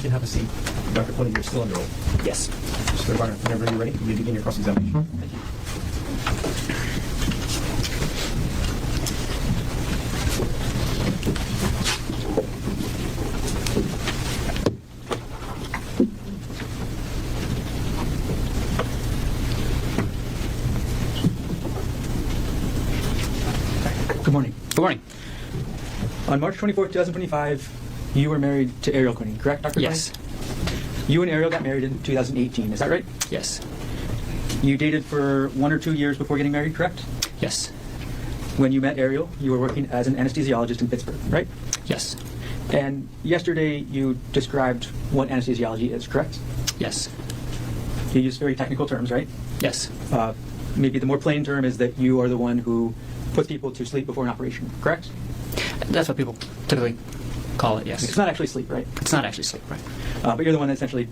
can have a seat. Dr. Pudding, you're still under oath. Yes. Mr. Garner, whenever you're ready, you may begin your cross-examination. Thank you. Good morning. Good morning. On March 24th, 2025, you were married to Ariel Quinn, correct, Dr. Yes. Quinn? You and Ariel got married in 2018, is that right? Yes. You dated for 1 or 2 years before getting married, correct? Yes. When you met Ariel, you were working as an anesthesiologist in Pittsburgh, right? Yes. And yesterday you described what anesthesiology is, correct? Yes. You used very technical terms, right? Yes. Maybe the more plain term is that you are the one who puts people to sleep before an operation, correct? That's what people typically call it, yes. It's not actually sleep, right? It's not actually sleep, right? But you're the one that essentially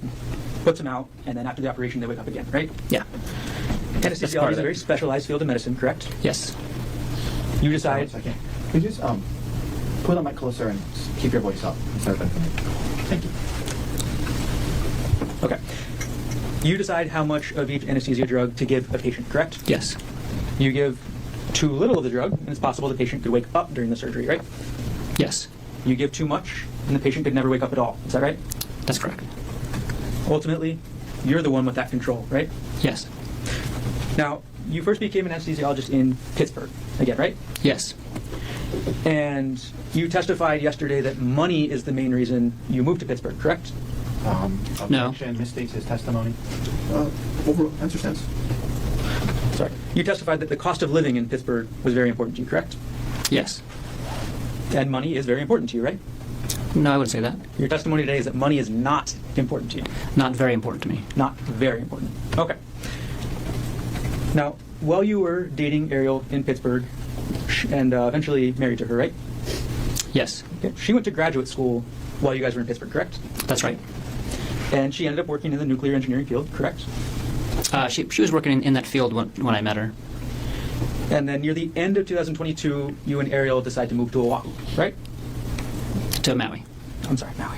puts them out, and then after the operation they wake up again, right? Yeah. Anesthesiology is a very specialized field of medicine, correct? Yes. You decide. Okay. Could you just pull the mic closer and keep your voice up? Thank you. Okay. You decide how much of each anesthesia drug to give a patient, correct? Yes. You give too little of the drug, and it's possible the patient could wake up during the surgery, right? Yes. You give too much, and the patient could never wake up at all. Is that right? That's correct. Ultimately, you're the one with that control, right? Yes. Now, you first became an anesthesiologist in Pittsburgh, again, right? Yes. And you testified yesterday that money is the main reason you moved to Pittsburgh, correct? No. Objection misstates his testimony. Answer sense. Sorry. You testified that the cost of living in Pittsburgh was very important to you, correct? Yes. And money is very important to you, right? No, I wouldn't say that. Your testimony today is that money is not important to you. Not very important to me. Not very important. Okay. Now, while you were dating Ariel in Pittsburgh and eventually married to her, right? Yes. Okay. She went to graduate school while you guys were in Pittsburgh, correct? That's right. And she ended up working in the nuclear engineering field, correct? She was working in that field when I met her. And then near the end of 2022, you and Ariel decide to move to Oahu, right? To Maui. I'm sorry, Maui.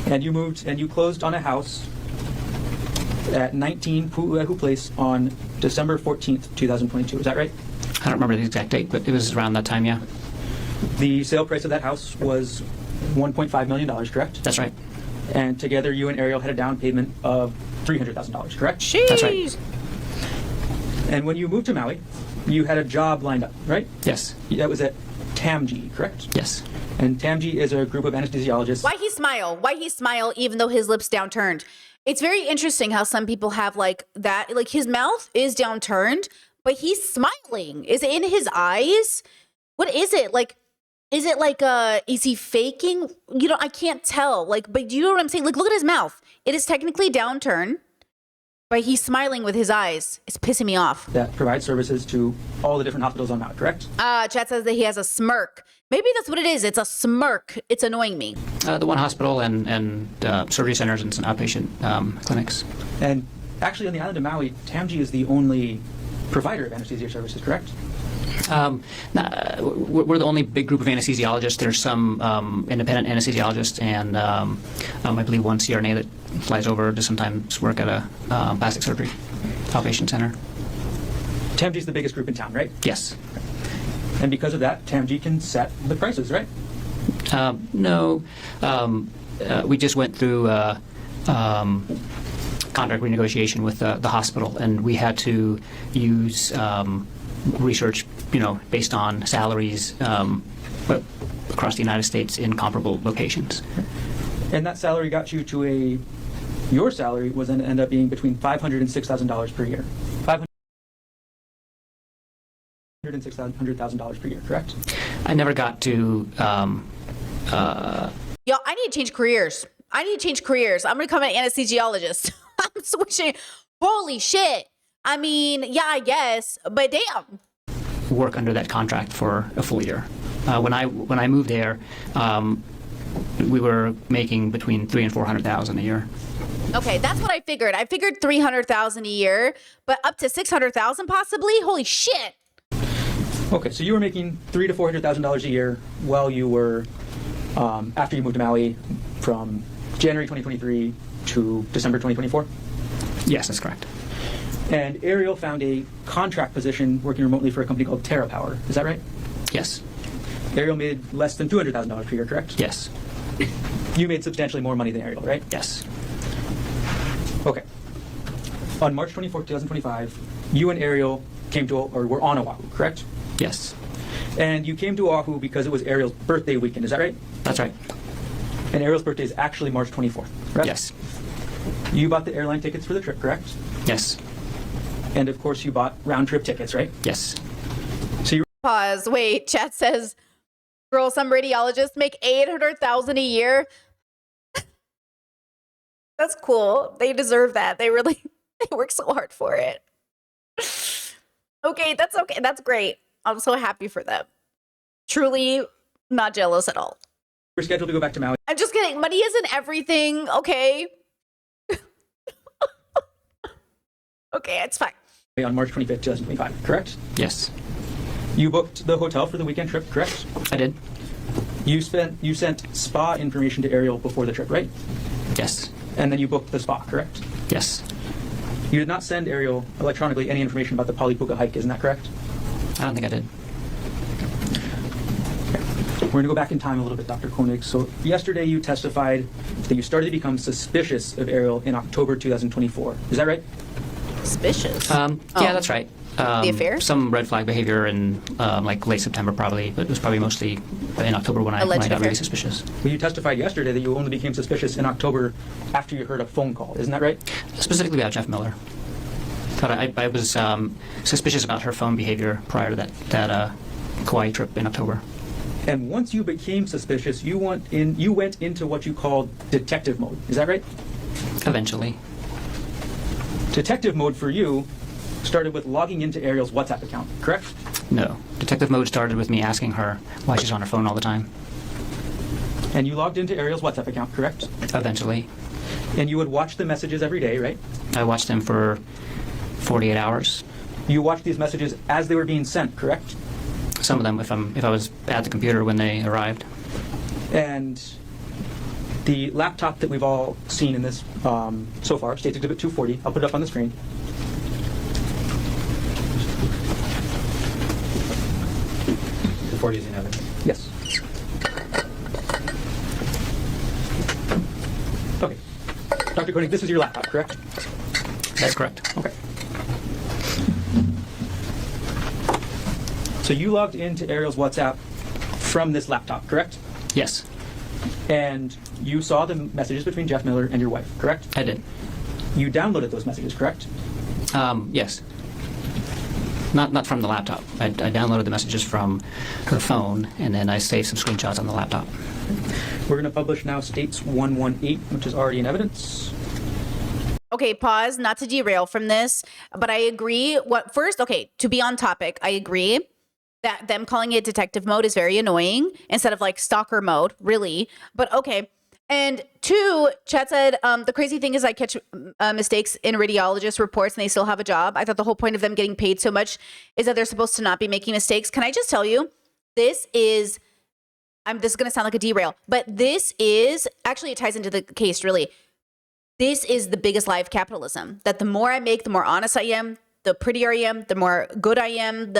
And you moved and you closed on a house at 19 Pu'uehu Place on December 14th, 2022. Is that right? I don't remember the exact date, but it was around that time, yeah. The sale price of that house was $1.5 million, correct? That's right. And together you and Ariel had a down payment of $300,000, correct? That's right. And when you moved to Maui, you had a job lined up, right? Yes. That was at TAMG, correct? Yes. And TAMG is a group of anesthesiologists. Why he smile? Why he smile even though his lips downturned? It's very interesting how some people have like that, like his mouth is downturned, but he's smiling. Is it in his eyes? What is it? Like, is it like, is he faking? You know, I can't tell. Like, but do you know what I'm saying? Like, look at his mouth. It is technically downturned, but he's smiling with his eyes. It's pissing me off. That provides services to all the different hospitals on Maui, correct? Chat says that he has a smirk. Maybe that's what it is. It's a smirk. It's annoying me. The one hospital and surgery centers and some outpatient clinics. And actually on the island of Maui, TAMG is the only provider of anesthesia services, correct? We're the only big group of anesthesiologists. There's some independent anesthesiologists and I believe one CRNA that flies over to sometimes work at a plastic surgery outpatient center. TAMG is the biggest group in town, right? Yes. And because of that, TAMG can set the prices, right? No. We just went through contract renegotiation with the hospital, and we had to use research, based on salaries across the United States in comparable locations. And that salary got you to your salary was going to end up being between $500,000 and $6,000 per year. $500,000 and $600,000 per year, correct? I never got to. Yo, I need to change careers. I'm going to become an anesthesiologist. I'm switching. Holy shit. I mean, yeah, I guess, but damn. Work under that contract for a full year. When I moved there, we were making between $300,000 and $400,000 a year. Okay, that's what I figured. I figured $300,000 a year, but up to $600,000 possibly. Holy shit. Okay, so you were making $300,000 to $400,000 a year while you were after you moved to Maui, from January 2023 to December 2024. Yes, that's correct. And Ariel found a contract position working remotely for a company called TerraPower. Is that right? Yes. Ariel made less than $200,000 per year, correct? Yes. You made substantially more money than Ariel, right? Yes. Okay. On March 24, 2025, you and Ariel were on Oahu, correct? Yes. And you came to Oahu because it was Ariel's birthday weekend, is that right? That's right. And Ariel's birthday is actually March 24th, correct? Yes. You bought the airline tickets for the trip, correct? Yes. And of course you bought round-trip tickets, right? Yes. So you Pause. Wait, chat says, girl, some radiologists make $800,000 a year. That's cool. They deserve that. They work so hard for it. Okay. That's great. I'm so happy for them. Truly not jealous at all. were scheduled to go back to Maui. I'm just kidding. Money isn't everything, okay? Okay, it's fine. On March 25th, 2025, correct? Yes, You booked the hotel for the weekend trip, correct? I did. You sent spa information to Ariel before the trip, right? Yes. And then you booked the spa, correct? Yes. You did not send Ariel electronically any information about the Palipuka hike, isn't that correct? I don't think I did. We're going to go back in time a little bit, Dr. Koenig. So yesterday you testified that you started to become suspicious of Ariel in October 2024. Is that right? Suspicious. Yeah, Oh. that's right. The affair? Some red flag behavior in like late September probably, but it was probably mostly in October when I Alleged got affair. really suspicious. Well, you testified yesterday that you only became suspicious in October after you heard a phone call. Isn't that right? Specifically about Jeff Miller. But I was suspicious about her phone behavior prior to that Kauai trip in October. And once you became suspicious, you went into what you called detective mode. Is that right? Eventually. Detective mode for you started with logging into Ariel's WhatsApp account, correct? No. Detective mode started with me asking her why she's on her phone all the time. And you logged into Ariel's WhatsApp account, correct? Eventually. And you would watch the messages every day, right? I watched them for 48 hours. You watched these messages as they were being sent, correct? Some of them if I was at the computer when they arrived. And the laptop that we've all seen in this so far, State's Exhibit 240, I'll put it up on the screen. The 40 is in evidence. Yes. Okay. Dr. Koenig, this is your laptop, correct? That's correct. Okay. So you logged into Ariel's WhatsApp from this laptop, correct? Yes, And you saw the messages between Jeff Miller and your wife, correct? I did. You downloaded those messages, correct? Yes. Not from the laptop. I downloaded the messages from her phone, and then I saved some screenshots on the laptop. We're going to publish now States 118, which is already in evidence. Okay, pause, not to derail from this, but I agree. To be on topic, I agree that them calling it detective mode is very annoying instead of like stalker mode, really. But okay. And two, Chad said, the crazy thing is I catch mistakes in radiologist reports and they still have a job. I thought the whole point of them getting paid so much is that they're supposed to not be making mistakes. Can I just tell you, this is going to sound like a derail, but this is, actually it ties into the case really. This is the biggest lie of capitalism, that the more I make, the more honest I am, the prettier I am, the more good I am,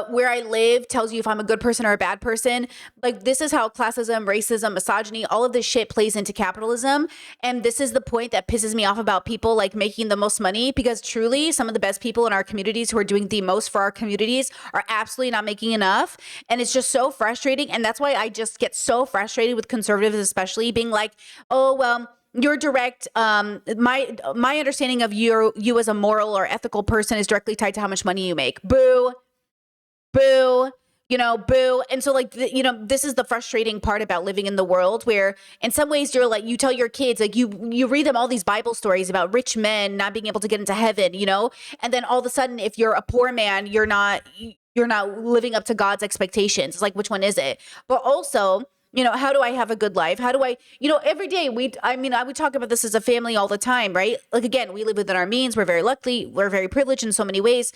where I live tells you if I'm a good person or a bad person. Like, this is how classism, racism, misogyny, all of this shit plays into capitalism. And this is the point that pisses me off about people like making the most money, because truly some of the best people in our communities who are doing the most for our communities are absolutely not making enough. And it's just so frustrating. And that's why I just get so frustrated with conservatives, especially being like, oh, well, you're direct. My understanding of you as a moral or ethical person is directly tied to how much money you make. Boo. Boo, boo. And so this is the frustrating part about living in the world where in some ways you're like, you tell your kids, like you read them all these Bible stories about rich men not being able to get into heaven, and then all of a sudden, if you're a poor man, you're not living up to God's expectations. It's like, which one is it? But also, how do I have a good life? How do I, every day we talk about this as a family all the time, right? Like, again, we live within our means. We're very lucky. We're very privileged in so many ways.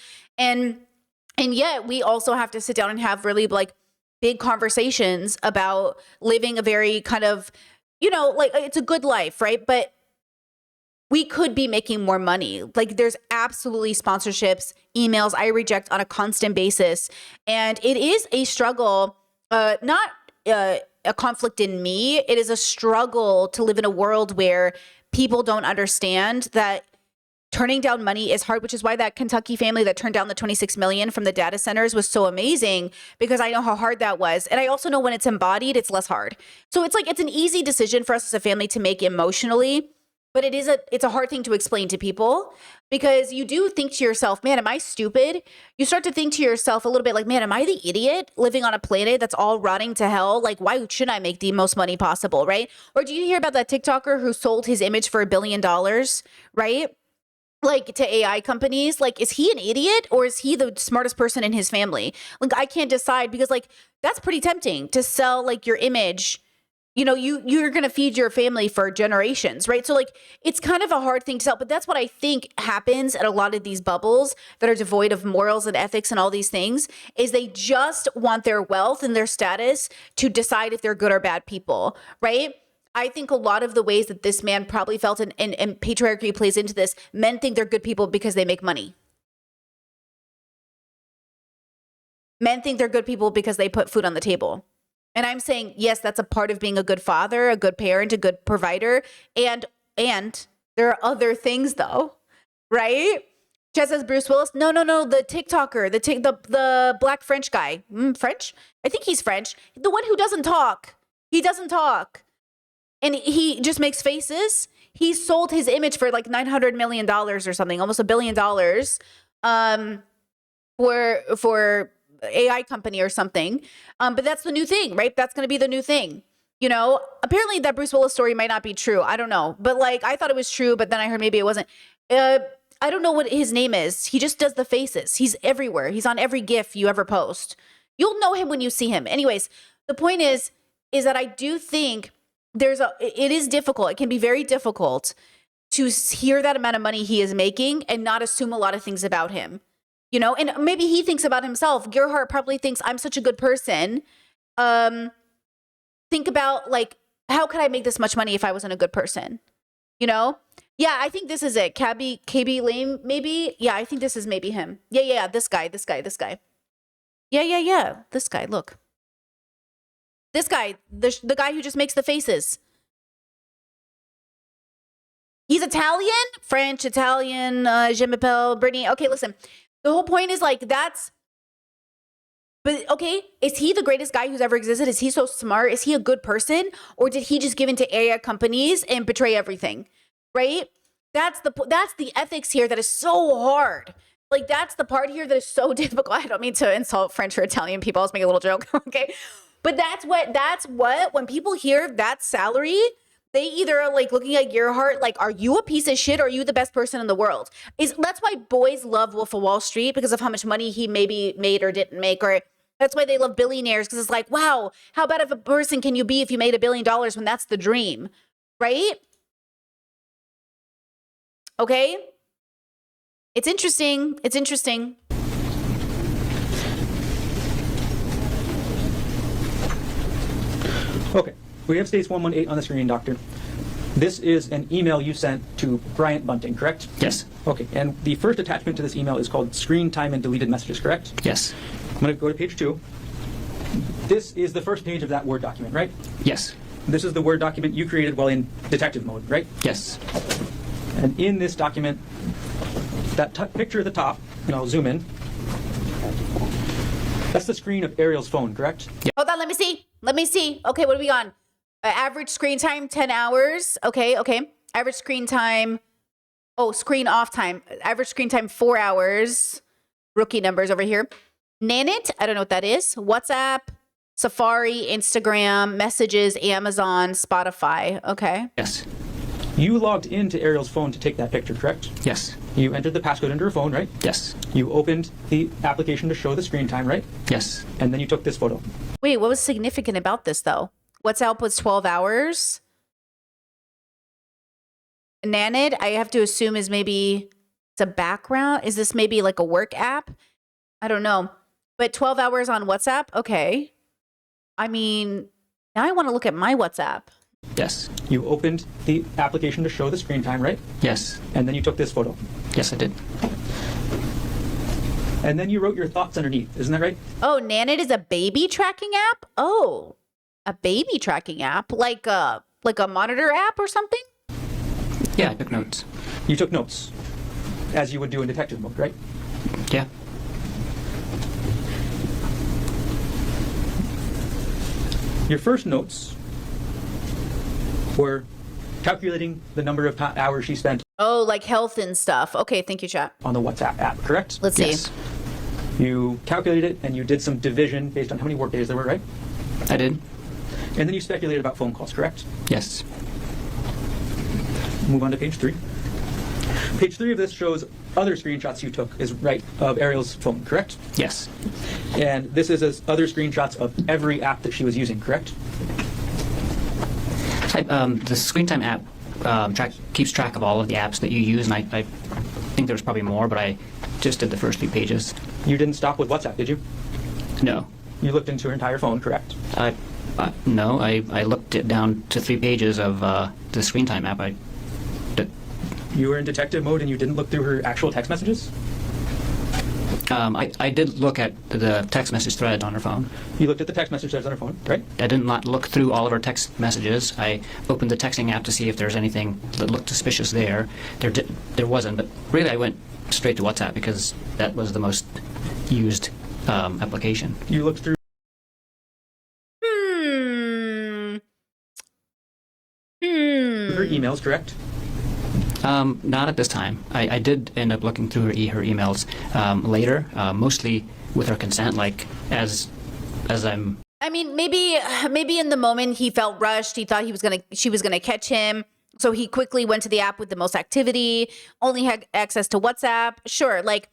And yet we also have to sit down and have really big conversations about living a very kind of, you know, like it's a good life, right? But we could be making more money. Like there's absolutely sponsorships, emails I reject on a constant basis. And it is a struggle, not a conflict in me. It is a struggle to live in a world where people don't understand that turning down money is hard, which is why that Kentucky family that turned down the 26 million from the data centers was so amazing, because I know how hard that was. And I also know when it's embodied, it's less hard. So it's like, it's an easy decision for us as a family to make emotionally, but it's a hard thing to explain to people, because you do think to yourself, man, am I stupid? You start to think to yourself a little bit like, man, am I the idiot living on a planet that's all rotting to hell? Like, why should I make the most money possible, right? Or do you hear about that TikToker who sold his image for $1 billion, right? Like to AI companies? Like, is he an idiot or is he the smartest person in his family? Like, I can't decide, because like, that's pretty tempting to sell like your image. You know, you're going to feed your family for generations, right? So like, it's kind of a hard thing to sell, but that's what I think happens at a lot of these bubbles that are devoid of morals and ethics and all these things, is they just want their wealth and their status to decide if they're good or bad people, right? I think a lot of the ways that this man probably felt, and patriarchy plays into this, men think they're good people because they make money. Men think they're good people because they put food on the table. And I'm saying, yes, that's a part of being a good father, a good parent, a good provider. And there are other things though, right? Just as Bruce Willis. No, the TikToker, the black French guy. French? I think he's French. The one who doesn't talk. He doesn't talk. And he just makes faces. He sold his image for like $900 million or something, almost $1 billion, for AI company or something. But that's the new thing, right? That's going to be the new thing. You know, apparently that Bruce Willis story might not be true. I don't know. But like, I thought it was true, but then I heard maybe it wasn't. I don't know what his name is. He just does the faces. He's everywhere. He's on every GIF you ever post. You'll know him when you see him. Anyways, the point is that I do think it is difficult. It can be very difficult to hear that amount of money he is making and not assume a lot of things about him. You know, and maybe he thinks about himself. Gerhardt probably thinks, I'm such a good person. Think about like, how could I make this much money if I wasn't a good person? You know? Yeah, I think this is it. KB Lame, maybe? Yeah, I think this is maybe him. Yeah, this guy. Yeah, this guy, look. This guy, the guy who just makes the faces. He's Italian? French, Italian, je m'appelle Brittany. Okay, listen. The whole point is like, but okay, is he the greatest guy who's ever existed? Is he so smart? Is he a good person? Or did he just give into AI companies and betray everything? Right? That's the ethics here that is so hard. Like, that's the part here that is so difficult. I don't mean to insult French or Italian people. I was making a little joke. Okay. But that's what, when people hear that salary, they either are like looking at Gerhardt like, are you a piece of shit or are you the best person in the world? That's why boys love Wolf of Wall Street, because of how much money he maybe made or didn't make. Or that's why they love billionaires, because it's like, wow, how bad of a person can you be if you made $1 billion when that's the dream, right? Okay? It's interesting. It's interesting. Okay, we have States 118 on the screen, Doctor. This is an email you sent to Bryant Bunting, correct? Yes. Okay, and the first attachment to this email is called Screen Time and Deleted Messages, correct? Yes. I'm going to go to page 2. This is the first page of that Word document, right? Yes. This is the Word document you created while in detective mode, right? Yes. And in this document, that picture at the top, and I'll zoom in, that's the screen of Ariel's phone, correct? Yeah. Hold on, let me see. Okay, what are we on? Average screen time, 10 hours. Okay. Average screen time, screen off time. Average screen time, 4 hours. Rookie numbers over here. Nanit, I don't know what that is. WhatsApp, Safari, Instagram, Messages, Amazon, Spotify. Okay. Yes. You logged into Ariel's phone to take that picture, correct? Yes. You entered the passcode into her phone, right? Yes. You opened the application to show the screen time, right? Yes. And then you took this photo. Wait, what was significant about this, though? WhatsApp was 12 hours. Nanit, I have to assume is maybe it's a background. Is this maybe like a work app? I don't know. But 12 hours on WhatsApp? Okay. I mean, now I want to look at my WhatsApp. Yes. You opened the application to show the screen time, right? Yes. And then you took this photo. Yes, I did. And then you wrote your thoughts underneath. Isn't that right? Oh, Nanit is a baby tracking app? Oh, a baby tracking app? Like a monitor app or something? Yeah, I took notes. You took notes, as you would do in detective mode, right? Yeah. Your first notes were calculating the number of hours she spent Oh, like health and stuff. Okay, thank you, chat. on the WhatsApp app, correct? Let's see. Yes. You calculated it and you did some division based on how many work days there were, right? I did. And then you speculated about phone calls, correct? Yes. Move on to page 3. Page 3 of this shows other screenshots you took is right of Ariel's phone, correct? Yes. And this is other screenshots of every app that she was using, correct? The Screen Time app keeps track of all of the apps that you use, and I think there's probably more, but I just did the first few pages. You didn't stop with WhatsApp, did you? No. You looked into her entire phone, correct? No, I looked it down to 3 pages of the Screen Time app. You were in detective mode and you didn't look through her actual text messages? I did look at the text message thread on her phone. You looked at the text message threads on her phone, right? I did not look through all of her text messages. I opened the texting app to see if there's anything that looked suspicious there. There wasn't, but really I went straight to WhatsApp because that was the most used application. You looked through her emails, correct? Not at this time. I did end up looking through her emails later, mostly with her consent, like as I'm. I mean, maybe in the moment he felt rushed. He thought she was gonna catch him, so he quickly went to the app with the most activity. Only had access to WhatsApp. Sure, like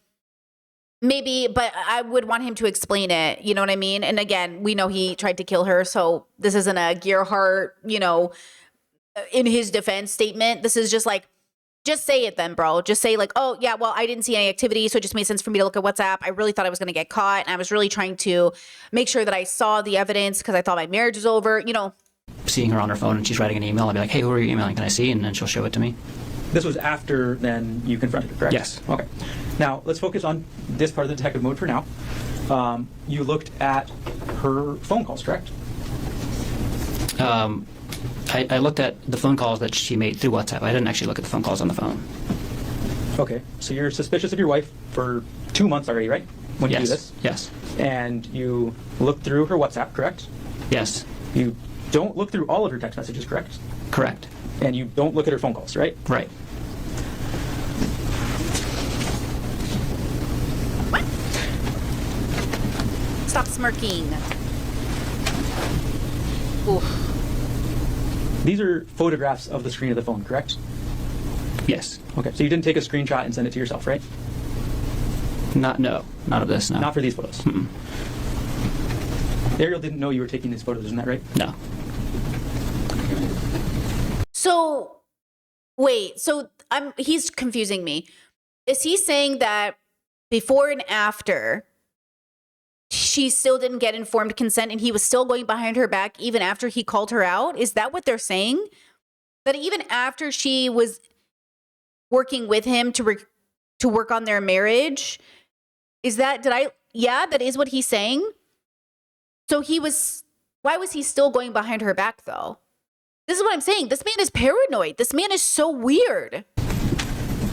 maybe, but I would want him to explain it. You know what I mean? And again, we know he tried to kill her, so this isn't a Gearhart, in his defense statement. This is just like. Just say it then, bro. Just say like, oh, yeah, well, I didn't see any activity, so it just made sense for me to look at WhatsApp. I really thought I was going to get caught, and I was really trying to make sure that I saw the evidence because I thought my marriage was over, Seeing her on her phone and she's writing an email, I'd be like, hey, who are you emailing? Can I see? And then she'll show it to me. This was after then you confronted her, correct? Yes. Okay. Now, let's focus on this part of the detective mode for now. You looked at her phone calls, correct? I looked at the phone calls that she made through WhatsApp. I didn't actually look at the phone calls on the phone. Okay. So you're suspicious of your wife for 2 months already, right? When you do this? Yes. And you looked through her WhatsApp, correct? Yes. You don't look through all of her text messages, correct? Correct. And you don't look at her phone calls, right? Right. Stop smirking. Oof. These are photographs of the screen of the phone, correct? Yes. Okay. So you didn't take a screenshot and send it to yourself, right? Not of this, no. Not for these photos. Mm-mm. Ariel didn't know you were taking these photos, isn't that right? No. So, wait. So he's confusing me. Is he saying that before and after she still didn't get informed consent and he was still going behind her back even after he called her out? Is that what they're saying? That even after she was working with him to work on their marriage, that is what he's saying? So why was he still going behind her back though? This is what I'm saying. This man is paranoid. This man is so weird.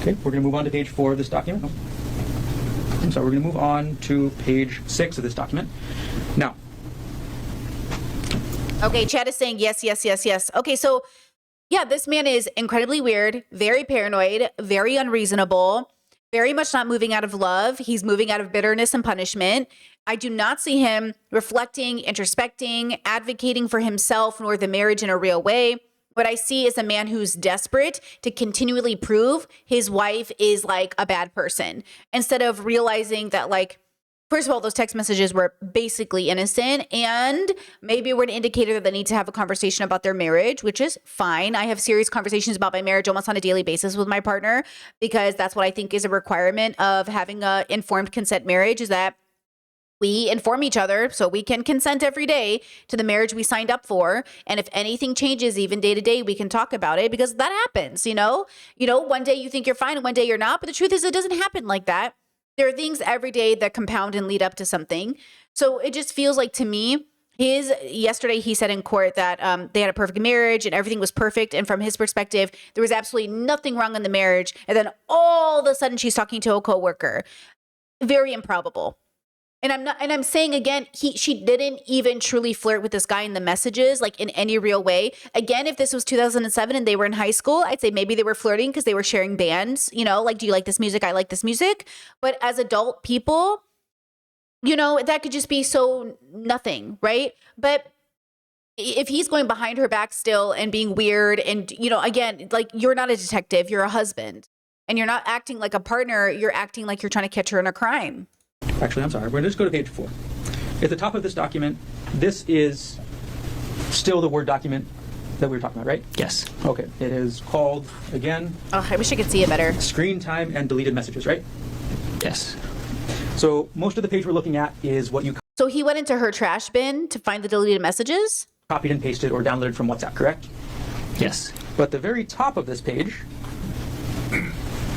Okay, we're going to move on to page 4 of this document. So we're going to move on to page 6 of this document. Now. Okay, Chad is saying yes, yes, yes, yes. Okay, so yeah, this man is incredibly weird, very paranoid, very unreasonable, very much not moving out of love. He's moving out of bitterness and punishment. I do not see him reflecting, introspecting, advocating for himself nor the marriage in a real way. What I see is a man who's desperate to continually prove his wife is like a bad person instead of realizing that, like, first of all, those text messages were basically innocent and maybe were an indicator that they need to have a conversation about their marriage, which is fine. I have serious conversations about my marriage almost on a daily basis with my partner because that's what I think is a requirement of having a informed consent marriage, is that we inform each other so we can consent every day to the marriage we signed up for. And if anything changes, even day to day, we can talk about it, because that happens, you know, one day you think you're fine and one day you're not. But the truth is, it doesn't happen like that. There are things every day that compound and lead up to something. So it just feels like, to me, yesterday he said in court that they had a perfect marriage and everything was perfect. And from his perspective, there was absolutely nothing wrong in the marriage. And then all of a sudden she's talking to a coworker. Very improbable. And I'm saying again, she didn't even truly flirt with this guy in the messages, like in any real way. Again, if this was 2007 and they were in high school, I'd say maybe they were flirting because they were sharing bands, like, do you like this music? I like this music. But as adult people, that could just be so nothing, right? But if he's going behind her back still and being weird and, again, like, you're not a detective, you're a husband. And you're not acting like a partner, you're acting like you're trying to catch her in a crime. Actually, I'm sorry. We're going to just go to page 4. At the top of this document, this is still the Word document that we were talking about, right? Yes. Okay. It is called, again, Oh, I wish I could see it better. Screen Time and Deleted Messages, right? Yes. So most of the page we're looking at is what you So he went into her trash bin to find the deleted messages? copied and pasted or downloaded from WhatsApp, correct? Yes. But the very top of this page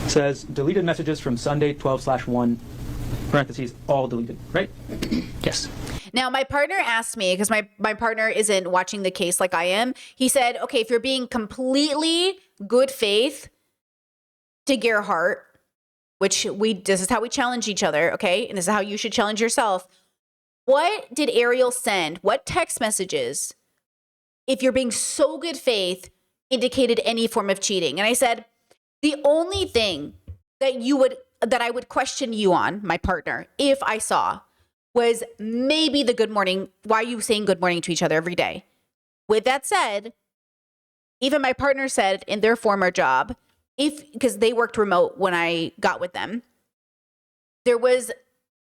says deleted messages from Sunday 12/1, parentheses, all deleted, right? Yes. Now, my partner asked me, because my partner isn't watching the case like I am. He said, okay, if you're being completely good faith to Gerhardt, which this is how we challenge each other, okay? And this is how you should challenge yourself. What did Ariel send? What text messages, if you're being so good faith, indicated any form of cheating? And I said, the only thing that I would question you on, my partner, if I saw, was maybe the good morning. Why are you saying good morning to each other every day? With that said, even my partner said in their former job, because they worked remote when I got with them, there was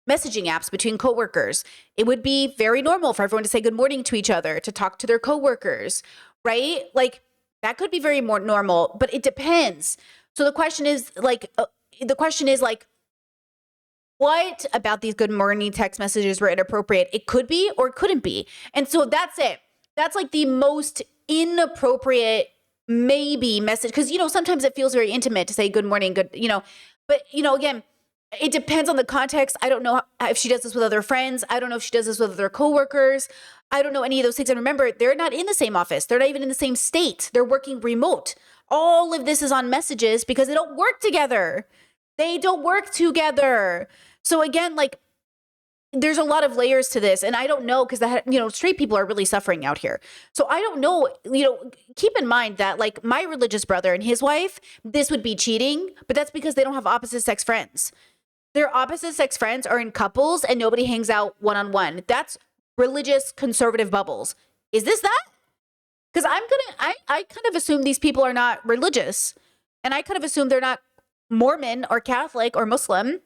messaging apps between coworkers. It would be very normal for everyone to say good morning to each other, to talk to their coworkers, right? Like, that could be very more normal, but it depends. So the question is like, what about these good morning text messages were inappropriate? It could be or it couldn't be. And so that's it. That's like the most inappropriate maybe message. Because, sometimes it feels very intimate to say good morning, but, again, it depends on the context. I don't know if she does this with other friends. I don't know if she does this with other coworkers. I don't know any of those things. And remember, they're not in the same office. They're not even in the same state. They're working remote. All of this is on messages because they don't work together. They don't work together. So again, like, there's a lot of layers to this. And I don't know, because straight people are really suffering out here. So I don't know, keep in mind that, like, my religious brother and his wife, this would be cheating, but that's because they don't have opposite sex friends. Their opposite sex friends are in couples and nobody hangs out one-on-one. That's religious conservative bubbles. Is this that? Because I kind of assume these people are not religious. And I kind of assume they're not Mormon or Catholic or Muslim.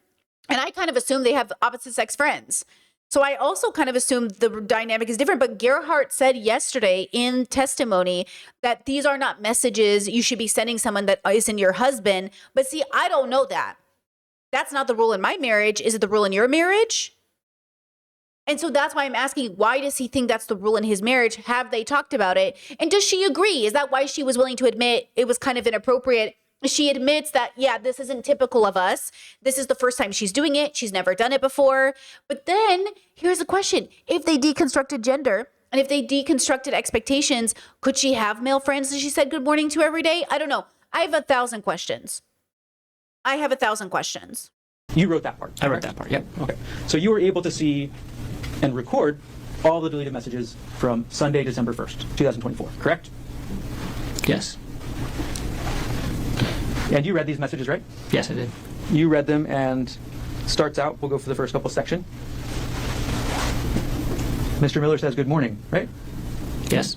And I kind of assume they have opposite sex friends. So I also kind of assume the dynamic is different. But Gerhardt said yesterday in testimony that these are not messages you should be sending someone that isn't your husband. But see, I don't know that. That's not the rule in my marriage. Is it the rule in your marriage? And so that's why I'm asking, why does he think that's the rule in his marriage? Have they talked about it? And does she agree? Is that why she was willing to admit it was kind of inappropriate? She admits that, yeah, this isn't typical of us. This is the first time she's doing it. She's never done it before. But then here's the question. If they deconstructed gender and if they deconstructed expectations, could she have male friends that she said good morning to every day? I don't know. I have 1,000 questions. You wrote that part. I wrote that part, yep. Okay. So you were able to see and record all the deleted messages from Sunday, December 1st, 2024, correct? Yes. And you read these messages, right? Yes, I did. You read them, and starts out, we'll go for the first couple section. Mr. Miller says good morning, right? Yes.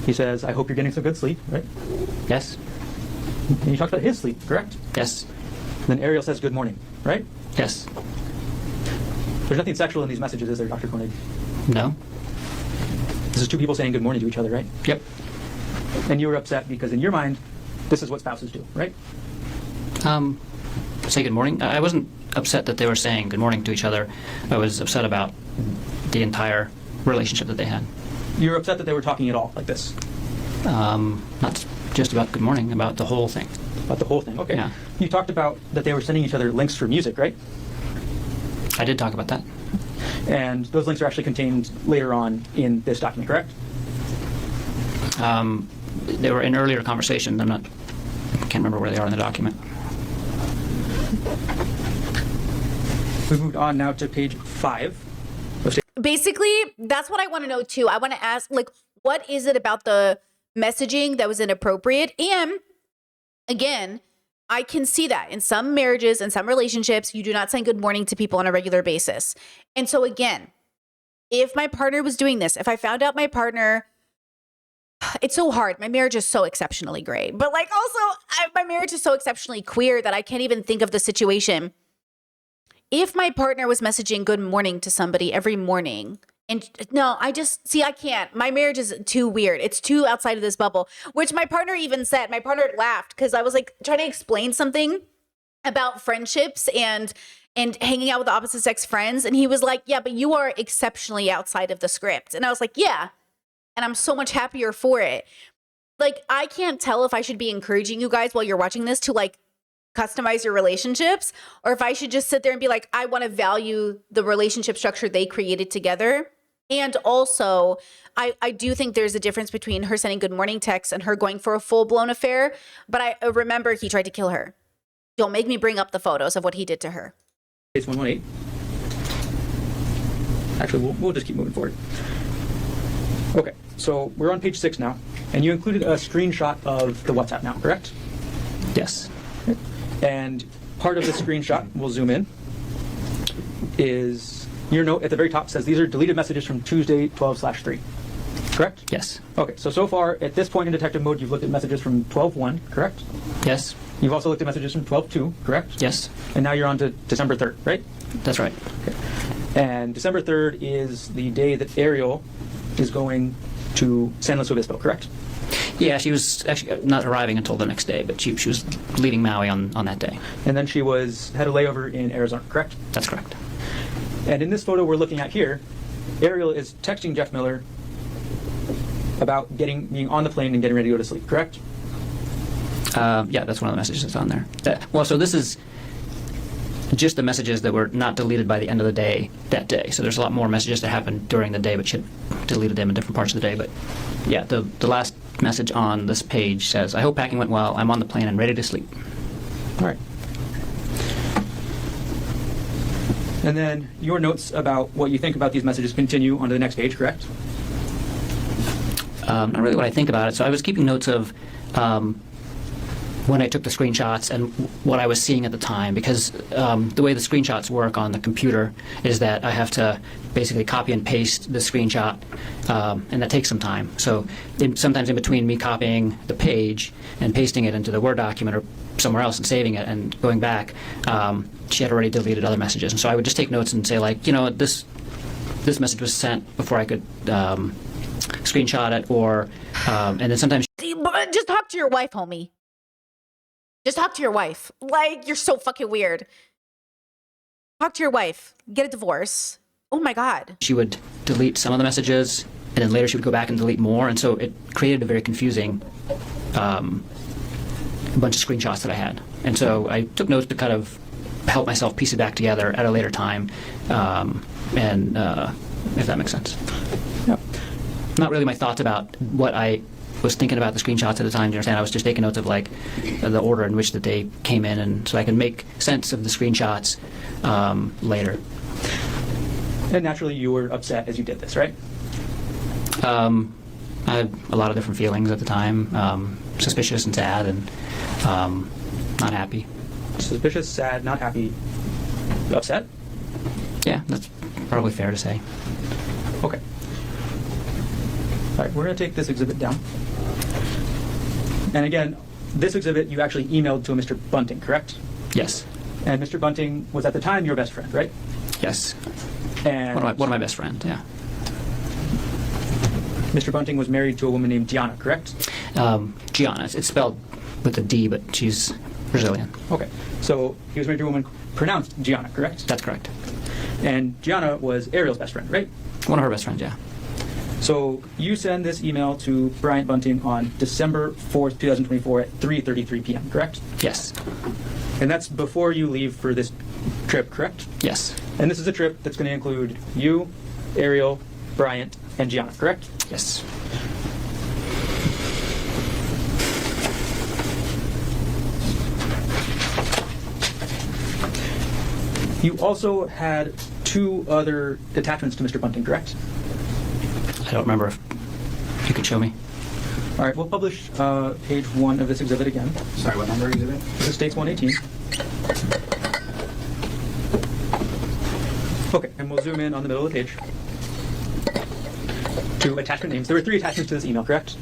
He says, I hope you're getting some good sleep, right? Yes. And he talks about his sleep, correct? Yes. Then Ariel says good morning, right? Yes. There's nothing sexual in these messages, is there, Dr. Koenig? No. This is two people saying good morning to each other, right? Yep. And you were upset because in your mind, this is what spouses do, right? Say good morning. I wasn't upset that they were saying good morning to each other. I was upset about the entire relationship that they had. You're upset that they were talking at all like this? Not just about good morning, about the whole thing. About the whole thing, okay. Yeah. You talked about that they were sending each other links for music, right? I did talk about that. And those links are actually contained later on in this document, correct? They were in earlier conversations. I can't remember where they are in the document. We moved on now to page 5. Basically, that's what I want to know too. I want to ask, like, what is it about the messaging that was inappropriate? And again, I can see that in some marriages and some relationships, you do not send good morning to people on a regular basis. And so again, if my partner was doing this, if I found out my partner, it's so hard. My marriage is so exceptionally great, but like also my marriage is so exceptionally queer that I can't even think of the situation. If my partner was messaging good morning to somebody every morning, and no, I can't. My marriage is too weird. It's too outside of this bubble, which my partner even said. My partner laughed because I was like trying to explain something about friendships and hanging out with the opposite sex friends. And he was like, yeah, but you are exceptionally outside of the script. And I was like, yeah. And I'm so much happier for it. Like, I can't tell if I should be encouraging you guys while you're watching this to like customize your relationships, or if I should just sit there and be like, I want to value the relationship structure they created together. And also, I do think there's a difference between her sending good morning texts and her going for a full-blown affair. But I remember he tried to kill her. Don't make me bring up the photos of what he did to her. Page 118. Actually, we'll just keep moving forward. Okay, so we're on page 6 now, and you included a screenshot of the WhatsApp now, correct? Yes. And part of the screenshot, we'll zoom in, is your note at the very top says these are deleted messages from Tuesday 12/3. Correct? Yes. Okay, so far at this point in detective mode, you've looked at messages from 12/1, correct? Yes. You've also looked at messages from 12/2, correct? Yes. And now you're on to December 3rd, right? That's right. Okay. And December 3rd is the day that Ariel is going to San Luis Obispo, correct? Yeah, she was actually not arriving until the next day, but she was leaving Maui on that day. And then she had a layover in Arizona, correct? That's correct. And in this photo we're looking at here, Ariel is texting Jeff Miller about being on the plane and getting ready to go to sleep, correct? Yeah, that's one of the messages that's on there. So this is just the messages that were not deleted by the end of the day that day. So there's a lot more messages that happened during the day, but she had deleted them in different parts of the day. But yeah, the last message on this page says, I hope packing went well. I'm on the plane and ready to sleep. All right. And then your notes about what you think about these messages continue onto the next page, correct? Not really what I think about it. So I was keeping notes of when I took the screenshots and what I was seeing at the time, because the way the screenshots work on the computer is that I have to basically copy and paste the screenshot, and that takes some time. So sometimes in between me copying the page and pasting it into the Word document or somewhere else and saving it and going back, she had already deleted other messages. And so I would just take notes and say, like, this message was sent before I could screenshot it, or and then sometimes Just talk to your wife, homie. Just talk to your wife. Like, you're so fucking weird. Talk to your wife. Get a divorce. Oh my God. she would delete some of the messages, and then later she would go back and delete more, and so it created a very confusing bunch of screenshots that I had. And so I took notes to kind of help myself piece it back together at a later time, and if that makes sense. Yeah. Not really my thoughts about what I was thinking about the screenshots at the time. Do you understand? I was just taking notes of like the order in which that they came in, and so I can make sense of the screenshots later. And naturally you were upset as you did this, right? I had a lot of different feelings at the time, suspicious and sad, and not happy. Suspicious, sad, not happy, upset? Yeah, that's probably fair to say. Okay. All right, we're going to take this exhibit down. And again, this exhibit you actually emailed to a Mr. Bunting, correct? Yes. And Mr. Bunting was at the time your best friend, right? Yes. And One of my best friends, yeah. Mr. Bunting was married to a woman named Gianna, correct? Gianna. It's spelled with a D, but she's Brazilian. Okay. So he was married to a woman pronounced Gianna, correct? That's correct. And Gianna was Ariel's best friend, right? One of her best friends, yeah. So you send this email to Bryant Bunting on December 4th, 2024 at 3:33 p.m., correct? Yes. And that's before you leave for this trip, correct? Yes. And this is a trip that's going to include you, Ariel, Bryant, and Gianna, correct? Yes. You also had 2 other attachments to Mr. Bunting, correct? I don't remember if you could show me. All right, we'll publish page 1 of this exhibit again. Sorry, what number exhibit? This is States 118. Okay, and we'll zoom in on the middle of the page to attachment names. There were 3 attachments to this email, correct?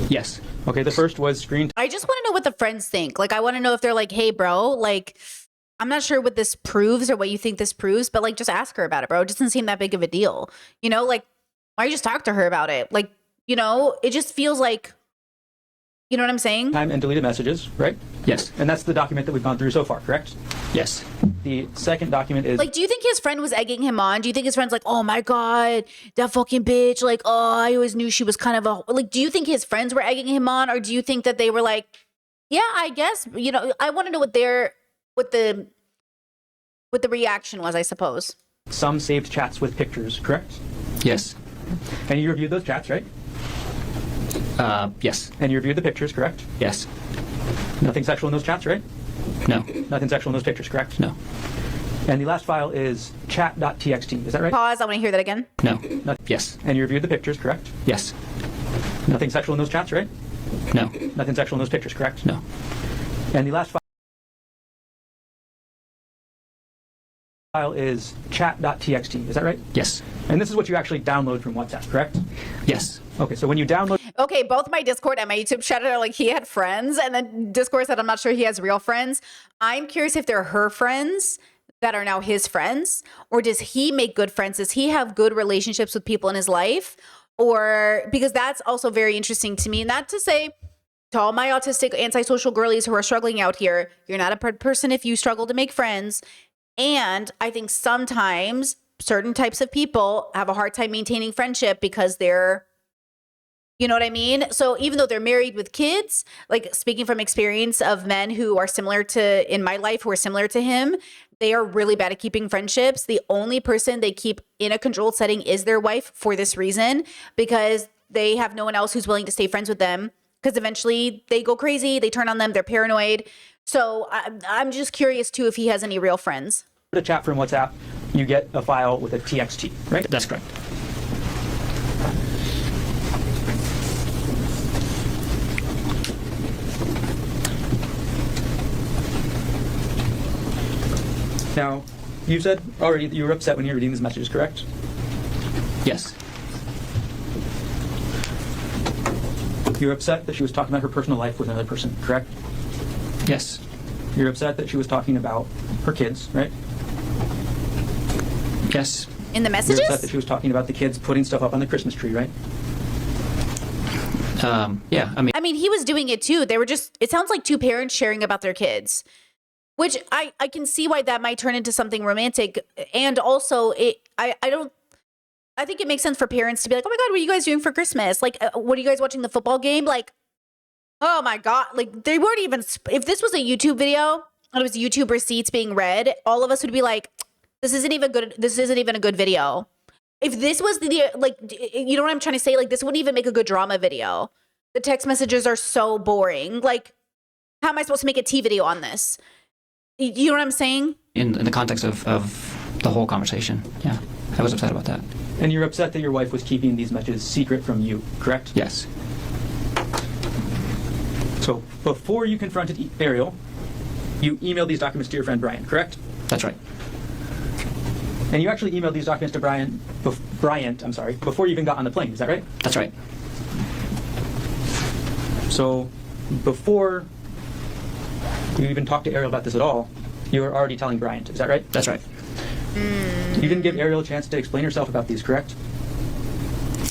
Yes. Okay, the first was screen I just want to know what the friends think. Like, I want to know if they're like, hey, bro, like, I'm not sure what this proves or what you think this proves, but like, just ask her about it, bro. It doesn't seem that big of a deal. You know, like, why don't you just talk to her about it? Like, you know, it just feels like, you know what I'm saying? time and deleted messages, right? Yes. And that's the document that we've gone through so far, correct? Yes. The second document is Like, do you think his friend was egging him on? Do you think his friend's like, oh my God, that fucking bitch? Like, oh, I always knew she was kind of a, like, do you think his friends were egging him on? Or do you think that they were like, yeah, I guess, you know, I want to know what the reaction was, I suppose. some saved chats with pictures, correct? Yes. And you reviewed those chats, right? Yes. And you reviewed the pictures, correct? Yes. Nothing sexual in those chats, right? No. Nothing sexual in those pictures, correct? No. And the last file is chat.txt, is that right? Pause. I want to hear that again. No. Yes. And you reviewed the pictures, correct? Yes. Nothing sexual in those chats, right? No. Nothing sexual in those pictures, correct? No. And the last file is chat.txt, is that right? Yes. And this is what you actually download from WhatsApp, correct? Yes. Okay, so when you download Okay, both my Discord and my YouTube chat are like, he had friends, and then Discord said, I'm not sure he has real friends. I'm curious if they're her friends that are now his friends, or does he make good friends? Does he have good relationships with people in his life? Or because that's also very interesting to me. Not to say to all my autistic antisocial girlies who are struggling out here, you're not a person if you struggle to make friends. And I think sometimes certain types of people have a hard time maintaining friendship because they're, you know what I mean? So even though they're married with kids, like speaking from experience of men who are similar to, in my life, who are similar to him, they are really bad at keeping friendships. The only person they keep in a controlled setting is their wife for this reason, because they have no one else who's willing to stay friends with them, because eventually they go crazy, they turn on them, they're paranoid. So I'm just curious too if he has any real friends. a chat from WhatsApp, you get a file with a TXT, right? That's correct. Now, you said already that you were upset when you were reading these messages, correct? Yes. You were upset that she was talking about her personal life with another person, correct? Yes. You're upset that she was talking about her kids, right? Yes. In the You're upset that messages? she was talking about the kids putting stuff up on the Christmas tree, right? Yeah. I mean, he was doing it too. They were just, it sounds like two parents sharing about their kids, which I can see why that might turn into something romantic. And also, I think it makes sense for parents to be like, oh my God, what are you guys doing for Christmas? Like, what are you guys watching the football game? Like, oh my God. Like, they weren't even, if this was a YouTube video and it was YouTube receipts being read, all of us would be like, this isn't even good. This isn't even a good video. If this was like, you know what I'm trying to say? Like, this wouldn't even make a good drama video. The text messages are so boring. Like, how am I supposed to make a T video on this? You know what I'm saying? In the context of the whole conversation, yeah, I was upset about that. And you're upset that your wife was keeping these messages secret from you, correct? Yes. So before you confronted Ariel, you emailed these documents to your friend Brian, correct? That's right. And you actually emailed these documents to Bryant, before you even got on the plane, is that right? That's right. So before you even talked to Ariel about this at all, you were already telling Bryant, is that right? That's right. You didn't give Ariel a chance to explain herself about these, correct?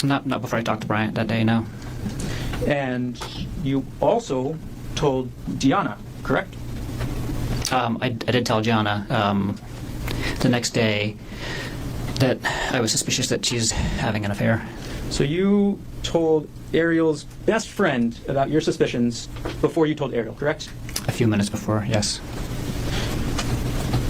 Not before I talked to Bryant that day, no. And you also told Deanna, correct? I did tell Gianna the next day that I was suspicious that she's having an affair. So you told Ariel's best friend about your suspicions before you told Ariel, correct? A few minutes before, yes.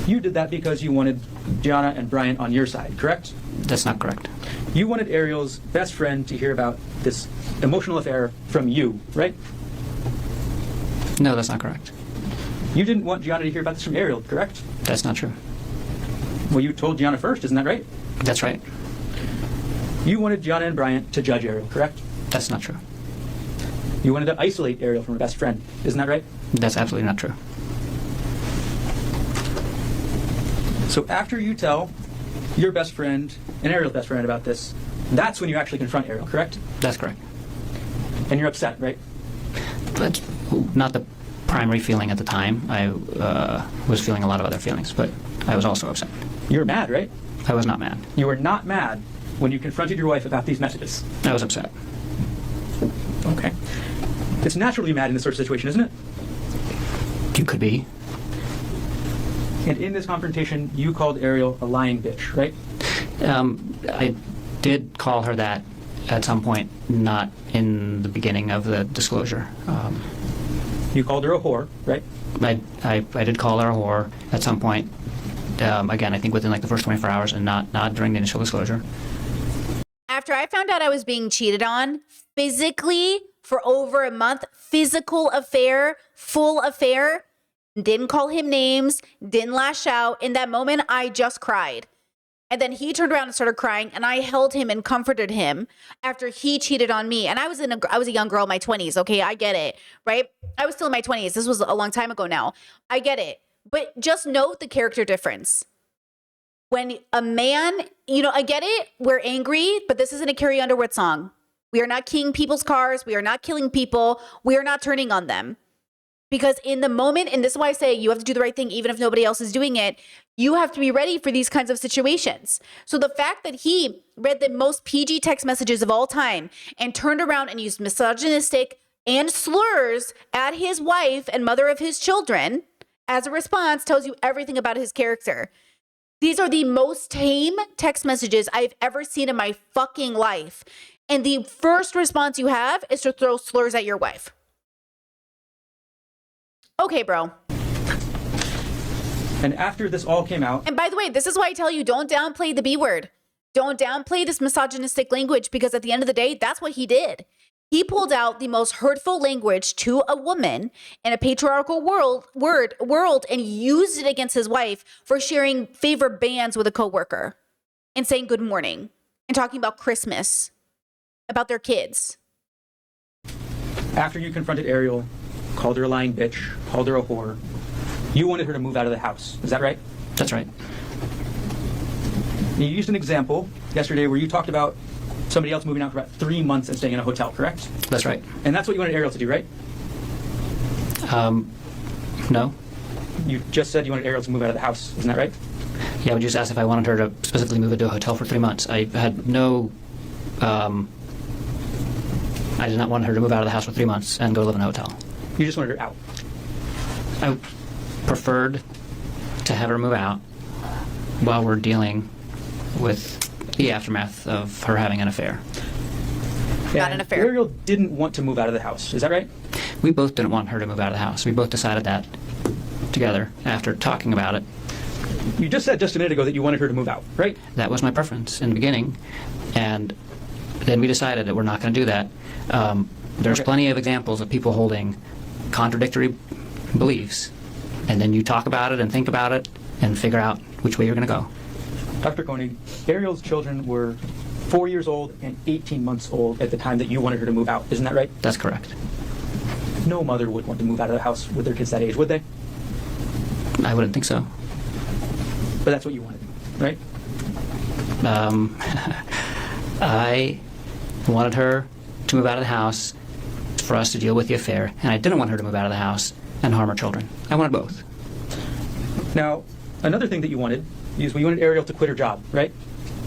You did that because you wanted Gianna and Brian on your side, correct? That's not correct. You wanted Ariel's best friend to hear about this emotional affair from you, right? No, that's not correct. You didn't want Gianna to hear about this from Ariel, correct? That's not true. Well, you told Gianna first, isn't that right? That's right. You wanted Gianna and Brian to judge Ariel, correct? That's not true. You wanted to isolate Ariel from her best friend, isn't that right? That's absolutely not true. So after you tell your best friend and Ariel's best friend about this, that's when you actually confront Ariel, correct? That's correct. And you're upset, right? That's not the primary feeling at the time. I was feeling a lot of other feelings, but I was also upset. You were mad, right? I was not mad. You were not mad when you confronted your wife about these messages. I was upset. Okay. It's natural to be mad in this sort of situation, isn't it? You could be. And in this confrontation, you called Ariel a lying bitch, right? I did call her that at some point, not in the beginning of the disclosure. You called her a whore, right? I did call her a whore at some point. Again, I think within like the first 24 hours and not during the initial disclosure. After I found out I was being cheated on physically for over a month, physical affair, full affair, didn't call him names, didn't lash out. In that moment, I just cried. And then he turned around and started crying, and I held him and comforted him after he cheated on me. And I was a young girl in my 20s, okay? I get it, right? I was still in my 20s. This was a long time ago now. I get it. But just note the character difference. When a man, I get it, we're angry, but this isn't a Carrie Underwood song. We are not keying people's cars. We are not killing people. We are not turning on them. Because in the moment, and this is why I say you have to do the right thing even if nobody else is doing it, you have to be ready for these kinds of situations. So the fact that he read the most PG text messages of all time and turned around and used misogynistic and slurs at his wife and mother of his children as a response tells you everything about his character. These are the most tame text messages I've ever seen in my fucking life. And the first response you have is to throw slurs at your wife. Okay, bro. And after this all came out, And by the way, this is why I tell you, don't downplay the B word. Don't downplay this misogynistic language, because at the end of the day, that's what he did. He pulled out the most hurtful language to a woman in a patriarchal world and used it against his wife for sharing favorite bands with a coworker and saying good morning and talking about Christmas, about their kids. after you confronted Ariel, called her a lying bitch, called her a whore, you wanted her to move out of the house. Is that right? That's right. You used an example yesterday where you talked about somebody else moving out for about 3 months and staying in a hotel, correct? That's right. And that's what you wanted Ariel to do, right? No. You just said you wanted Ariel to move out of the house. Isn't that right? Yeah, I just asked if I wanted her to specifically move into a hotel for 3 months. I had no... I did not want her to move out of the house for 3 months and go live in a hotel. You just wanted her out. I preferred to have her move out while we're dealing with the aftermath of her having an affair. Not an And affair. Ariel didn't want to move out of the house. Is that right? We both didn't want her to move out of the house. We both decided that together after talking about it. You just said just a minute ago that you wanted her to move out, right? That was my preference in the beginning, and then we decided that we're not going to do that. There's Okay. plenty of examples of people holding contradictory beliefs, and then you talk about it and think about it and figure out which way you're going to go. Dr. Koenig, Ariel's children were 4 years old and 18 months old at the time that you wanted her to move out. Isn't that right? That's correct. No mother would want to move out of the house with their kids that age, would they? I wouldn't think so. But that's what you wanted, right? I wanted her to move out of the house for us to deal with the affair, and I didn't want her to move out of the house and harm her children. I wanted both. Now, another thing that you wanted is you wanted Ariel to quit her job, right?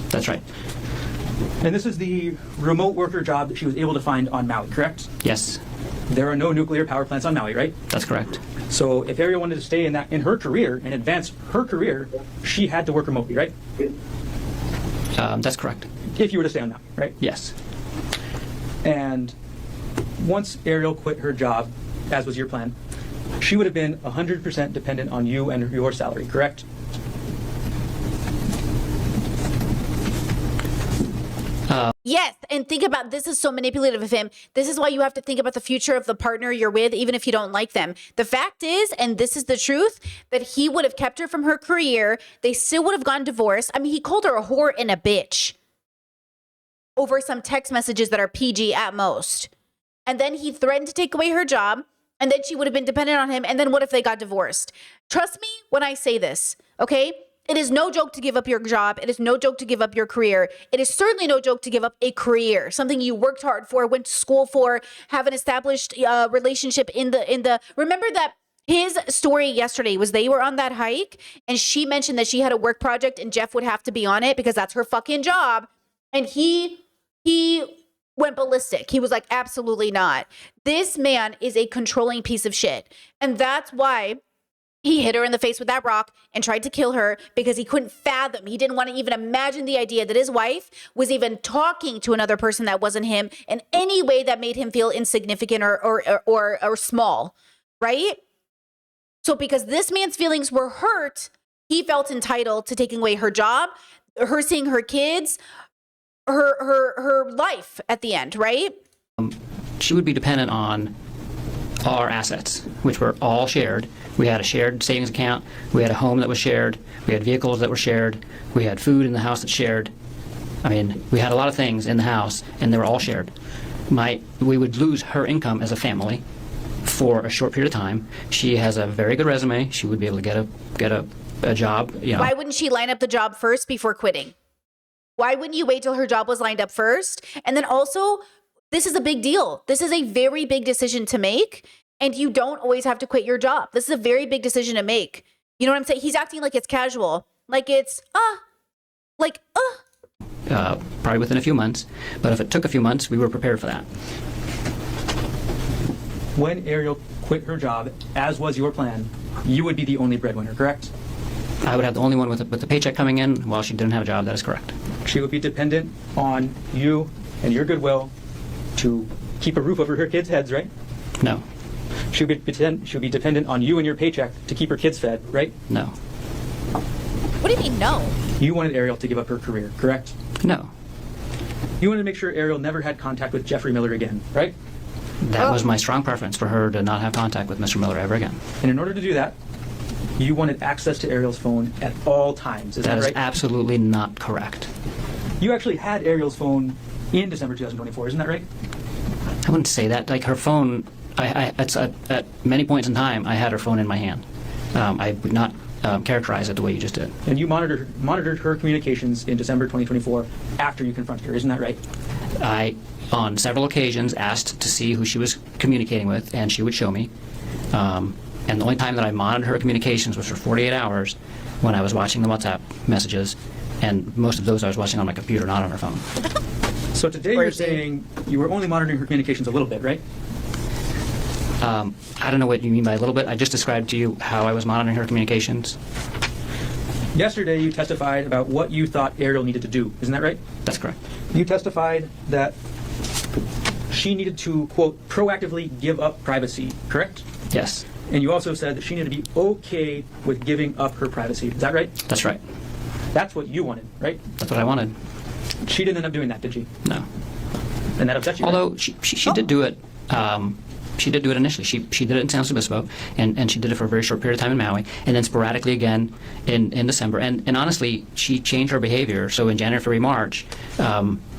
That's right. And this is the remote worker job that she was able to find on Maui, correct? Yes, There are no nuclear power plants on Maui, right? that's correct. So if Ariel wanted to stay in her career and advance her career, she had to work remotely, right? That's correct. If you were to stay on Maui, right? Yes. And once Ariel quit her job, as was your plan, she would have been 100% dependent on you and your salary, correct? Yes, and think about this is so manipulative of him. This is why you have to think about the future of the partner you're with, even if you don't like them. The fact is, and this is the truth, that he would have kept her from her career. They still would have gone divorced. I mean, he called her a whore and a bitch over some text messages that are PG at most. And then he threatened to take away her job, and then she would have been dependent on him. And then what if they got divorced? Trust me when I say this, okay? It is no joke to give up your job. It is no joke to give up your career. It is certainly no joke to give up a career, something you worked hard for, went to school for, have an established relationship in the. Remember that his story yesterday was they were on that hike and she mentioned that she had a work project and Jeff would have to be on it because that's her fucking job. And he went ballistic. He was like, absolutely not. This man is a controlling piece of shit. And that's why he hit her in the face with that rock and tried to kill her because he couldn't fathom. He didn't want to even imagine the idea that his wife was even talking to another person that wasn't him in any way that made him feel insignificant or small, right? So because this man's feelings were hurt, he felt entitled to taking away her job, her seeing her kids, her life at the end, right? She would be dependent on our assets, which were all shared. We had a shared savings account. We had a home that was shared. We had vehicles that were shared. We had food in the house that's shared. I mean, we had a lot of things in the house, and they were all shared. We would lose her income as a family for a short period of time. She has a very good resume. She would be able to get a job. You know. Why wouldn't she line up the job first before quitting? Why wouldn't you wait till her job was lined up first? And then also, this is a big deal. This is a very big decision to make. And you don't always have to quit your job. This is a very big decision to make. You know what I'm saying? He's acting like it's casual. Like it's, Probably within a few months. But if it took a few months, we were prepared for that. When Ariel quit her job, as was your plan, you would be the only breadwinner, correct? I would have the only one with the paycheck coming in while she didn't have a job. That is correct. She would be dependent on you and your goodwill to keep a roof over her kids' heads, right? No. She would be dependent on you and your paycheck to keep her kids fed, right? No. what do you mean no? You wanted Ariel to give up her career, correct? No. You wanted to make sure Ariel never had contact with Jeffrey Miller again, right? That was my strong preference, for her to not have contact with Mr. Miller ever again. And in order to do that, you wanted access to Ariel's phone at all times, is that That is right? absolutely not correct. You actually had Ariel's phone in December 2024, isn't that right? I wouldn't say that. Like, her phone, at many points in time, I had her phone in my hand. I would not characterize it the way you just did. And you monitored her communications in December 2024 after you confronted her, isn't that right? I, on several occasions, asked to see who she was communicating with, and she would show me. And the only time that I monitored her communications was for 48 hours when I was watching the WhatsApp messages, and most of those I was watching on my computer, not on her phone. So today you're saying you were only monitoring her communications a little bit, right? I don't know what you mean by a little bit. I just described to you how I was monitoring her communications. Yesterday you testified about what you thought Ariel needed to do, isn't that right? That's correct. You testified that she needed to, quote, proactively give up privacy, correct? Yes, And you also said that she needed to be okay with giving up her privacy. Is that right? that's right. That's what you wanted, right? That's what I wanted. She didn't end up doing that, did she? No. And that upset you, right? Although she did do it. She did do it initially. She did it in San Luis Obispo, and she did it for a very short period of time in Maui, and then sporadically again in December. And honestly, she changed her behavior. So in January, February, March,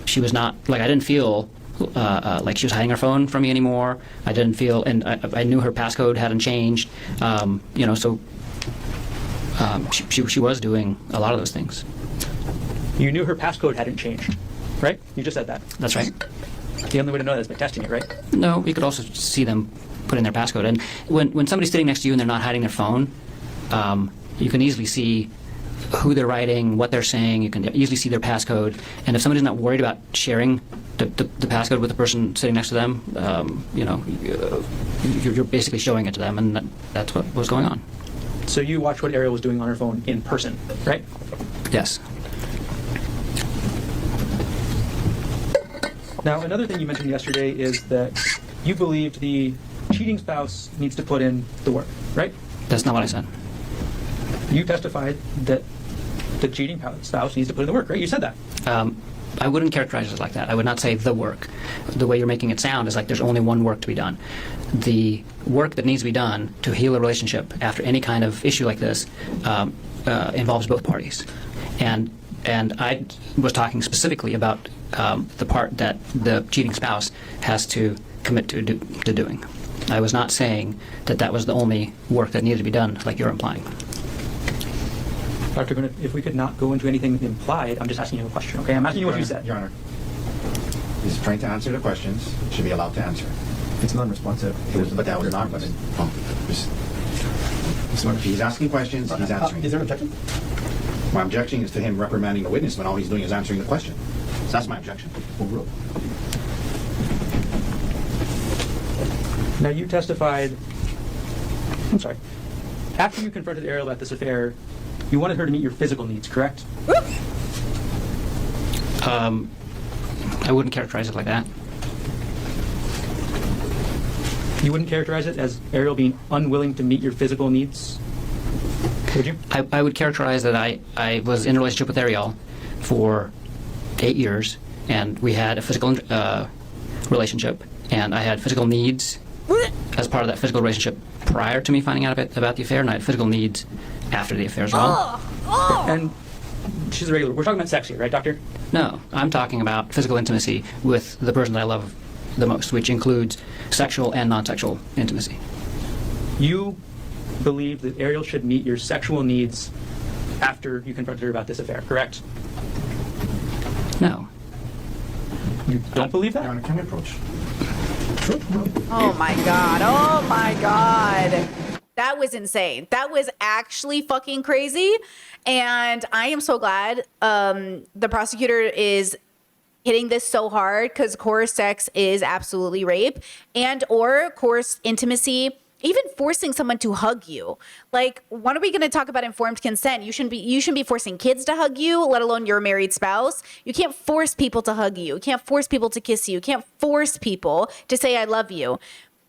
she was not, like, I didn't feel like she was hiding her phone from me anymore. I didn't feel, and I knew her passcode hadn't changed. So she was doing a lot of those things. You knew her passcode hadn't changed, right? You just said that. That's right. The only way to know that is by testing it, right? No, you could also see them put in their passcode. And when somebody's sitting next to you and they're not hiding their phone, you can easily see who they're writing, what they're saying. You can easily see their passcode. And if somebody's not worried about sharing the passcode with the person sitting next to them, you're basically showing it to them, and that's what was going on. So you watched what Ariel was doing on her phone in person, right? Yes. Now, another thing you mentioned yesterday is that you believed the cheating spouse needs to put in the work, right? That's not what I said. You testified that the cheating spouse needs to put in the work, right? You said that. I wouldn't characterize it like that. I would not say the work. The way you're making it sound is like there's only one work to be done. The work that needs to be done to heal a relationship after any kind of issue like this involves both parties. And I was talking specifically about the part that the cheating spouse has to commit to doing. I was not saying that was the only work that needed to be done, like you're implying. Dr. Gwinnett, if we could not go into anything implied, I'm just asking you a question, okay? I'm asking you what you said. Your Honor, he's trying to answer the questions. Should be allowed to answer. It's non-responsive. But that was not. If he's asking questions, he's answering. Is there an objection? My objection is to him reprimanding the witness when all he's doing is answering the question. So that's my objection. Overruled. Now, you testified, after you confronted Ariel at this affair, you wanted her to meet your physical needs, correct? I wouldn't characterize it like that. You wouldn't characterize it as Ariel being unwilling to meet your physical needs, would you? I would characterize that I was in a relationship with Ariel for 8 years, and we had a physical relationship, and I had physical needs as part of that physical relationship prior to me finding out about the affair, and I had physical needs after the affair as well. And she's a regular. We're talking about sex here, right, doctor? No, I'm talking about physical intimacy with the person that I love the most, which includes sexual and non-sexual intimacy. You believe that Ariel should meet your sexual needs after you confronted her about this affair, correct? No. You don't believe that? Your Honor, can we approach? Oh my god. Oh my god. That was insane. That was actually fucking crazy. And I am so glad the prosecutor is hitting this so hard, because coerced sex is absolutely rape, and or coerced intimacy, even forcing someone to hug you. Like, when are we going to talk about informed consent? You shouldn't be forcing kids to hug you, let alone your married spouse. You can't force people to hug you. You can't force people to kiss you. You can't force people to say I love you.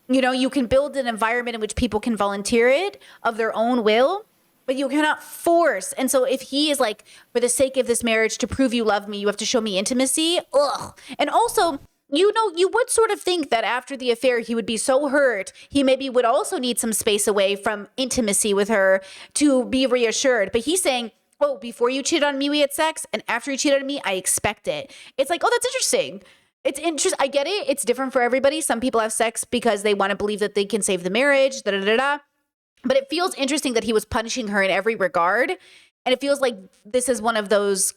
You know, you can build an environment in which people can volunteer it of their own will, but you cannot force. And so if he is like, for the sake of this marriage, to prove you love me, you have to show me intimacy. Ugh. And also, you know, you would sort of think that after the affair, he would be so hurt. He maybe would also need some space away from intimacy with her to be reassured. But he's saying, oh, before you cheated on me, we had sex. And after you cheated on me, I expect it. It's like, oh, that's interesting. It's interesting. I get it. It's different for everybody. Some people have sex because they want to believe that they can save the marriage, da-da-da-da. But it feels interesting that he was punishing her in every regard. And it feels like this is one of those,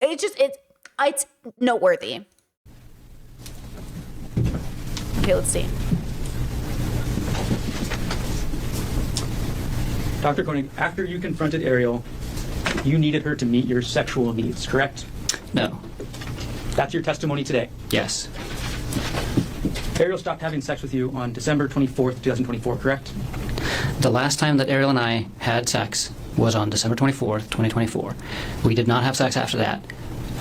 it's noteworthy. Okay, let's see. Dr. Koenig, after you confronted Ariel, you needed her to meet your sexual needs, correct? No. That's your testimony today. Yes. Ariel stopped having sex with you on December 24th, 2024, correct? The last time that Ariel and I had sex was on December 24th, 2024. We did not have sex after that,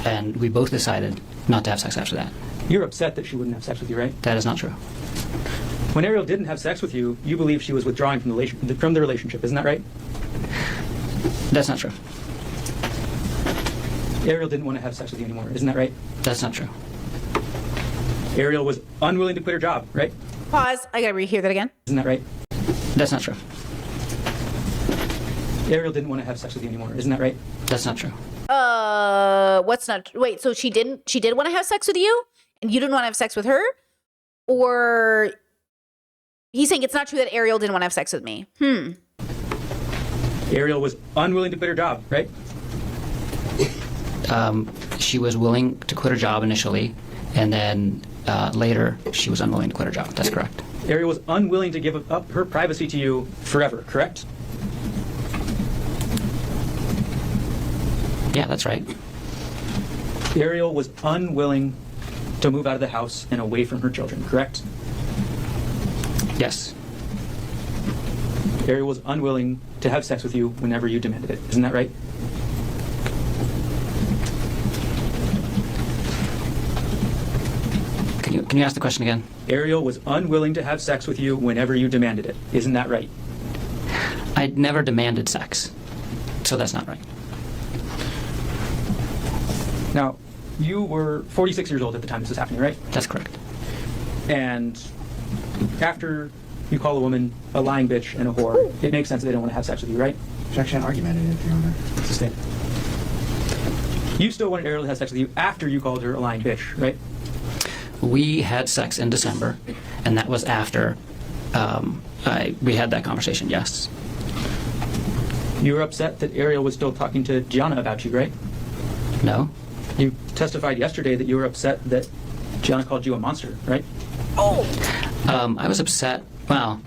and we both decided not to have sex after that. You're upset that she wouldn't have sex with you, right? That is not true. When Ariel didn't have sex with you, you believe she was withdrawing from the relationship, isn't that right? That's not true. Ariel didn't want to have sex with you anymore, isn't that right? That's not true. Ariel was unwilling to quit her job, right? Pause. I gotta rehear that again. Isn't that right? That's not true. Ariel didn't want to have sex with you anymore, isn't that right? That's not true. What's not? Wait, so she did want to have sex with you, and you didn't want to have sex with her, or he's saying it's not true that Ariel didn't want to have sex with me. Ariel was unwilling to quit her job, right? She was willing to quit her job initially, and then later she was unwilling to quit her job. That's correct. Ariel was unwilling to give up her privacy to you forever, correct? Yeah, that's right. Ariel was unwilling to move out of the house and away from her children, correct? Yes. Ariel was unwilling to have sex with you whenever you demanded it. Isn't that right? Can you ask the question again? Ariel was unwilling to have sex with you whenever you demanded it. Isn't that right? I never demanded sex, so that's not right. Now, you were 46 years old at the time this was happening, right? That's correct. And after you call a woman a lying bitch and a whore, it makes sense that they don't want to have sex with you, right? There's actually an argument in it, Your Honor. It's a statement. You still wanted Ariel to have sex with you after you called her a lying bitch, right? We had sex in December, and that was after we had that conversation, yes. You were upset that Ariel was still talking to Gianna about you, right? No? You testified yesterday that you were upset that Gianna called you a monster, right? I was upset. Well,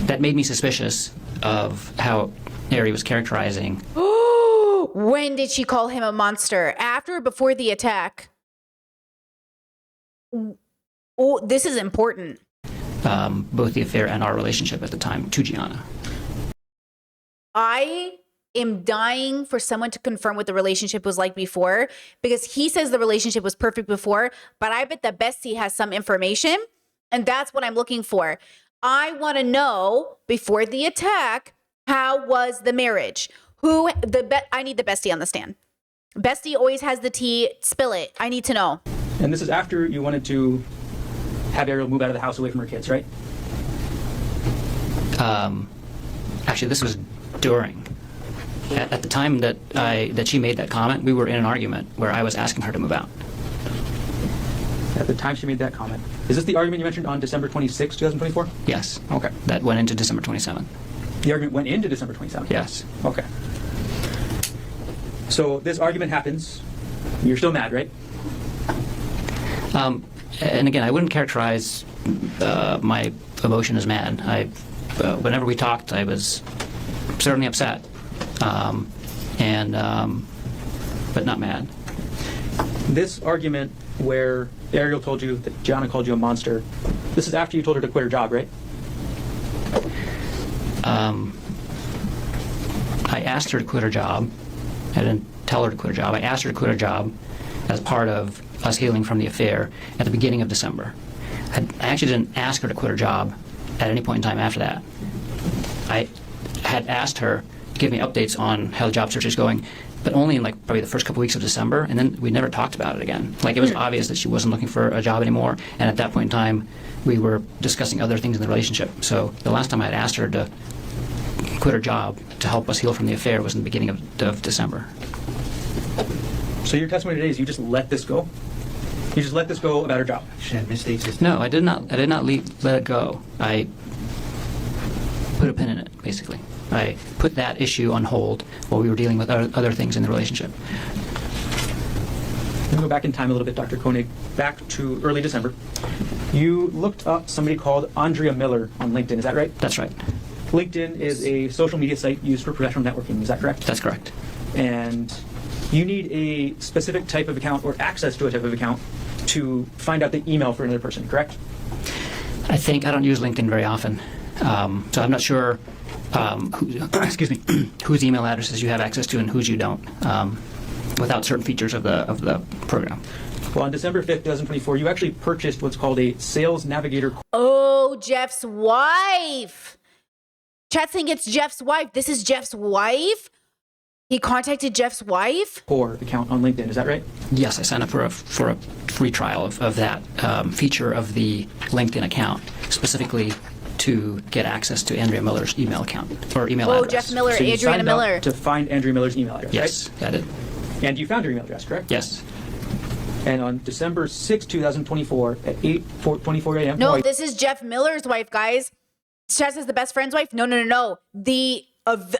that made me suspicious of how Ari was characterizing. When did she call him a monster? After or before the attack? Oh, this is important. Both the affair and our relationship at the time to Gianna. I am dying for someone to confirm what the relationship was like before, because he says the relationship was perfect before, but I bet that Bestie has some information, and that's what I'm looking for. I want to know, before the attack, how was the marriage? I need the Bestie on the stand. Bestie always has the tea. Spill it. I need to know. And this is after you wanted to have Ariel move out of the house away from her kids, right? Actually, this was during. At the time that she made that comment, we were in an argument where I was asking her to move out. At the time she made that comment. Is this the argument you mentioned on December 26, 2024? Yes. Okay. That went into December 27th. The argument went into December 27th? Yes. Okay. So this argument happens. You're still mad, right? And again, I wouldn't characterize my emotion as mad. Whenever we talked, I was certainly upset, but not mad. This argument where Ariel told you that Gianna called you a monster, this is after you told her to quit her job, right? I asked her to quit her job. I didn't tell her to quit her job. I asked her to quit her job as part of us healing from the affair at the beginning of December. I actually didn't ask her to quit her job at any point in time after that. I had asked her to give me updates on how the job search is going, but only in probably the first couple weeks of December, and then we never talked about it again. It was obvious that she wasn't looking for a job anymore, and at that point in time, we were discussing other things in the relationship. So the last time I had asked her to quit her job to help us heal from the affair was in the beginning of December. So your testimony today is you just let this go? You just let this go about her job? She had mistakes. No, I did not let it go. I put a pin in it, basically. I put that issue on hold while we were dealing with other things in the relationship. Let me go back in time a little bit, Dr. Koenig, back to early December. You looked up somebody called Andrea Miller on LinkedIn, is that right? That's right. LinkedIn is a social media site used for professional networking, is that correct? That's correct. And you need a specific type of account or access to a type of account to find out the email for another person, correct? I don't use LinkedIn very often, so I'm not sure whose email addresses you have access to and whose you don't, without certain features of the program. Well, on December 5th, 2024, you actually purchased what's called a Sales Navigator Oh, Jeff's wife. Chat saying it's Jeff's wife. This is Jeff's wife? He contacted Jeff's wife? Core account on LinkedIn, is that right? Yes, I signed up for a free trial of that feature of the LinkedIn account, specifically to get access to Andrea Miller's email account or email address. Jeff Miller, So you Adriana signed up Miller. to find Andrea Miller's email address, Yes, right? I did. And you found her email address, correct? Yes. And on December 6, 2024, at 8:24 a.m. No, this is Jeff Miller's wife, guys. Chat says the best friend's wife? No. The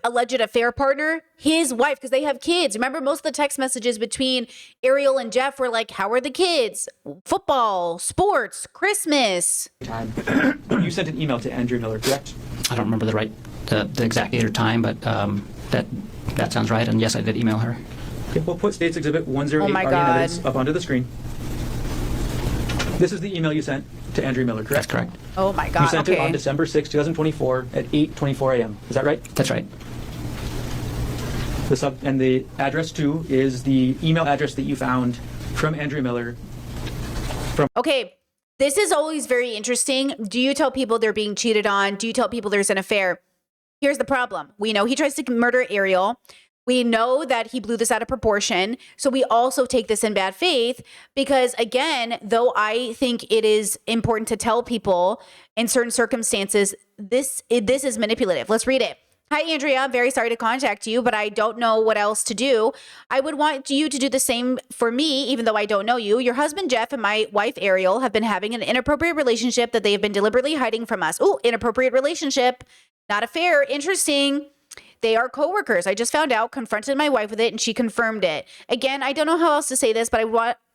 alleged affair partner, his wife, because they have kids. Remember, most of the text messages between Ariel and Jeff were like, how are the kids? Football, sports, Christmas. time. You sent an email to Andrea Miller, correct? I don't remember the exact date or time, but that That sounds right, and yes, I did email her. Okay, we'll put States Exhibit 108 Oh my Guardian God. Evidence up onto the screen. This is the email you sent to Andrea Miller, correct? That's correct. Oh my You God. sent it on Okay. December 6, 2024 at 8:24 a.m. Is that right? That's right. And the address too is the email address that you found from Andrea Miller. Okay. This is always very interesting. Do you tell people they're being cheated on? Do you tell people there's an affair? Here's the problem. We know he tries to murder Ariel. We know that he blew this out of proportion. So we also take this in bad faith because, again, though I think it is important to tell people in certain circumstances, this is manipulative. Let's read it. Hi, Andrea. I'm very sorry to contact you, but I don't know what else to do. I would want you to do the same for me, even though I don't know you. Your husband, Jeff, and my wife, Ariel, have been having an inappropriate relationship that they have been deliberately hiding from us. Ooh, inappropriate relationship. Not affair. Interesting. They are coworkers. I just found out, confronted my wife with it, and she confirmed it. Again, I don't know how else to say this, but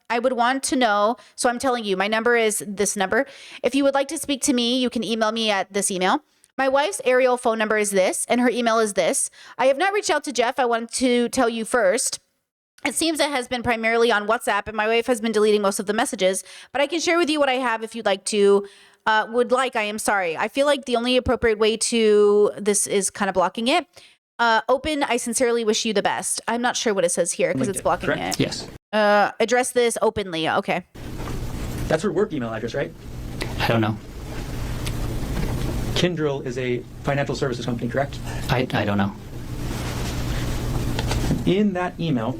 I would want to know. So I'm telling you, my number is this number. If you would like to speak to me, you can email me at this email. My wife's Ariel phone number is this, and her email is this. I have not reached out to Jeff. I wanted to tell you first. It seems it has been primarily on WhatsApp, and my wife has been deleting most of the messages, but I can share with you what I have if you'd like to. I am sorry. I feel like the only appropriate way to this is kind of blocking it. Open, I sincerely wish you the best. I'm not sure what it says here because it's blocking correct? it. Yes. Address this openly. Okay. That's her work email address, right? I don't know. Kyndryl is a financial services company, correct? I don't know. In that email,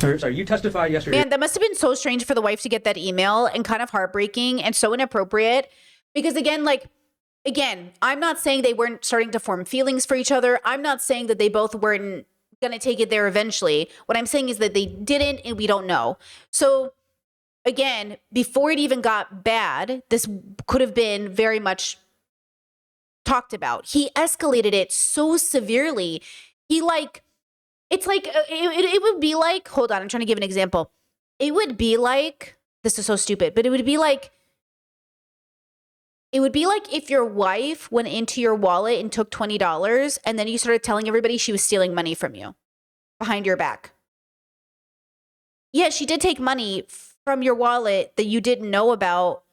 you testified yesterday. Man, that must have been so strange for the wife to get that email and kind of heartbreaking and so inappropriate. Because again, I'm not saying they weren't starting to form feelings for each other. I'm not saying that they both weren't going to take it there eventually. What I'm saying is that they didn't, and we don't know. So again, before it even got bad, this could have been very much talked about. He escalated it so severely. It would be like, hold on, I'm trying to give an example. It would be like, this is so stupid, but it would be like if your wife went into your wallet and took $20 and then you started telling everybody she was stealing money from you behind your back. Yeah, she did take money from your wallet that you didn't know about,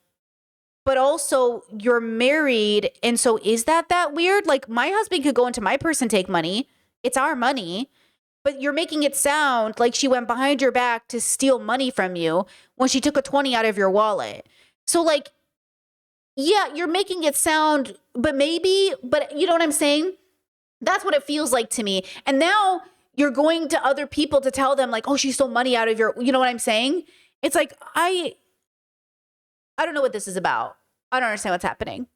but also you're married. And so is that weird? Like, my husband could go into my purse and take money. It's our money. But you're making it sound like she went behind your back to steal money from you when she took a 20 out of your wallet. So yeah, you're making it sound, but you know what I'm saying? That's what it feels like to me. And now you're going to other people to tell them oh, she stole money out of your, you know what I'm saying? It's like, I don't know what this is about. I don't understand what's happening.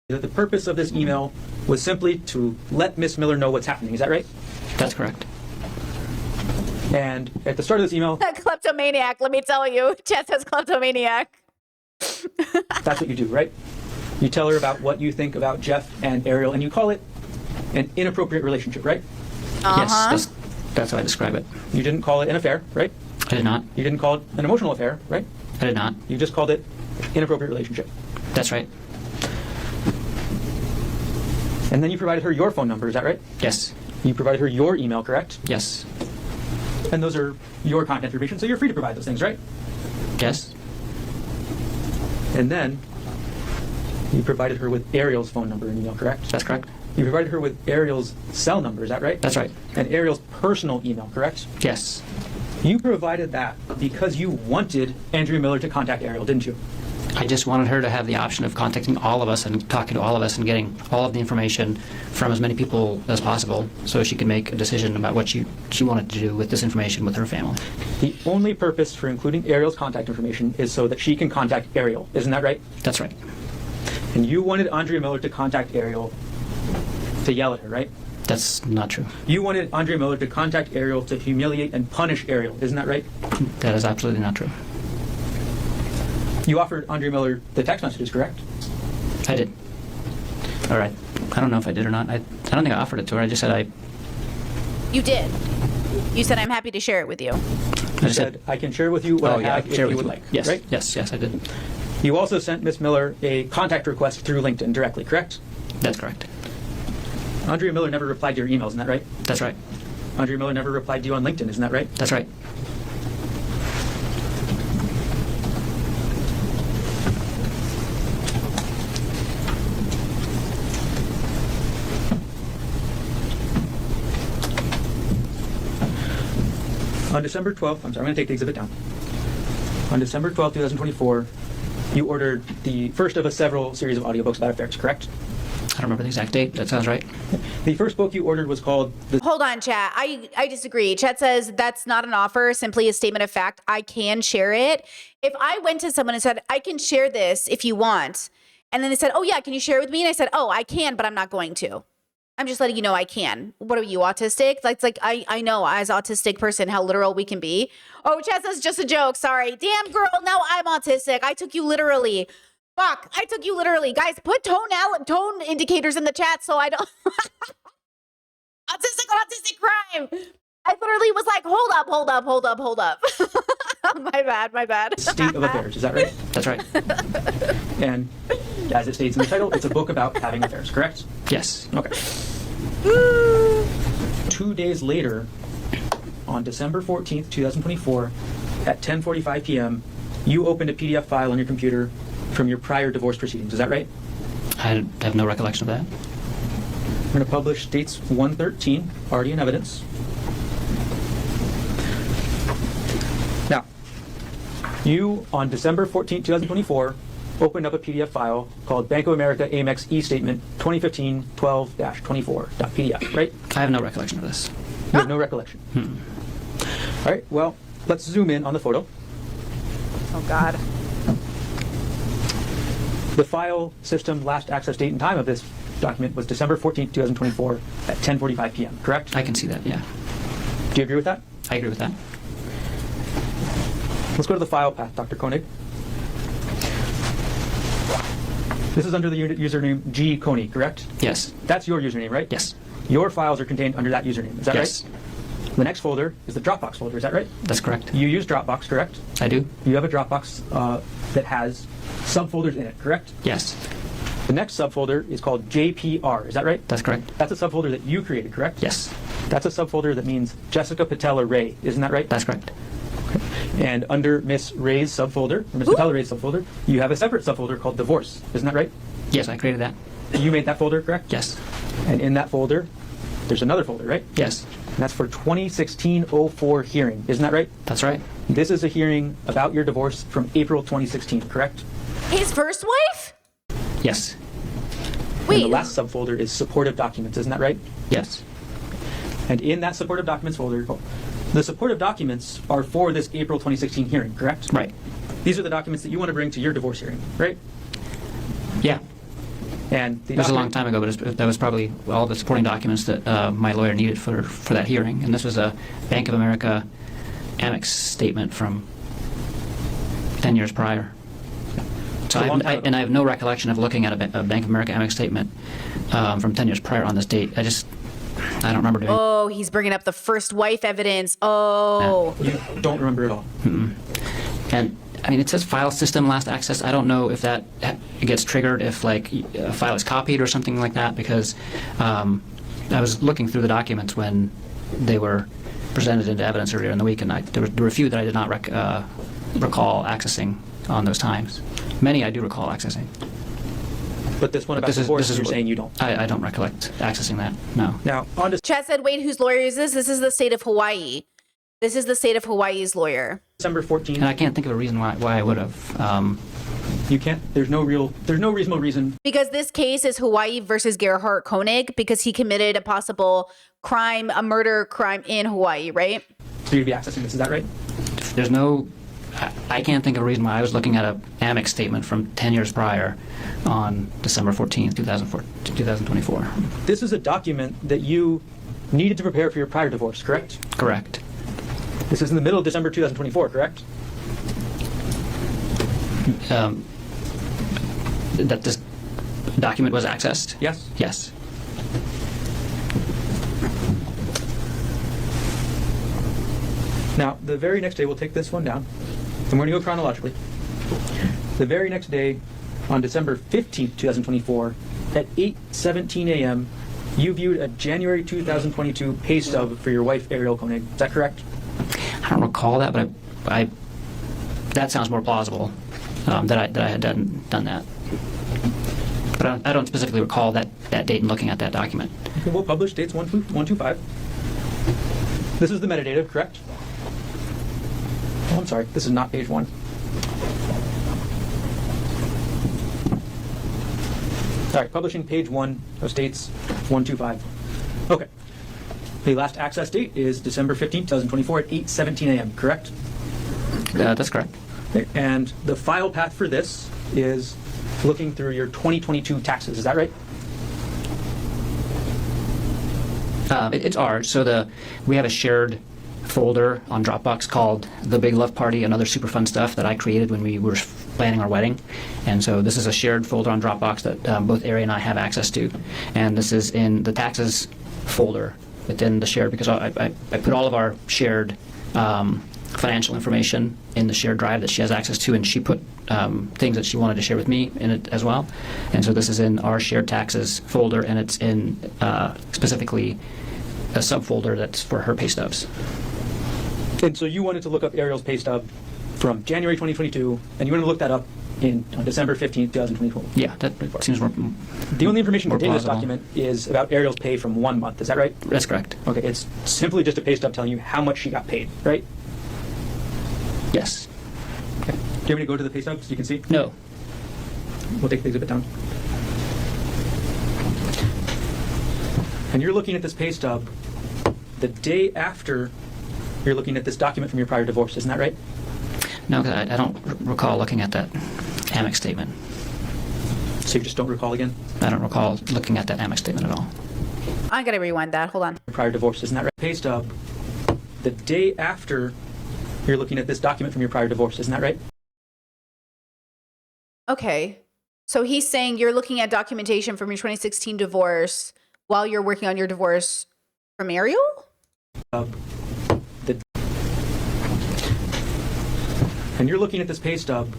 The purpose of this email was simply to let Miss Miller know what's happening. Is that right? That's correct. And at the start of this email, Kleptomaniac, let me tell you. Chad says kleptomaniac. that's what you do, right? You tell her about what you think about Jeff and Ariel, and you call it an inappropriate relationship, right? Yes, that's how I describe it. You didn't call it an affair, right? I did not. You didn't call it an emotional affair, right? I did not. You just called it inappropriate relationship. That's right. And then you provided her your phone number, is that right? Yes. You provided her your email, correct? Yes. And those are your contact information, so you're free to provide those things, right? Yes. And then you provided her with Ariel's phone number and email, correct? That's correct. You provided her with Ariel's cell number, is that right? That's right. And Ariel's personal email, correct? Yes. You provided that because you wanted Andrea Miller to contact Ariel, didn't you? I just wanted her to have the option of contacting all of us and talking to all of us and getting all of the information from as many people as possible so she could make a decision about what she wanted to do with this information with her family. The only purpose for including Ariel's contact information is so that she can contact Ariel, isn't that right? That's right. And you wanted Andrea Miller to contact Ariel to yell at her, right? That's not true. You wanted Andrea Miller to contact Ariel to humiliate and punish Ariel, isn't that right? That is absolutely not true. You offered Andrea Miller the text messages, correct? I did. All right. I don't know if I did or not. I don't think I offered it to her. I just said You did. You said, I'm happy to share it with you. You said, I can share with you what I have if you would like, Yes, right? yes, I did. You also sent Miss Miller a contact request through LinkedIn directly, correct? That's correct. Andrea Miller never replied to your emails, isn't that right? That's right. Andrea Miller never replied to you on LinkedIn, isn't that right? That's right. On December 12th, I'm going to take the exhibit down. On December 12th, 2024, you ordered the first of a several series of audiobooks about affairs, correct? I don't remember the exact date. That sounds right. The first book you ordered was called Hold on, chat. I disagree. Chat says that's not an offer, simply a statement of fact. I can share it. If I went to someone and said, I can share this if you want, and then they said, oh yeah, can you share it with me? And I said, oh, I can, but I'm not going to. I'm just letting you know I can. What are you, autistic? It's like I know as an autistic person how literal we can be. Oh, chat says just a joke. Sorry. Damn, girl, now I'm autistic. I took you literally. Fuck, I took you literally. Guys, put tone indicators in the chat so I don't... autistic crime. I literally was like, hold up. my bad. State of Affairs, is that right? That's right. And as it states in the title, it's a book about having affairs, correct? Yes. Okay. 2 days later, on December 14th, 2024, at 10:45 p.m., you opened a PDF file on your computer from your prior divorce proceedings. Is that right? I have no recollection of that. I'm going to publish dates 113, already in evidence. Now, you, on December 14th, 2024, opened up a PDF file called Bank of America Amex E-Statement 2015-12-24.pdf, right? I have no recollection of this. You have no recollection. All right, well, let's zoom in on the photo. Oh, God. The file system last access date and time of this document was December 14th, 2024 at 10:45 p.m., correct? I can see that, yeah. Do you agree with that? I agree with that. Let's go to the file path, Dr. Koenig. This is under the username G. Coney, correct? Yes. That's your username, right? Yes. Your files are contained under that username, is that Yes. right? The next folder is the Dropbox folder, is that right? That's correct. You use Dropbox, correct? I do? You have a Dropbox that has subfolders in it, correct? Yes. The next subfolder is called JPR, is that right? That's correct. That's a subfolder that you created, correct? Yes. That's a subfolder that means Jessica Patella Ray, isn't that right? That's correct. And under Miss Ray's subfolder, or Miss Patella Ray's subfolder, you have a separate subfolder called Divorce, isn't that right? Yes, I created that. You made that folder, correct? Yes. And in that folder, there's another folder, right? Yes. And that's for 2016-04 hearing, isn't that right? That's right. This is a hearing about your divorce from April 2016, correct? His first wife? Yes. And Wait. the last subfolder is supportive documents, isn't that right? Yes. And in that supportive documents folder, the supportive documents are for this April 2016 hearing, correct? Right. These are the documents that you want to bring to your divorce hearing, right? Yeah. And the It was a long document- time ago, but that was probably all the supporting documents that my lawyer needed for that hearing. And this was a Bank of America Amex statement from 10 years prior. So A long time ago. I have no recollection of looking at a Bank of America Amex statement from 10 years prior on this date. I don't remember doing Oh, he's bringing up the first wife evidence. Oh. You don't remember at all. And I mean, it says file system last access. I don't know if that gets triggered if like a file is copied or something like that, because I was looking through the documents when they were presented into evidence earlier in the week, and there were a few that I did not recall accessing on those times. Many I do recall accessing. But this one about This divorce, is you're saying you don't. I don't recollect accessing that. No. Now, on to Chad said, wait, whose lawyer is this? This is the state of Hawaii. This is the state of Hawaii's lawyer. December 14th. And I can't think of a reason why I would have. You can't. There's no reasonable reason. Because this case is Hawaii versus Gerhard Koenig because he committed a possible crime, a murder crime in Hawaii, right? for you to be accessing this. Is that right? There's no, I can't think of a reason why I was looking at a Amex statement from 10 years prior on December 14th, 2024. This is a document that you needed to prepare for your prior divorce, correct? Correct. This is in the middle of December 2024, correct? That this document was accessed? Yes. Yes. Now, the very next day, we'll take this one down, and we're going to go chronologically. The very next day, on December 15th, 2024, at 8:17 a.m., you viewed a January 2022 pay stub for your wife, Ariel Koenig. Is that correct? I don't recall that, but that sounds more plausible, that I had done that. But I don't specifically recall that date and looking at that document. Okay, we'll publish dates 125. This is the metadata, correct? Oh, I'm sorry. This is not page 1. All right, publishing page 1 of dates 125. Okay. The last access date is December 15th, 2024 at 8:17 a.m., correct? That's correct. Okay. And the file path for this is looking through your 2022 taxes. Is that right? It's ours. So we have a shared folder on Dropbox called The Big Love Party and Other Super Fun Stuff that I created when we were planning our wedding. And so this is a shared folder on Dropbox that both Ari and I have access to. And this is in the taxes folder within the shared, because I put all of our shared financial information in the shared drive that she has access to, and she put things that she wanted to share with me in it as well. And so this is in our shared taxes folder, and it's in specifically a subfolder that's for her pay stubs. And so you wanted to look up Ariel's pay stub from January 2022, and you wanted to look that up on December 15th, 2024. Yeah, that seems more. The only information more contained in this plausible. document is about Ariel's pay from 1 month. Is that right? That's correct. Okay, it's simply just a pay stub telling you how much she got paid, right? Yes. Okay. Do you want me to go to the pay stub so you can see? No. We'll take the exhibit down. And you're looking at this pay stub the day after you're looking at this document from your prior divorce. Isn't that right? No, because I don't recall looking at that Amex statement. So you just don't recall again? I don't recall looking at that Amex statement at all. I gotta rewind that. Hold on. Your prior divorce. Isn't that right? Pay stub the day after you're looking at this document from your prior divorce. Isn't that right? Okay. So he's saying you're looking at documentation from your 2016 divorce while you're working on your divorce from Ariel? And you're looking at this pay stub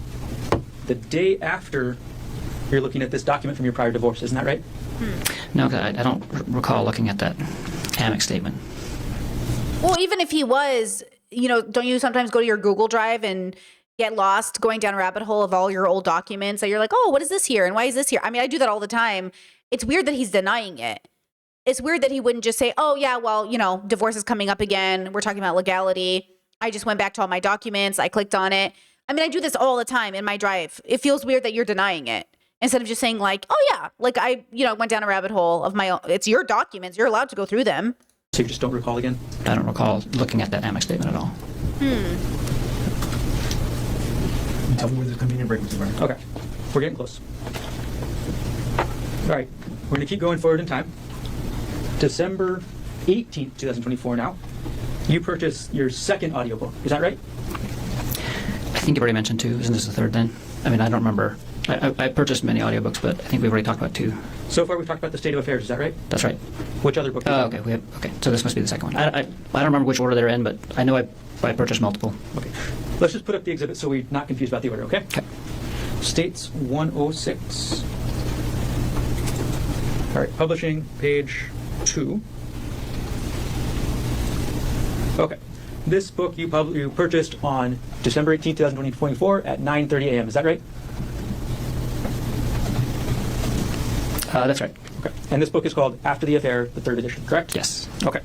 the day after you're looking at this document from your prior divorce. Isn't that right? No, because I don't recall looking at that Amex statement. Well, even if he was, don't you sometimes go to your Google Drive and get lost going down a rabbit hole of all your old documents that you're like, oh, what is this here? And why is this here? I mean, I do that all the time. It's weird that he's denying it. It's weird that he wouldn't just say, oh, yeah, well, divorce is coming up again. We're talking about legality. I just went back to all my documents. I clicked on it. I mean, I do this all the time in my drive. It feels weird that you're denying it instead of just saying like, oh, yeah, like I, went down a rabbit hole of my own. It's your documents. You're allowed to go through them. So you just don't recall again? I don't recall looking at that Amex statement at all. Tell me where the convenient break was. Okay. We're getting close. All right. We're going to keep going forward in time. December 18th, 2024 now. You purchased your second audiobook. Is that right? I think you already mentioned 2. Isn't this the 3rd then? I mean, I don't remember. I purchased many audiobooks, but I think we've already talked about 2. So far we've talked about the state of affairs. Is that right? That's right. Which other book? Oh, okay. Okay. So this must be the second one. I don't remember which order they're in, but I know I purchased multiple. Okay. Let's just put up the exhibit so we're not confused about the order, okay? Okay. States 106. All right, publishing, page 2. Okay. This book you purchased on December 18th, 2024 at 9:30 a.m. Is that right? That's right. Okay. And this book is called After the Affair, the 3rd edition, correct? Yes. Okay.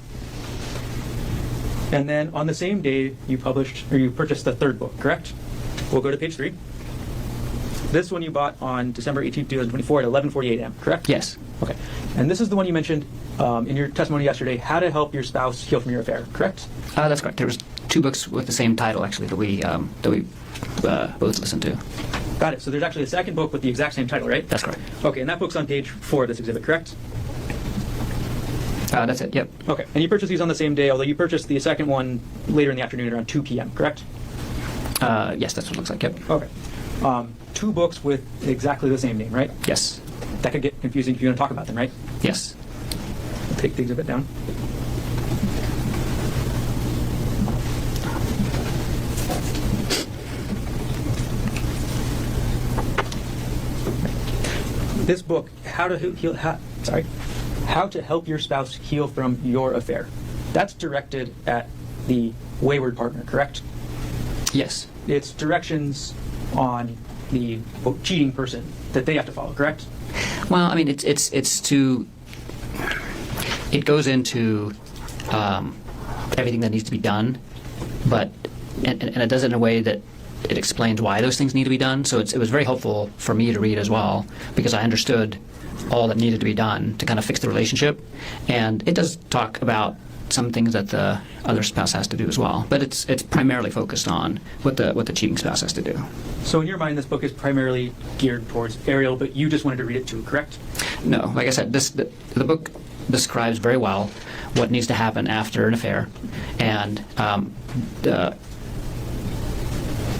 And then on the same day, you purchased the 3rd book, correct? We'll go to page 3. This one you bought on December 18th, 2024 at 11:48 a.m., correct? Yes. Okay. And this is the one you mentioned in your testimony yesterday, How to Help Your Spouse Heal from Your Affair, correct? That's correct. There was 2 books with the same title actually that we both listened to. Got it. So there's actually a second book with the exact same title, right? That's correct. Okay, and that book's on page 4 of this exhibit, correct? That's it. Yep. Okay. And you purchased these on the same day, although you purchased the second one later in the afternoon around 2 p.m., correct? Yes, that's what it looks like. Yep. Okay. 2 books with exactly the same name, right? Yes. That could get confusing if you want to talk about them, right? Yes. I'll take the exhibit down. This book, How to Heal, how to help your spouse heal from your affair. That's directed at the wayward partner, correct? Yes. It's directions on the quote, cheating person that they have to follow, correct? Well, I mean, it goes into everything that needs to be done, but and it does it in a way that it explains why those things need to be done. So it was very helpful for me to read as well, because I understood all that needed to be done to kind of fix the relationship. And it does talk about some things that the other spouse has to do as well, but it's primarily focused on what the cheating spouse has to do. So in your mind, this book is primarily geared towards Ariel, but you just wanted to read it too, correct? No, like I said, the book describes very well what needs to happen after an affair, and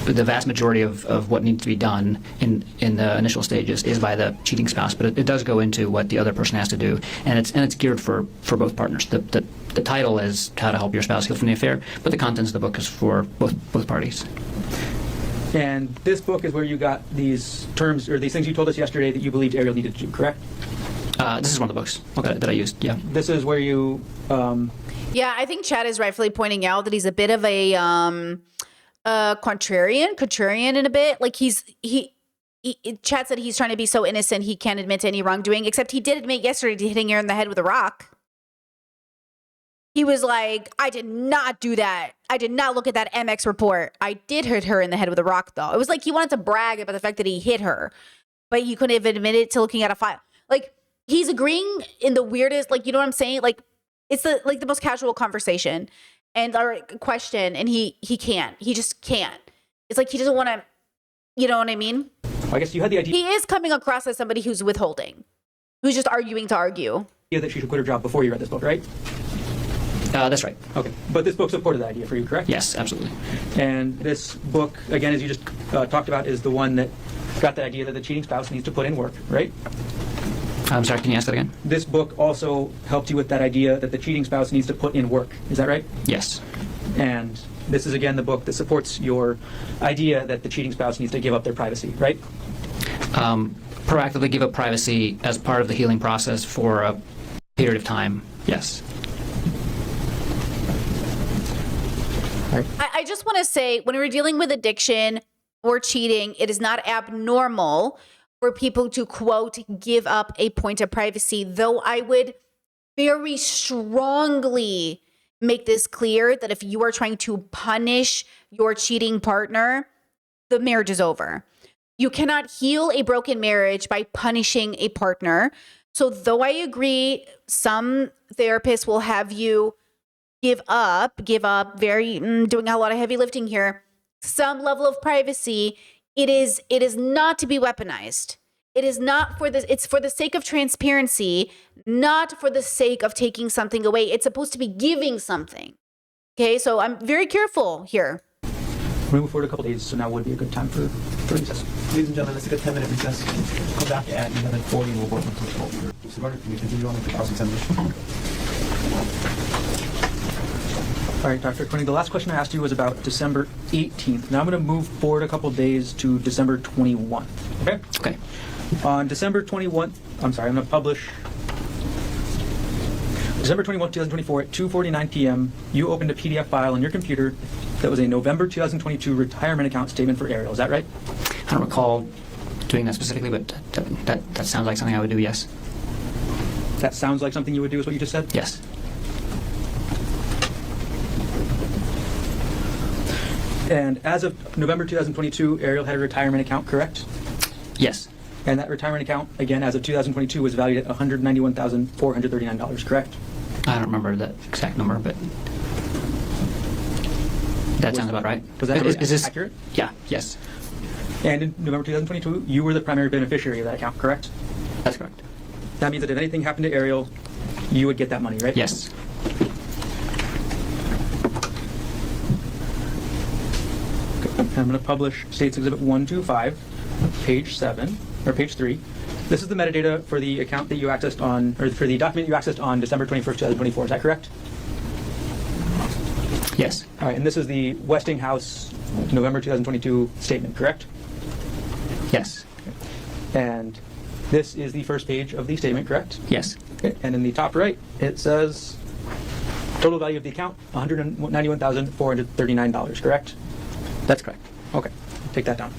the vast majority of what needs to be done in the initial stages is by the cheating spouse, but it does go into what the other person has to do, and it's geared for both partners. The title is How to Help Your Spouse Heal from the Affair, but the contents of the book is for both parties. And this book is where you got these terms, or these things you told us yesterday that you believed Ariel needed to do, correct? This is one of the books that I used, yeah. This is where you... Yeah, I think Chad is rightfully pointing out that he's a bit of a contrarian in a bit. Like Chad said he's trying to be so innocent he can't admit to any wrongdoing, except he did admit yesterday to hitting her in the head with a rock. He was like, I did not do that. I did not look at that MX report. I did hit her in the head with a rock, though. It was like he wanted to brag about the fact that he hit her, but he couldn't even admit it to looking at a file. Like, he's agreeing in the weirdest, like, you know what I'm saying? Like, it's the most casual conversation and our question, and he can't. He just can't. It's like he doesn't want to, you know what I mean? I guess you had the idea He is coming across as somebody who's withholding, who's just arguing to argue. that she should quit her job before you read this book, right? That's right. Okay. But this book supported that idea for you, correct? Yes, absolutely. And this book, again, as you just talked about, is the one that got the idea that the cheating spouse needs to put in work, right? I'm sorry, can you ask that again? This book also helped you with that idea that the cheating spouse needs to put in work. Is that right? Yes. And this is, again, the book that supports your idea that the cheating spouse needs to give up their privacy, right? Proactively give up privacy as part of the healing process for a period of time, yes. I just want to say, when we're dealing with addiction or cheating, it is not abnormal for people to, quote, give up a point of privacy, though I would very strongly make this clear that if you are trying to punish your cheating partner, the marriage is over. You cannot heal a broken marriage by punishing a partner. So though I agree, some therapists will have you give up, doing a lot of heavy lifting here, some level of privacy. It is not to be weaponized. It is not for this. It's for the sake of transparency, not for the sake of taking something away. It's supposed to be giving something. Okay, so I'm very careful here. We're moving forward a couple days, so now would be a good time for recess. Ladies and gentlemen, let's take a 10-minute recess. Come back at 11:40 and we'll work on control. Mr. Gardner, can you continue on with the cross-examination? All right, Dr. Koenig, the last question I asked you was about December 18th. Now I'm going to move forward a couple days to December 21st. Okay? Okay. On December 21st, I'm sorry, I'm going to publish December 21st, 2024 at 2:49 p.m. You opened a PDF file on your computer that was a November 2022 retirement account statement for Ariel. Is that right? I don't recall doing that specifically, but that sounds like something I would do, yes. That sounds like something you would do, is what you just said? Yes. And as of November 2022, Ariel had a retirement account, correct? Yes. And that retirement account, again, as of 2022, was valued at $191,439, correct? I don't remember that exact number, but that sounds about right. Was that is this accurate? Yeah, yes. And in November 2022, you were the primary beneficiary of that account, correct? That's correct. That means that if anything happened to Ariel, you would get that money, right? Yes. I'm going to publish States Exhibit 125, page 7, or page 3. This is the metadata for the account that you accessed on, or for the document you accessed on December 21st, 2024. Is that correct? Yes. All right, and this is the Westinghouse November 2022 statement, correct? Yes. And this is the first page of the statement, correct? Yes. Okay, and in the top right, it says total value of the account, $191,439, correct? That's correct. Okay, take that down.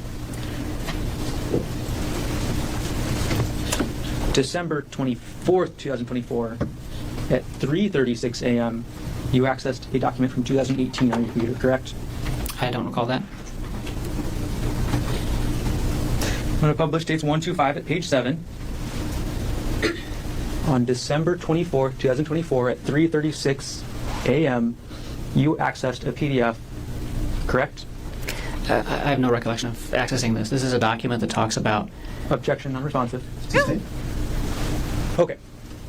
December 24th, 2024, at 3:36 a.m., you accessed a document from 2018 on your computer, correct? I don't recall that. I'm going to publish dates 125 at page 7. On December 24th, 2024, at 3:36 a.m., you accessed a PDF, correct? I have no recollection of accessing this. This is a document that talks about. Objection, non-responsive. Sustain. Okay.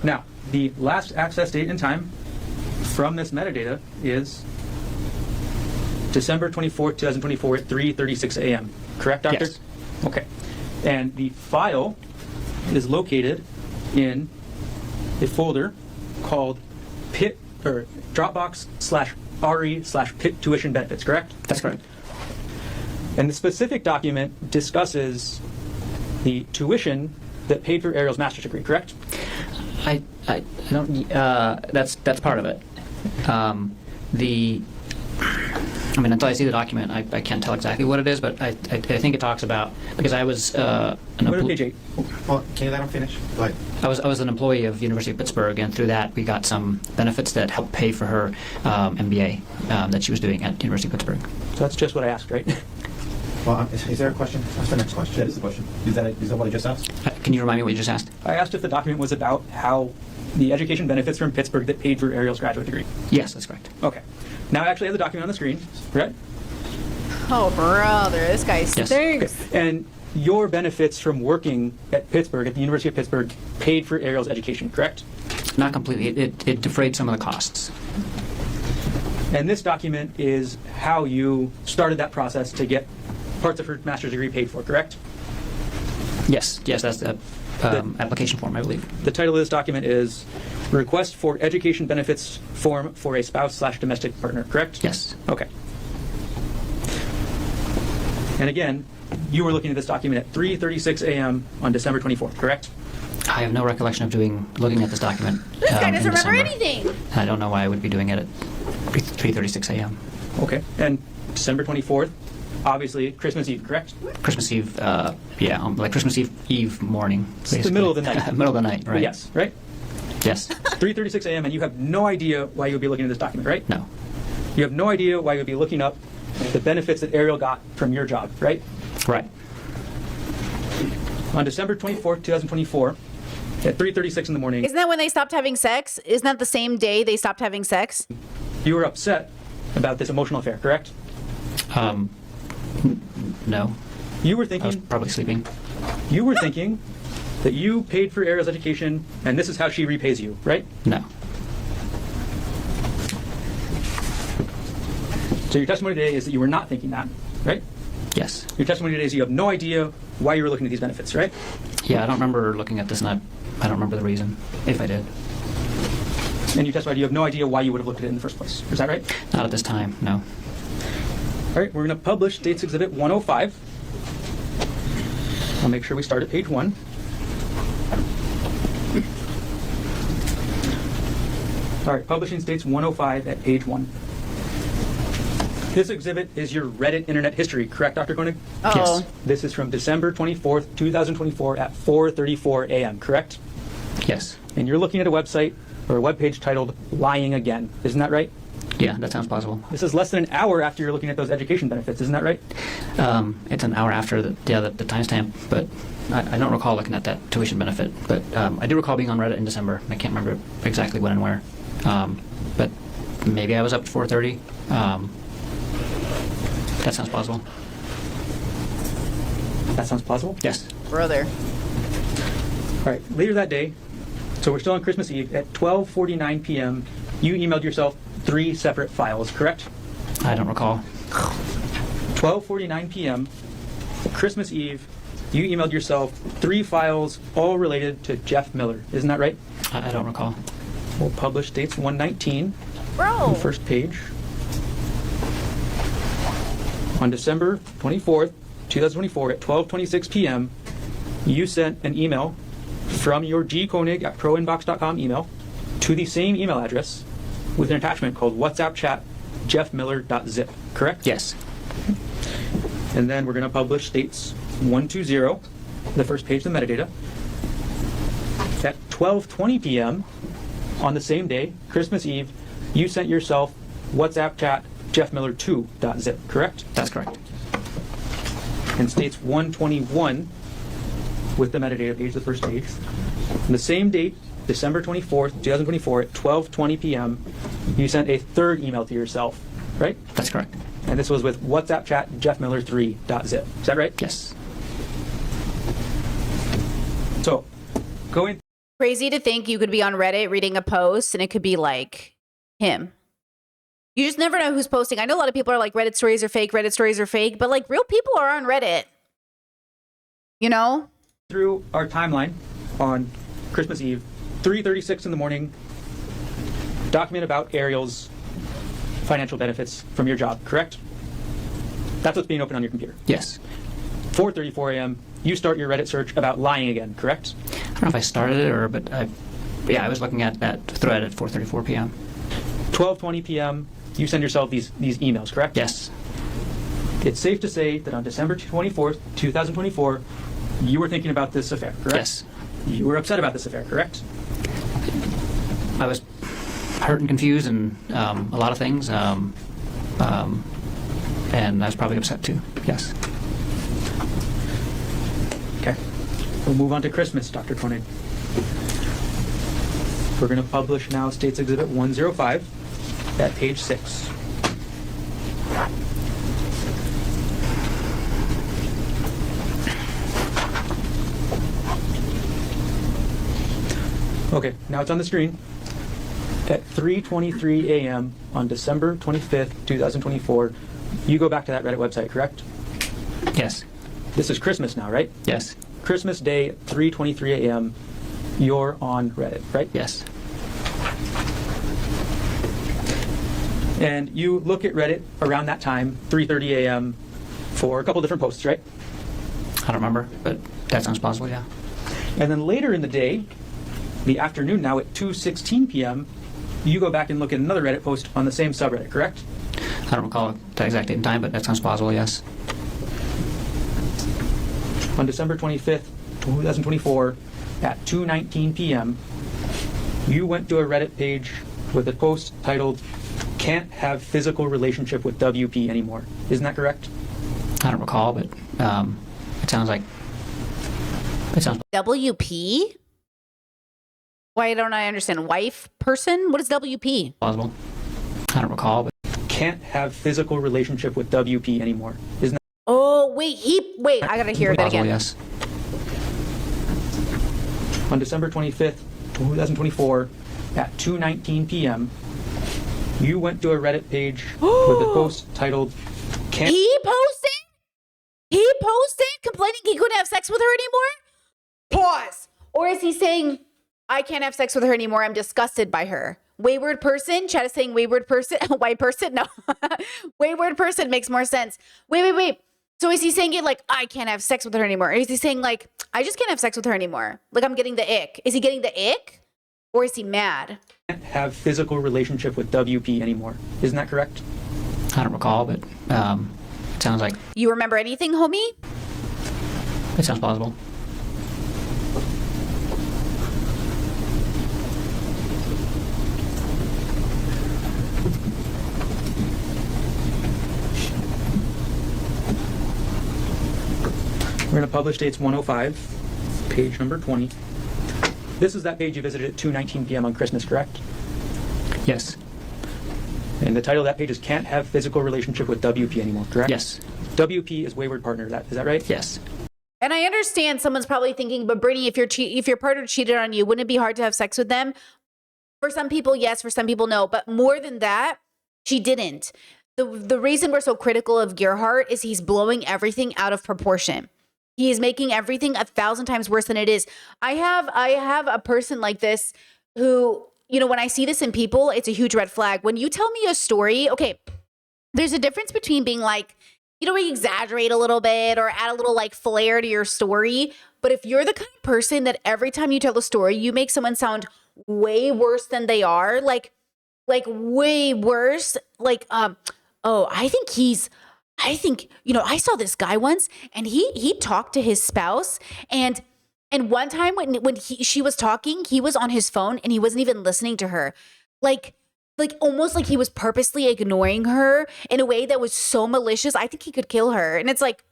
Now, the last access date and time from this metadata is December 24th, 2024 at 3:36 a.m. Correct, Doctor? Yes. Okay. And the file is located in a folder called PIT or Dropbox/RE/PIT tuition benefits, correct? That's correct. And the specific document discusses the tuition that paid for Ariel's master's degree, correct? I don't. That's part of it. Until I see the document, I can't tell exactly what it is, but I think it talks about, because I was Go to page 8. Well, can you let him finish? Go ahead. I was an employee of University of Pittsburgh, and through that we got some benefits that helped pay for her MBA that she was doing at University of Pittsburgh. So that's just what I asked, right? Well, is there a question? That's the next question. That is the question. Is that what I just asked? Can you remind me what you just asked? I asked if the document was about how the education benefits from Pittsburgh that paid for Ariel's graduate degree. Yes, that's correct. Okay. Now I actually have the document on the screen, right? Oh, brother, this guy Yes. stinks. And your benefits from working at Pittsburgh, at the University of Pittsburgh, paid for Ariel's education, correct? Not completely. It defrayed some of the costs. And this document is how you started that process to get parts of her master's degree paid for, correct? Yes, that's the application form, I believe. The title of this document is Request for Education Benefits Form for a Spouse/Domestic Partner, correct? Yes. Okay. And again, you were looking at this document at 3:36 a.m. on December 24th, correct? I have no recollection of looking at this document. This guy in doesn't remember December. anything. I don't know why I would be doing it at 3:36 a.m. Okay. And December 24th, obviously Christmas Eve, correct? Christmas Eve, like Christmas Eve morning. It's the basically. middle of the night. Middle of the night, right? Yes, right? Yes. 3:36 a.m. and you have no idea why you would be looking at this document, right? No. You have no idea why you would be looking up the benefits that Ariel got from your job, right? Right. On December 24th, 2024, at 3:36 in the morning, Isn't that when they stopped having sex? Isn't that the same day they stopped having sex? you were upset about this emotional affair, correct? No. You were I was thinking probably sleeping. that you paid for Ariel's education and this is how she repays you, right? No. So your testimony today is that you were not thinking that, right? Yes. Your testimony today is you have no idea why you were looking at these benefits, right? Yeah, I don't remember looking at this, and I don't remember the reason, if I did. And you testified you have no idea why you would have looked at it in the first place. Is that right? Not at this time, no. All right, we're going to publish States Exhibit 105. I'll make sure we start at page 1. All right, publishing States 105 at page 1. This exhibit is your Reddit internet history, correct, Dr. Koenig? Uh-oh. Yes. This is from December 24th, 2024 at 4:34 a.m., correct? Yes. And you're looking at a website or a webpage titled Lying Again. Isn't that right? Yeah, that sounds possible. This is less than an hour after you're looking at those education benefits. Isn't that right? It's an hour after the timestamp, but I don't recall looking at that tuition benefit. But I do recall being on Reddit in December. I can't remember exactly when and where. But maybe I was up at 4:30. That sounds possible. That sounds plausible? Yes. Brother. All right, later that day, so we're still on Christmas Eve, at 12:49 p.m., you emailed yourself 3 separate files, correct? I don't recall. 12:49 p.m., Christmas Eve, you emailed yourself 3 files, all related to Jeff Miller. Isn't that right? I don't recall. We'll publish dates 119 on Bro. the first page. On December 24th, 2024 at 12:26 p.m., you sent an email from your gkoenig@proinbox.com email to the same email address with an attachment called WhatsApp chat jeffmiller.zip, correct? Yes. And then we're going to publish states 120, the first page of the metadata. At 12:20 p.m. on the same day, Christmas Eve, you sent yourself WhatsApp chat jeffmiller2.zip, correct? That's correct. And states 121 with the metadata page, the first page. On the same date, December 24th, 2024, at 12:20 p.m., you sent a third email to yourself, right? That's correct. And this was with WhatsApp chat jeffmiller3.zip. Is that right? Yes. So, going. Crazy to think you could be on Reddit reading a post and it could be like him. You just never know who's posting. I know a lot of people are like, Reddit stories are fake, but like real people are on Reddit. You know? Through our timeline on Christmas Eve, 3:36 in the morning, document about Ariel's financial benefits from your job, correct? That's what's being opened on your computer. Yes. 4:34 a.m., you start your Reddit search about lying again, correct? I don't know if I started it but I was looking at that thread at 4:34 p.m. 12:20 p.m., you send yourself these emails, correct? Yes. It's safe to say that on December 24th, 2024, you were thinking about this affair, correct? Yes. You were upset about this affair, correct? I was hurt and confused and a lot of things, and I was probably upset too. Yes. Okay. We'll move on to Christmas, Dr. Koenig. We're going to publish now States Exhibit 105 at page 6. Okay, now it's on the screen. At 3:23 a.m. on December 25th, 2024, you go back to that Reddit website, correct? Yes. This is Christmas now, right? Yes. Christmas Day, 3:23 a.m., you're on Reddit, right? Yes. And you look at Reddit around that time, 3:30 a.m., for a couple different posts, right? I don't remember, but that sounds possible, yeah. And then later in the day, the afternoon now at 2:16 p.m., you go back and look at another Reddit post on the same subreddit, correct? I don't recall the exact date and time, but that sounds plausible, yes. On December 25th, 2024, at 2:19 p.m., you went to a Reddit page with a post titled, "Can't Have Physical Relationship with WP Anymore." Isn't that correct? I don't recall, but it sounds like WP? Why don't I understand? Wife person? What is WP? plausible. I don't recall, but Can't have physical relationship with WP anymore. Isn't that Oh, wait, I gotta hear that plausible, again. yes. on December 25th, 2024, at 2:19 p.m., you went to a Reddit page with a post titled, "Can't." He posted complaining he couldn't have sex with her anymore? Pause. Or is he saying, I can't have sex with her anymore, I'm disgusted by her? Wayward person? Chat is saying wayward person? White person? No. Wayward person makes more sense. Wait. So is he saying it like, I can't have sex with her anymore? Or is he saying like, I just can't have sex with her anymore? Like I'm getting the ick. Is he getting the ick? Or is he mad? Can't have physical relationship with WP anymore. Isn't that correct? I don't recall, but it sounds like You remember anything, homie? it sounds plausible. We're going to publish dates 105, page number 20. This is that page you visited at 2:19 p.m. on Christmas, correct? Yes. And the title of that page is "Can't Have Physical Relationship with WP Anymore," correct? Yes. WP is wayward partner. Is that right? Yes. And I understand someone's probably thinking, but Brittany, if your partner cheated on you, wouldn't it be hard to have sex with them? For some people, yes. For some people, no. But more than that, she didn't. The reason we're so critical of Gerhardt is he's blowing everything out of proportion. He is making everything 1,000 times worse than it is. I have a person like this who, you know, when I see this in people, it's a huge red flag. When you tell me a story, okay, there's a difference between being like, exaggerate a little bit or add a little like flair to your story. But if you're the kind of person that every time you tell a story, you make someone sound way worse than they are, like way worse, like, oh, I think, I saw this guy once and he talked to his spouse and one time when she was talking, he was on his phone and he wasn't even listening to her. Like almost like he was purposely ignoring her in a way that was so malicious. I think he could kill her. And it's like,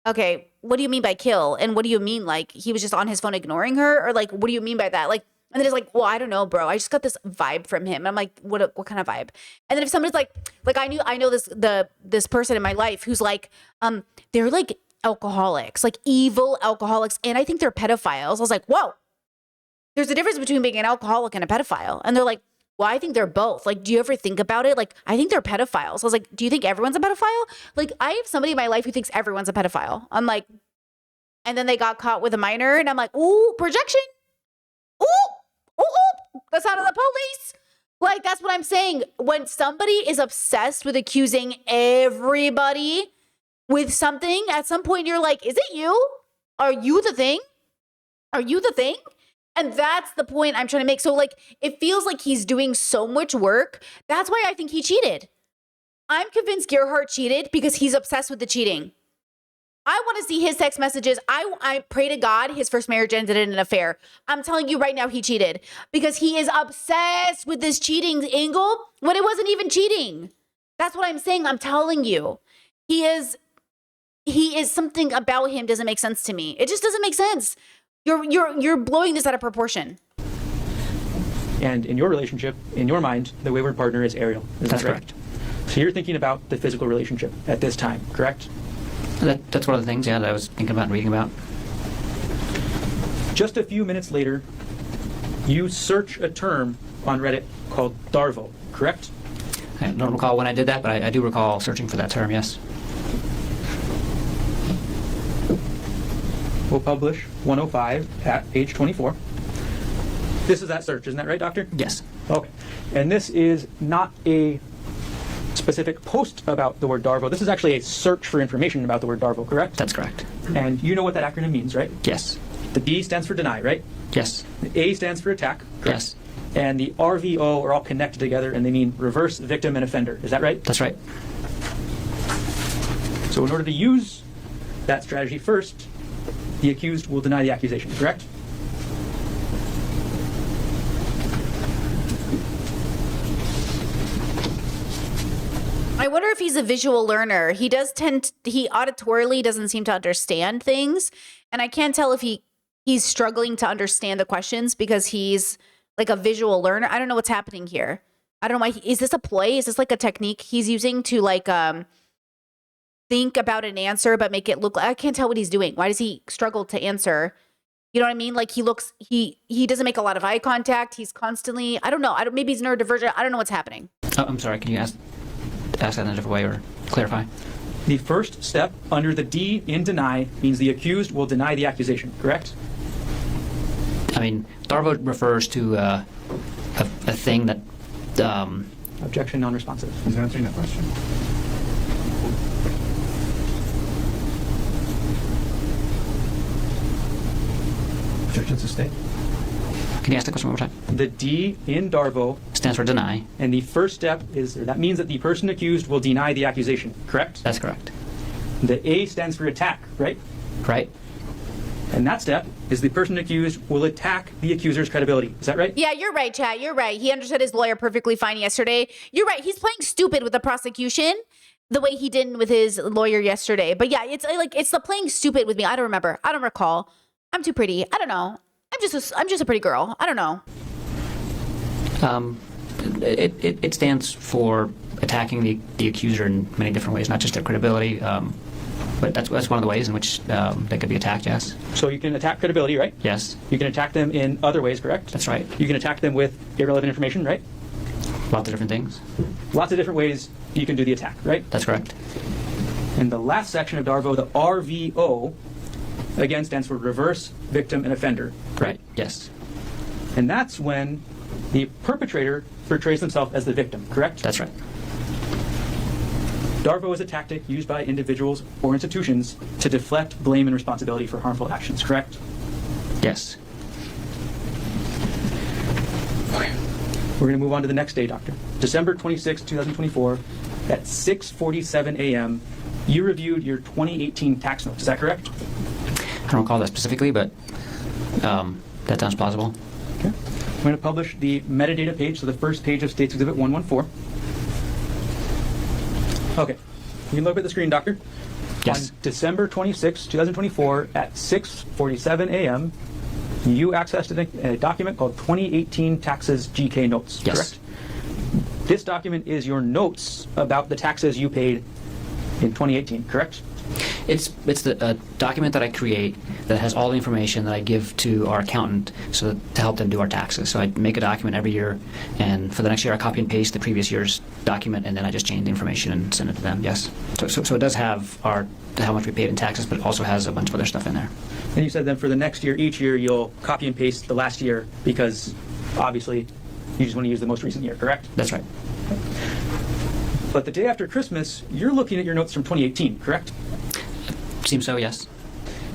okay, what do you mean by kill? And what do you mean? Like he was just on his phone ignoring her? Or like, what do you mean by that? Like, and then it's like, well, I don't know, bro. I just got this vibe from him. And I'm like, what kind of vibe? And then if somebody's like I know this person in my life who's like, they're like alcoholics, like evil alcoholics. And I think they're pedophiles. I was like, whoa, there's a difference between being an alcoholic and a pedophile. And they're like, well, I think they're both. Like, do you ever think about it? Like, I think they're pedophiles. I was like, do you think everyone's a pedophile? Like, I have somebody in my life who thinks everyone's a pedophile. I'm like, and then they got caught with a minor. And I'm like, ooh, projection. Ooh, that's out of the police. Like, that's what I'm saying. When somebody is obsessed with accusing everybody with something, at some point you're like, is it you? Are you the thing? Are you the thing? And that's the point I'm trying to make. So like, it feels like he's doing so much work. That's why I think he cheated. I'm convinced Gerhardt cheated because he's obsessed with the cheating. I want to see his text messages. I pray to God his first marriage ended in an affair. I'm telling you right now, he cheated because he is obsessed with this cheating angle when it wasn't even cheating. That's what I'm saying. I'm telling you, he is something about him doesn't make sense to me. It just doesn't make sense. You're blowing this out of proportion. And in your relationship, in your mind, the wayward partner is Ariel. That's correct. So you're thinking about the physical relationship at this time, correct? That's one of the things, that I was thinking about and reading about. Just a few minutes later, you search a term on Reddit called Darvo, correct? I don't recall when I did that, but I do recall searching for that term, yes. We'll publish 105 at page 24. This is that search, isn't that right, Doctor? Yes. Okay. And this is not a specific post about the word Darvo. This is actually a search for information about the word Darvo, correct? That's correct. And you know what that acronym means, right? Yes. The D stands for deny, right? Yes. The A stands for attack, correct? Yes. And the RVO are all connected together, and they mean reverse, victim, and offender. Is that right? That's right. So in order to use that strategy first, the accused will deny the accusation, correct? I wonder if he's a visual learner. He auditorily doesn't seem to understand things. And I can't tell if he's struggling to understand the questions because he's like a visual learner. I don't know what's happening here. I don't know why. Is this a ploy? Is this like a technique he's using to like think about an answer but make it look like, I can't tell what he's doing. Why does he struggle to answer? You know what I mean? Like he doesn't make a lot of eye contact. He's constantly, I don't know. Maybe he's neurodivergent. I don't know what's happening. Oh, I'm sorry. Can you ask that in a different way or clarify? The first step under the D in deny means the accused will deny the accusation, correct? I mean, Darvo refers to a thing that... Objection non-responsive. He's answering that question. Objection sustained. Can you ask the question one more time? The D in Darvo Stands for deny. and the first step is, that means that the person accused will deny the accusation, correct? That's correct. The A stands for attack, right? Right? And that step is the person accused will attack the accuser's credibility. Is that right? Yeah, you're right, chat. You're right. He understood his lawyer perfectly fine yesterday. You're right. He's playing stupid with the prosecution the way he did with his lawyer yesterday. But yeah, it's the playing stupid with me. I don't remember. I don't recall. I'm too pretty. I don't know. I'm just a pretty girl. I don't know. It stands for attacking the accuser in many different ways, not just their credibility. But that's one of the ways in which they could be attacked, yes. So you can attack credibility, right? Yes. You can attack them in other ways, correct? That's right. You can attack them with irrelevant information, right? Lots of different things. Lots of different ways you can do the attack, right? That's correct. And the last section of Darvo, the RVO, again stands for reverse, victim, and offender. Right. Yes. And that's when the perpetrator portrays himself as the victim, correct? That's right. DARVO is a tactic used by individuals or institutions to deflect blame and responsibility for harmful actions, correct? Yes. Okay. We're going to move on to the next day, Doctor. December 26, 2024, at 6:47 a.m., you reviewed your 2018 tax notes. Is that correct? I don't recall that specifically, but that sounds plausible. Okay. I'm going to publish the metadata page, so the first page of States Exhibit 114. Okay. You can look at the screen, Doctor. Yes. On December 26, 2024, at 6:47 a.m., you accessed a document called 2018 Taxes GK Notes, Yes. correct? This document is your notes about the taxes you paid in 2018, correct? It's the document that I create that has all the information that I give to our accountant so to help them do our taxes. So I make a document every year, and for the next year I copy and paste the previous year's document, and then I just change the information and send it to them. Yes. So it does have how much we paid in taxes, but it also has a bunch of other stuff in there. And you said then for the next year, each year you'll copy and paste the last year because obviously you just want to use the most recent year, correct? That's right. But the day after Christmas, you're looking at your notes from 2018, correct? Seems so. Yes.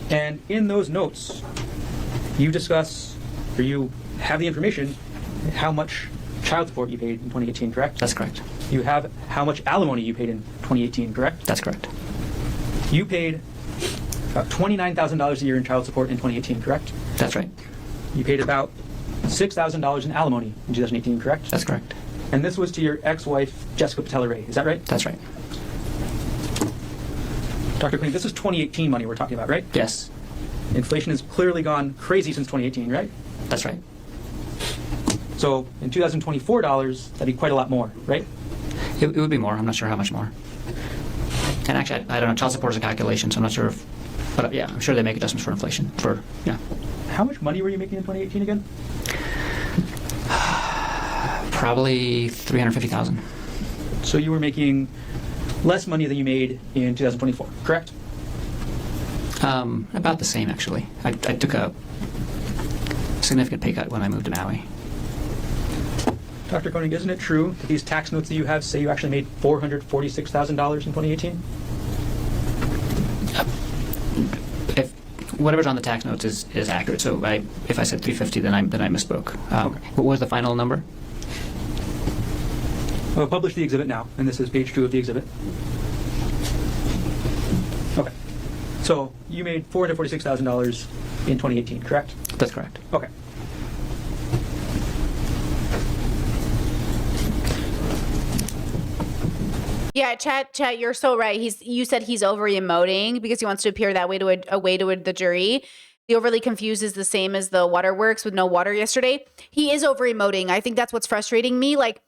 And in those notes, you discuss, or you have the information, how much child support you paid in 2018, correct? That's correct. You have how much alimony you paid in 2018, correct? That's correct. You paid about $29,000 a year in child support in 2018, correct? That's right. You paid about $6,000 in alimony in 2018, correct? That's correct. And this was to your ex-wife, Jessica Patella-Ray. Is that right? That's right. Dr. Queen, this is 2018 money we're talking about, right? Yes. Inflation has clearly gone crazy since 2018, right? That's right. So in 2024 dollars, that'd be quite a lot more, right? It would be more. I'm not sure how much more. And actually, I don't know. Child support is a calculation, so I'm not sure if. But yeah, I'm sure they make adjustments for inflation. Yeah. How much money were you making in 2018 again? Probably 350,000. So you were making less money than you made in 2024, correct? About the same, actually. I took a significant pay cut when I moved to Maui. Dr. Koenig, isn't it true that these tax notes that you have say you actually made $446,000 in 2018? If whatever's on the tax notes is accurate, so if I said 350, then I misspoke. Okay. What was the final number? We'll publish the exhibit now, and this is page 2 of the exhibit. Okay. So you made $446,000 in 2018, correct? That's correct. Okay. Yeah, chat, you're so right. You said he's over emoting because he wants to appear that way to the jury. The overly confused is the same as the waterworks with no water yesterday. He is over emoting. I think that's what's frustrating me. Like,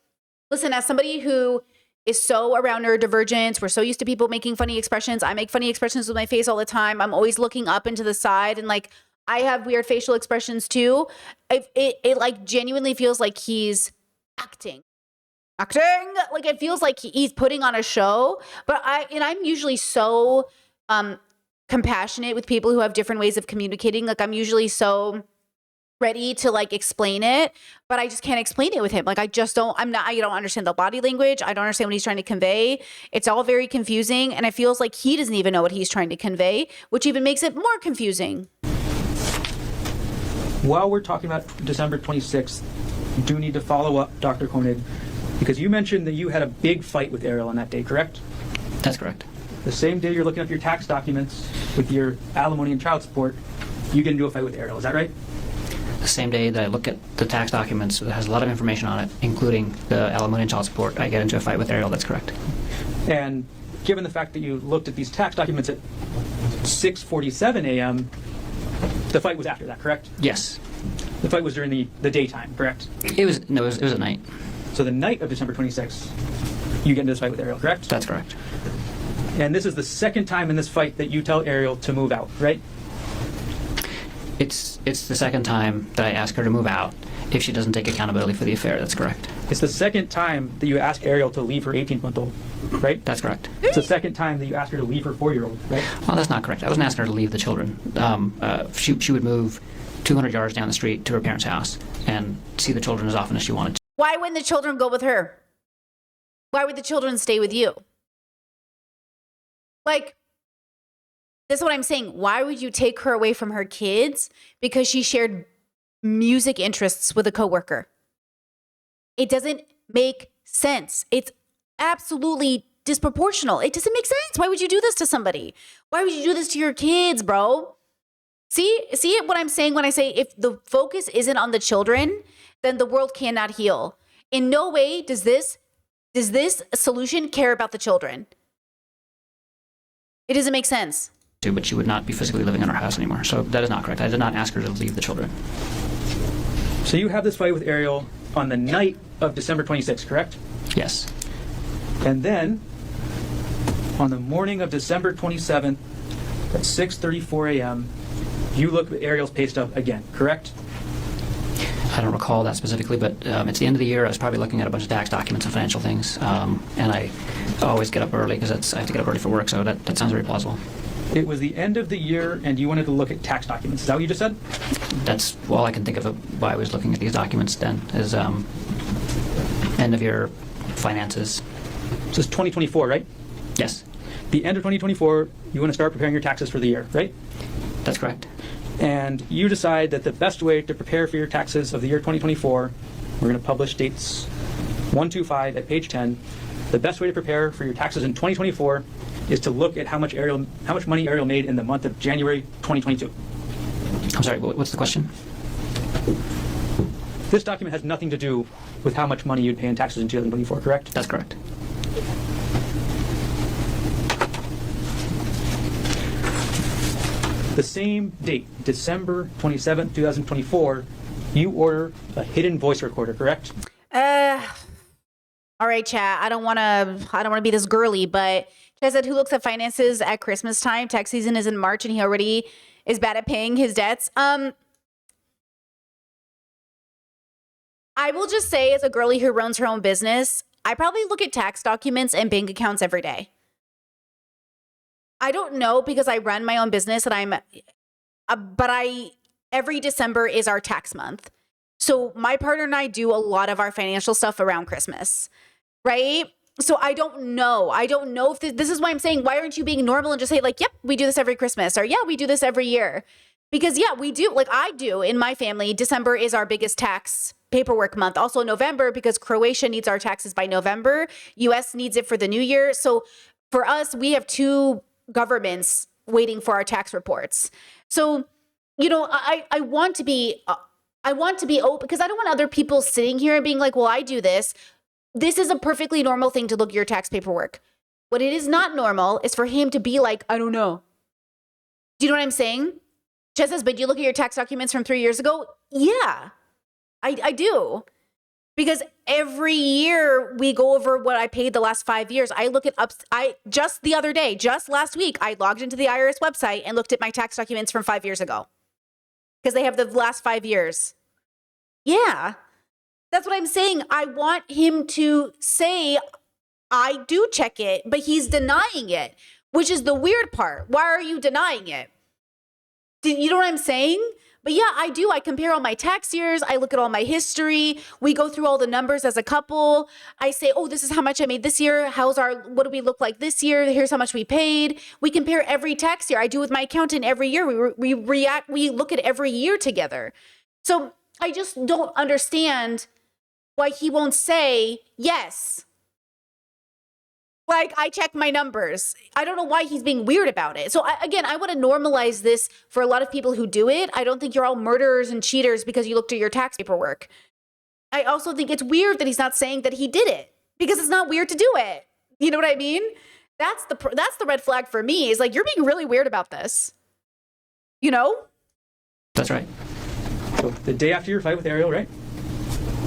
listen, as somebody who is so around neurodivergence, we're so used to people making funny expressions. I make funny expressions with my face all the time. I'm always looking up and to the side, and like I have weird facial expressions too. It like genuinely feels like he's acting. Like it feels like he's putting on a show. But I'm usually so compassionate with people who have different ways of communicating. Like I'm usually so ready to like explain it, but I just can't explain it with him. Like I don't understand the body language. I don't understand what he's trying to convey. It's all very confusing, and it feels like he doesn't even know what he's trying to convey, which even makes it more confusing. While we're talking about December 26th, you do need to follow up, Dr. Koenig, because you mentioned that you had a big fight with Ariel on that day, correct? That's correct. The same day you're looking up your tax documents with your alimony and child support, you get into a fight with Ariel. Is that right? The same day that I look at the tax documents that has a lot of information on it, including the alimony and child support, I get into a fight with Ariel. That's correct. And given the fact that you looked at these tax documents at 6:47 a.m., the fight was after that, correct? Yes. The fight was during the daytime, correct? It was at night. So the night of December 26th, you get into this fight with Ariel, correct? That's correct. And this is the second time in this fight that you tell Ariel to move out, right? It's the second time that I ask her to move out if she doesn't take accountability for the affair. That's correct. It's the second time that you ask Ariel to leave her 18-month-old, right? That's correct. It's the second time that you ask her to leave her 4-year-old, right? Well, that's not correct. I wasn't asking her to leave the children. She would move 200 yards down the street to her parents' house and see the children as often as she wanted to. Why wouldn't the children go with her? Why would the children stay with you? Like, this is what I'm saying. Why would you take her away from her kids because she shared music interests with a coworker? It doesn't make sense. It's absolutely disproportional. It doesn't make sense. Why would you do this to somebody? Why would you do this to your kids, bro? See what I'm saying when I say if the focus isn't on the children, then the world cannot heal. In no way does this solution care about the children. It doesn't make sense. But she would not be physically living in our house anymore. So that is not correct. I did not ask her to leave the children. So you have this fight with Ariel on the night of December 26th, correct? Yes. And then on the morning of December 27th at 6:34 a.m., you look at Ariel's pay stub again, correct? I don't recall that specifically, but it's the end of the year. I was probably looking at a bunch of tax documents and financial things. And I always get up early because I have to get up early for work, so that sounds very plausible. It was the end of the year, and you wanted to look at tax documents. Is that what you just said? That's all I can think of why I was looking at these documents then, is end of year finances. So it's 2024, right? Yes, The end of 2024, you want to start preparing your taxes for the year, right? that's correct. And you decide that the best way to prepare for your taxes of the year 2024, we're going to publish dates 125 at page 10. The best way to prepare for your taxes in 2024 is to look at how much money Ariel made in the month of January 2022. I'm sorry, what's the question? This document has nothing to do with how much money you'd pay in taxes in 2024, correct? That's correct. The same date, December 27th, 2024, you order a hidden voice recorder, correct? All right, chat. I don't want to be this girly, but Chad said, who looks at finances at Christmas time? Tax season is in March and he already is bad at paying his debts. I will just say, as a girly who runs her own business, I probably look at tax documents and bank accounts every day. I don't know because I run my own business and every December is our tax month. So my partner and I do a lot of our financial stuff around Christmas, right? So I don't know. I don't know if this is why I'm saying, why aren't you being normal and just say like, yep, we do this every Christmas, or yeah, we do this every year. Because yeah, we do, like I do in my family, December is our biggest tax paperwork month. Also November, because Croatia needs our taxes by November. US needs it for the new year. So for us, we have two governments waiting for our tax reports. So, you know, I want to be open because I don't want other people sitting here and being like, well, I do this. This is a perfectly normal thing to look at your tax paperwork. What it is not normal is for him to be like, I don't know. Do you know what I'm saying? Chess says, but you look at your tax documents from 3 years ago? Yeah, I do. Because every year we go over what I paid the last 5 years. I look at just the other day, just last week, I logged into the IRS website and looked at my tax documents from 5 years ago. Because they have the last 5 years. Yeah, that's what I'm saying. I want him to say, I do check it, but he's denying it, which is the weird part. Why are you denying it? You know what I'm saying? But yeah, I do. I compare all my tax years. I look at all my history. We go through all the numbers as a couple. I say, oh, this is how much I made this year. What do we look like this year? Here's how much we paid. We compare every tax year. I do with my accountant every year. We look at every year together. So I just don't understand why he won't say yes. Like, I check my numbers. I don't know why he's being weird about it. So I want to normalize this for a lot of people who do it. I don't think you're all murderers and cheaters because you looked at your tax paperwork. I also think it's weird that he's not saying that he did it because it's not weird to do it. You know what I mean? That's the red flag for me, is like, you're being really weird about this. You know? That's right. So the day after your fight with Ariel, right?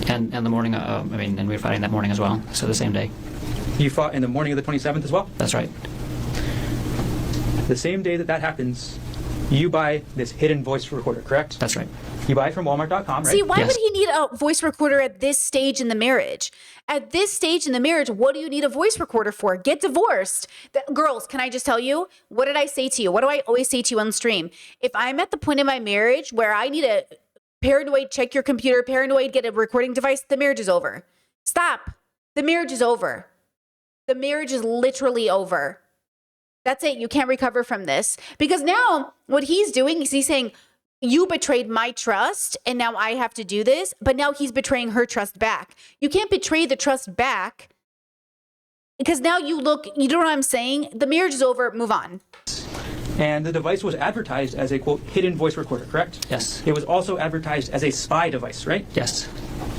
And the morning, and we were fighting that morning as well, so the same day. You fought in the morning of the 27th as well? That's right. The same day that happens, you buy this hidden voice recorder, correct? That's right. You buy it from Walmart.com, right? See, why Yes. would he need a voice recorder at this stage in the marriage? At this stage in the marriage, what do you need a voice recorder for? Get divorced. Girls, can I just tell you? What did I say to you? What do I always say to you on stream? If I'm at the point in my marriage where I need a paranoid, check your computer, paranoid, get a recording device, the marriage is over. Stop. The marriage is over. The marriage is literally over. That's it. You can't recover from this. Because now what he's doing is he's saying, you betrayed my trust and now I have to do this. But now he's betraying her trust back. You can't betray the trust back because now you know what I'm saying? The marriage is over. Move on. And the device was advertised as a, quote, hidden voice recorder, correct? Yes. It was also advertised as a spy device, right? Yes.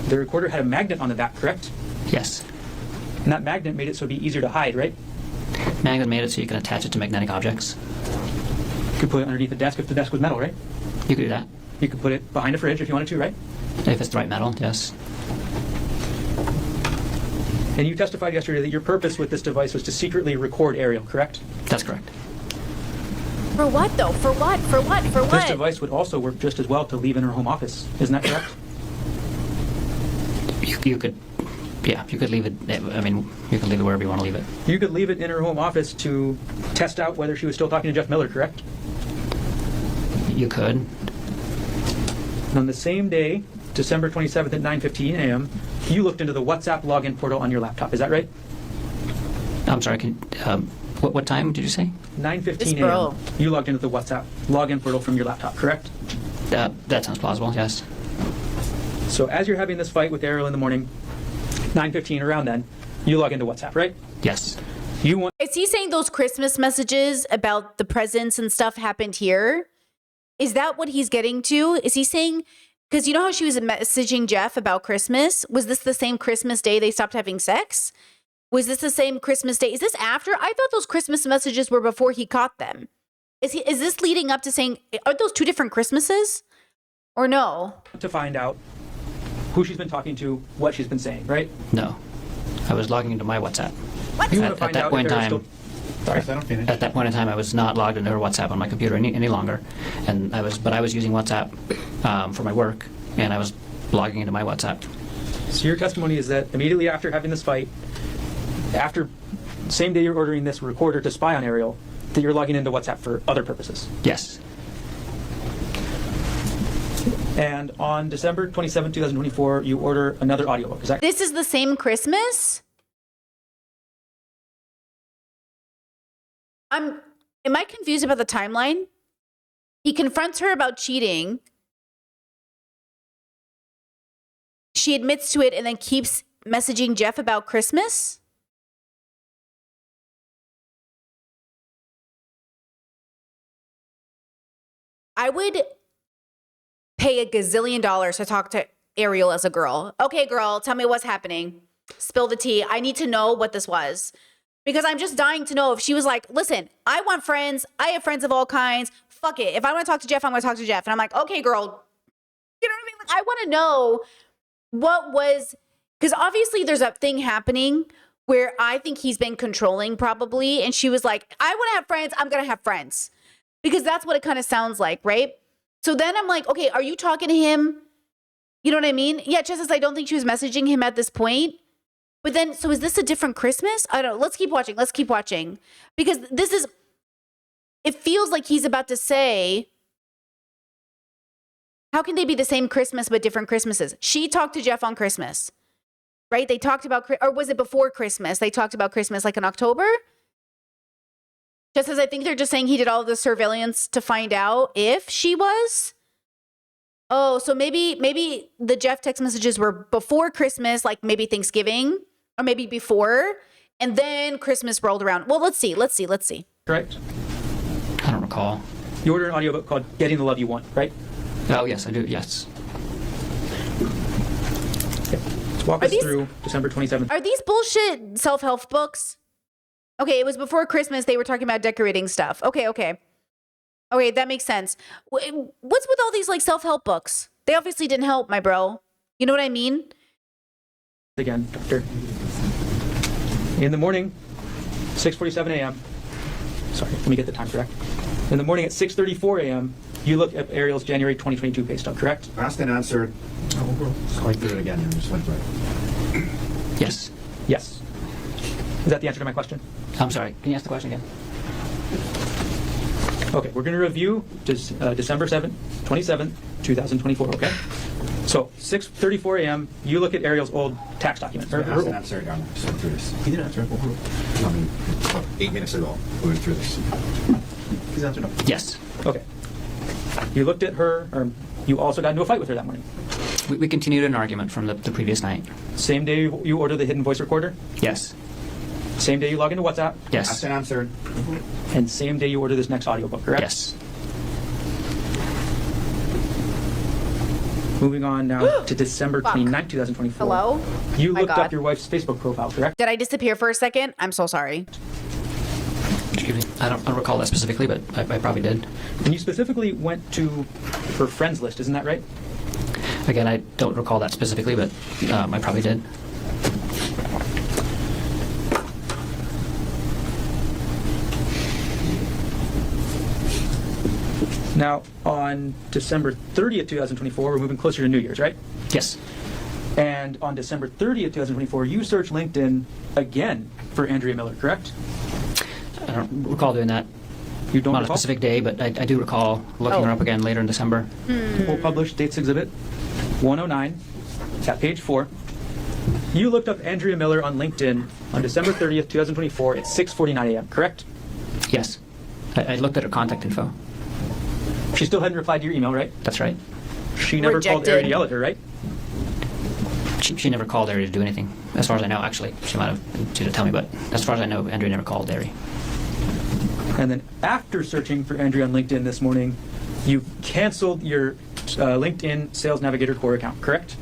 The recorder had a magnet on the back, correct? Yes. And that magnet made it so it'd be easier to hide, right? Magnet made it so you can attach it to magnetic objects. You could put it underneath the desk if the desk was metal, right? You could do that. You could put it behind a fridge if you wanted to, right? If it's the right metal, yes. And you testified yesterday that your purpose with this device was to secretly record Ariel, correct? That's correct. For what though? For what? For what? For This what? device would also work just as well to leave in her home office. Isn't that correct? You could, yeah, you could leave it, I mean, you can leave it wherever you want to leave it. You could leave it in her home office to test out whether she was still talking to Jeff Miller, correct? You could. And on the same day, December 27th at 9:15 a.m., you looked into the WhatsApp login portal on your laptop. Is that right? I'm sorry, what time did you say? 9:15 bro. a.m. You logged into the WhatsApp login portal from your laptop, correct? That sounds plausible, yes. So as you're having this fight with Ariel in the morning, 9:15 around then, you log into WhatsApp, right? Yes. You want Is he saying those Christmas messages about the presents and stuff happened here? Is that what he's getting to? Is he saying, because you know how she was messaging Jeff about Christmas? Was this the same Christmas day they stopped having sex? Was this the same Christmas day? Is this after? I thought those Christmas messages were before he caught them. Is this leading up to saying, are those two different Christmases? Or no? to find out who she's been talking to, what she's been saying, right? No. I was logging into my WhatsApp. What? You want At to find that out point if in there are time, still... Sorry, I don't finish. At that point in time, I was not logged into her WhatsApp on my computer any longer, and I was using WhatsApp for my work, and I was logging into my WhatsApp. So your testimony is that immediately after having this fight, after same day you're ordering this recorder to spy on Ariel, that you're logging into WhatsApp for other purposes. Yes. And on December 27, 2024, you order another audiobook. Is that This is the same Christmas? Am I confused about the timeline? He confronts her about cheating. She admits to it and then keeps messaging Jeff about Christmas? I would pay $1 gazillion to talk to Ariel as a girl. Okay, girl, tell me what's happening. Spill the tea. I need to know what this was. Because I'm just dying to know if she was like, listen, I want friends. I have friends of all kinds. Fuck it. If I want to talk to Jeff, I'm going to talk to Jeff. And I'm like, okay, girl. You know what I mean? Like, I want to know what was, because obviously there's a thing happening where I think he's been controlling probably. And she was like, I want to have friends. I'm going to have friends. Because that's what it kind of sounds like, right? So then I'm like, okay, are you talking to him? You know what I mean? Yeah, just as I don't think she was messaging him at this point. But then, so is this a different Christmas? I don't know. Let's keep watching. Let's keep watching. Because this is, it feels like he's about to say, how can they be the same Christmas but different Christmases? She talked to Jeff on Christmas, right? They talked about, or was it before Christmas? They talked about Christmas like in October? Just as I think they're just saying he did all the surveillance to find out if she was. Oh, so maybe the Jeff text messages were before Christmas, like maybe Thanksgiving, or maybe before, and then Christmas rolled around. Well, let's see. correct? I don't recall. You ordered an audiobook called Getting the Love You Want, right? Oh, yes, I do, yes. Okay. Let's walk Are us these- through December 27th. Are these bullshit self-help books? Okay, it was before Christmas. They were talking about decorating stuff. Okay, that makes sense. What's with all these like self-help books? They obviously didn't help, my bro. You know what I mean? Again, Doctor. In the morning, 6:47 a.m. Sorry, let me get the time correct. In the morning at 6:34 a.m., you look at Ariel's January 2022 pay stub, correct? Asked and answered. So I did it again. You just went right. Yes. Yes. Is that the answer to my question? I'm sorry, can you ask the question again? Okay, we're going to review December 27th, 2024, okay? So 6:34 a.m., you look at Ariel's old tax document. I was an answer down there, so through this. He didn't answer. I mean, about 8 minutes ago, we went through this. He's answered no. Yes. Okay. You looked at her, or you also got into a fight with her that morning. We continued an argument from the previous night. Same day you order the hidden voice recorder? Yes. Same day you log into WhatsApp? Yes. Asked and answered. And same day you order this next audiobook, correct? Yes. Moving on now to December 29th, 2024. Hello? You My looked God. up your wife's Facebook profile, correct? Did I disappear for a second? I'm so sorry. Excuse me. I don't recall that specifically, but I probably did. And you specifically went to her friends list, isn't that right? Again, I don't recall that specifically, but I probably did. Now, on December 30th, 2024, we're moving closer to New Year's, right? Yes. And on December 30th, 2024, you searched LinkedIn again for Andrea Miller, correct? I don't recall doing that. You don't Not a recall? specific day, but I do recall looking her up again later in December. We'll publish Dates Exhibit 109 at page 4. You looked up Andrea Miller on LinkedIn on December 30th, 2024 at 6:49 a.m., correct? Yes. I looked at her contact info. She still hadn't replied to your email, right? That's right. She never called Rejected. Ari to yell at her, right? She never called Ari to do anything. As far as I know, actually. She might have, she didn't tell me, but as far as I know, Andrea never called Ari. And then after searching for Andrea on LinkedIn this morning, you canceled your LinkedIn Sales Navigator core account, correct?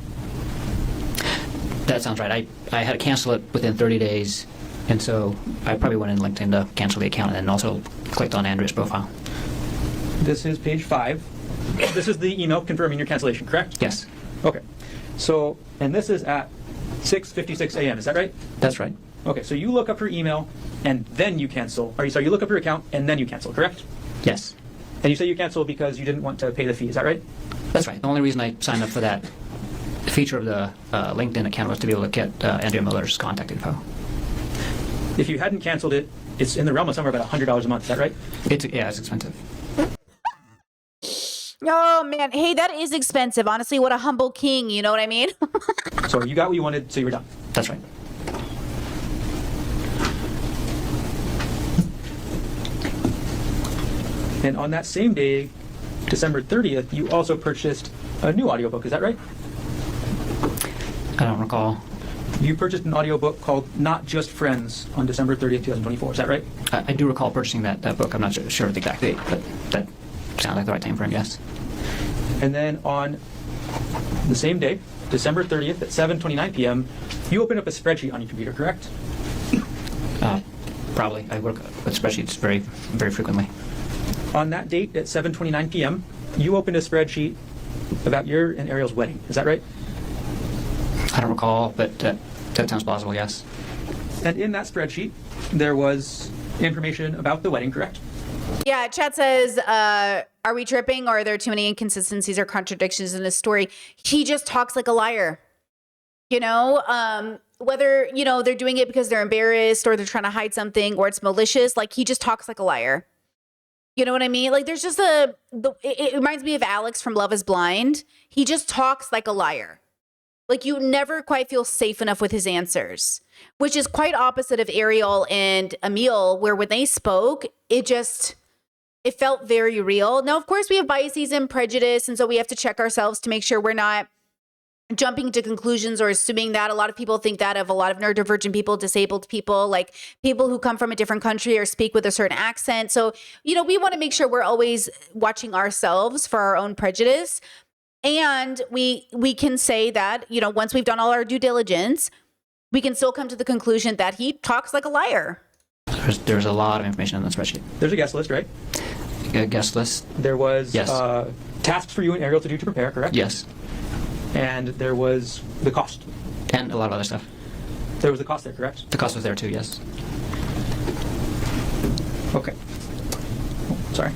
That sounds right. I had to cancel it within 30 days, and so I probably went in LinkedIn to cancel the account and then also clicked on Andrea's profile. This is page 5. This is the email confirming your cancellation, correct? Yes. Okay. So, and this is at 6:56 a.m., is that right? That's right. Okay, so you look up her email and then you cancel. Or sorry, you look up her account and then you cancel, correct? Yes. And you say you cancel because you didn't want to pay the fee, is that right? That's right. The only reason I signed up for that feature of the LinkedIn account was to be able to get Andrea Miller's contact info. If you hadn't canceled it, it's in the realm of somewhere about $100 a month, is that right? It's expensive. Oh, man. Hey, that is expensive. Honestly, what a humble king. You know what I mean? So you got what you wanted, so you were done. That's right. And on that same day, December 30th, you also purchased a new audiobook, is that right? I don't recall. You purchased an audiobook called Not Just Friends on December 30th, 2024, is that right? I do recall purchasing that book. I'm not sure of the exact date, but that sounds like the right time frame, yes. And then on the same day, December 30th at 7:29 p.m., you open up a spreadsheet on your computer, correct? Probably. I work with spreadsheets very, very frequently. On that date at 7:29 p.m., you opened a spreadsheet about your and Ariel's wedding, is that right? I don't recall, but that sounds plausible, yes. And in that spreadsheet, there was information about the wedding, correct? Yeah, chat says, are we tripping or are there too many inconsistencies or contradictions in this story? He just talks like a liar. You know, whether, you know, they're doing it because they're embarrassed or they're trying to hide something or it's malicious, like he just talks like a liar. You know what I mean? Like there's just it reminds me of Alex from Love is Blind. He just talks like a liar. Like you never quite feel safe enough with his answers, which is quite opposite of Ariel and Emil, where when they spoke, it felt very real. Now, of course, we have biases and prejudice, and so we have to check ourselves to make sure we're not jumping to conclusions or assuming that. A lot of people think that of a lot of neurodivergent people, disabled people, like people who come from a different country or speak with a certain accent. So, you know, we want to make sure we're always watching ourselves for our own prejudice. And we can say that, you know, once we've done all our due diligence, we can still come to the conclusion that he talks like a liar. There's a lot of information on that spreadsheet. There's a guest list, right? A guest list? There was Yes. Tasks for you and Ariel to do to prepare, correct? Yes. And there was the cost. And a lot of other stuff. There was the cost there, correct? The cost was there too, yes. Okay. Oh, sorry.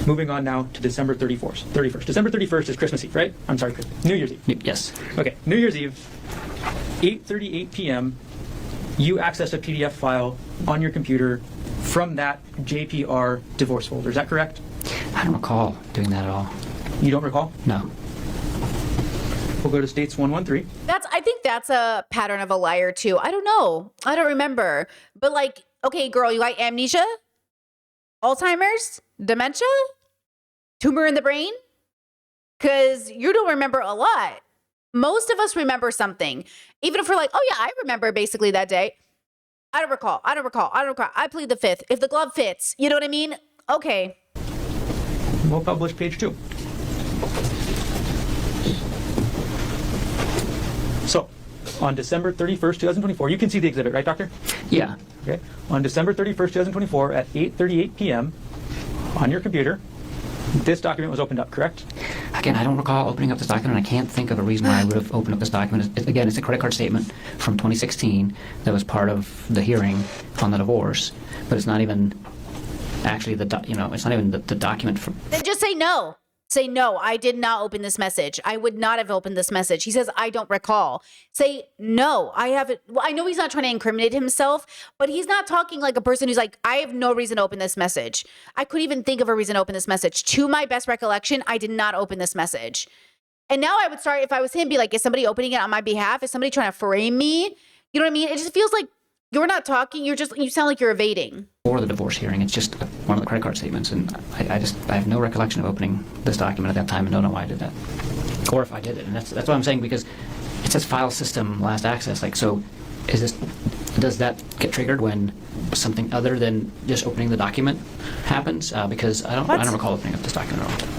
Moving on now to December 31st. December 31st is Christmas Eve, right? I'm sorry, New Year's Eve. Yes. Okay, New Year's Eve, 8:38 p.m., you access a PDF file on your computer from that JPR divorce folder. Is that correct? I don't recall doing that at all. You don't recall? No. We'll go to states 113. I think that's a pattern of a liar too. I don't know. I don't remember. But like, okay, girl, you got amnesia? Alzheimer's? Dementia? Tumor in the brain? Because you don't remember a lot. Most of us remember something. Even if we're like, oh yeah, I remember basically that day. I don't recall. I plead the fifth. If the glove fits, you know what I mean? Okay. We'll publish page 2. So, on December 31st, 2024, you can see the exhibit, right, Doctor? Yeah. Okay. On December 31st, 2024, at 8:38 p.m., on your computer, this document was opened up, correct? Again, I don't recall opening up this document. I can't think of a reason why I would have opened up this document. Again, it's a credit card statement from 2016 that was part of the hearing on the divorce, but it's not even actually it's not even the document from. Then just say no. Say no, I did not open this message. I would not have opened this message. He says, I don't recall. Say no, I haven't. Well, I know he's not trying to incriminate himself, but he's not talking like a person who's like, I have no reason to open this message. I couldn't even think of a reason to open this message. To my best recollection, I did not open this message. And now I would start, if I was him, be like, is somebody opening it on my behalf? Is somebody trying to frame me? You know what I mean? It just feels like you're not talking. You sound like you're evading. For the divorce hearing, it's just one of the credit card statements, and I have no recollection of opening this document at that time, and don't know why I did that, or if I did it. And that's what I'm saying, because it says file system last access. Like, so does that get triggered when something other than just opening the document happens? Because I don't recall opening up this document at all.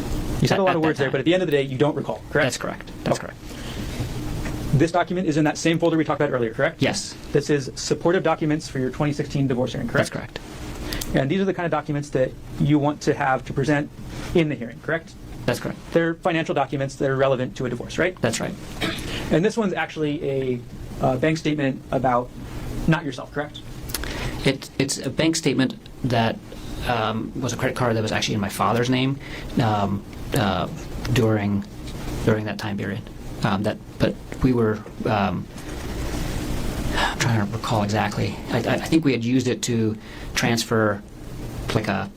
You said a lot of words there, but at the end of the day, you don't recall, correct? That's correct. That's correct. This document is in that same folder we talked about earlier, correct? Yes. This is supportive documents for your 2016 divorce hearing, correct? That's correct. And these are the kind of documents that you want to have to present in the hearing, correct? That's correct. They're financial documents that are relevant to a divorce, right? That's right. And this one's actually a bank statement about not yourself, correct? It's a bank statement that was a credit card that was actually in my father's name during that time period. But we were I'm trying to recall exactly. I think we had used it to transfer like a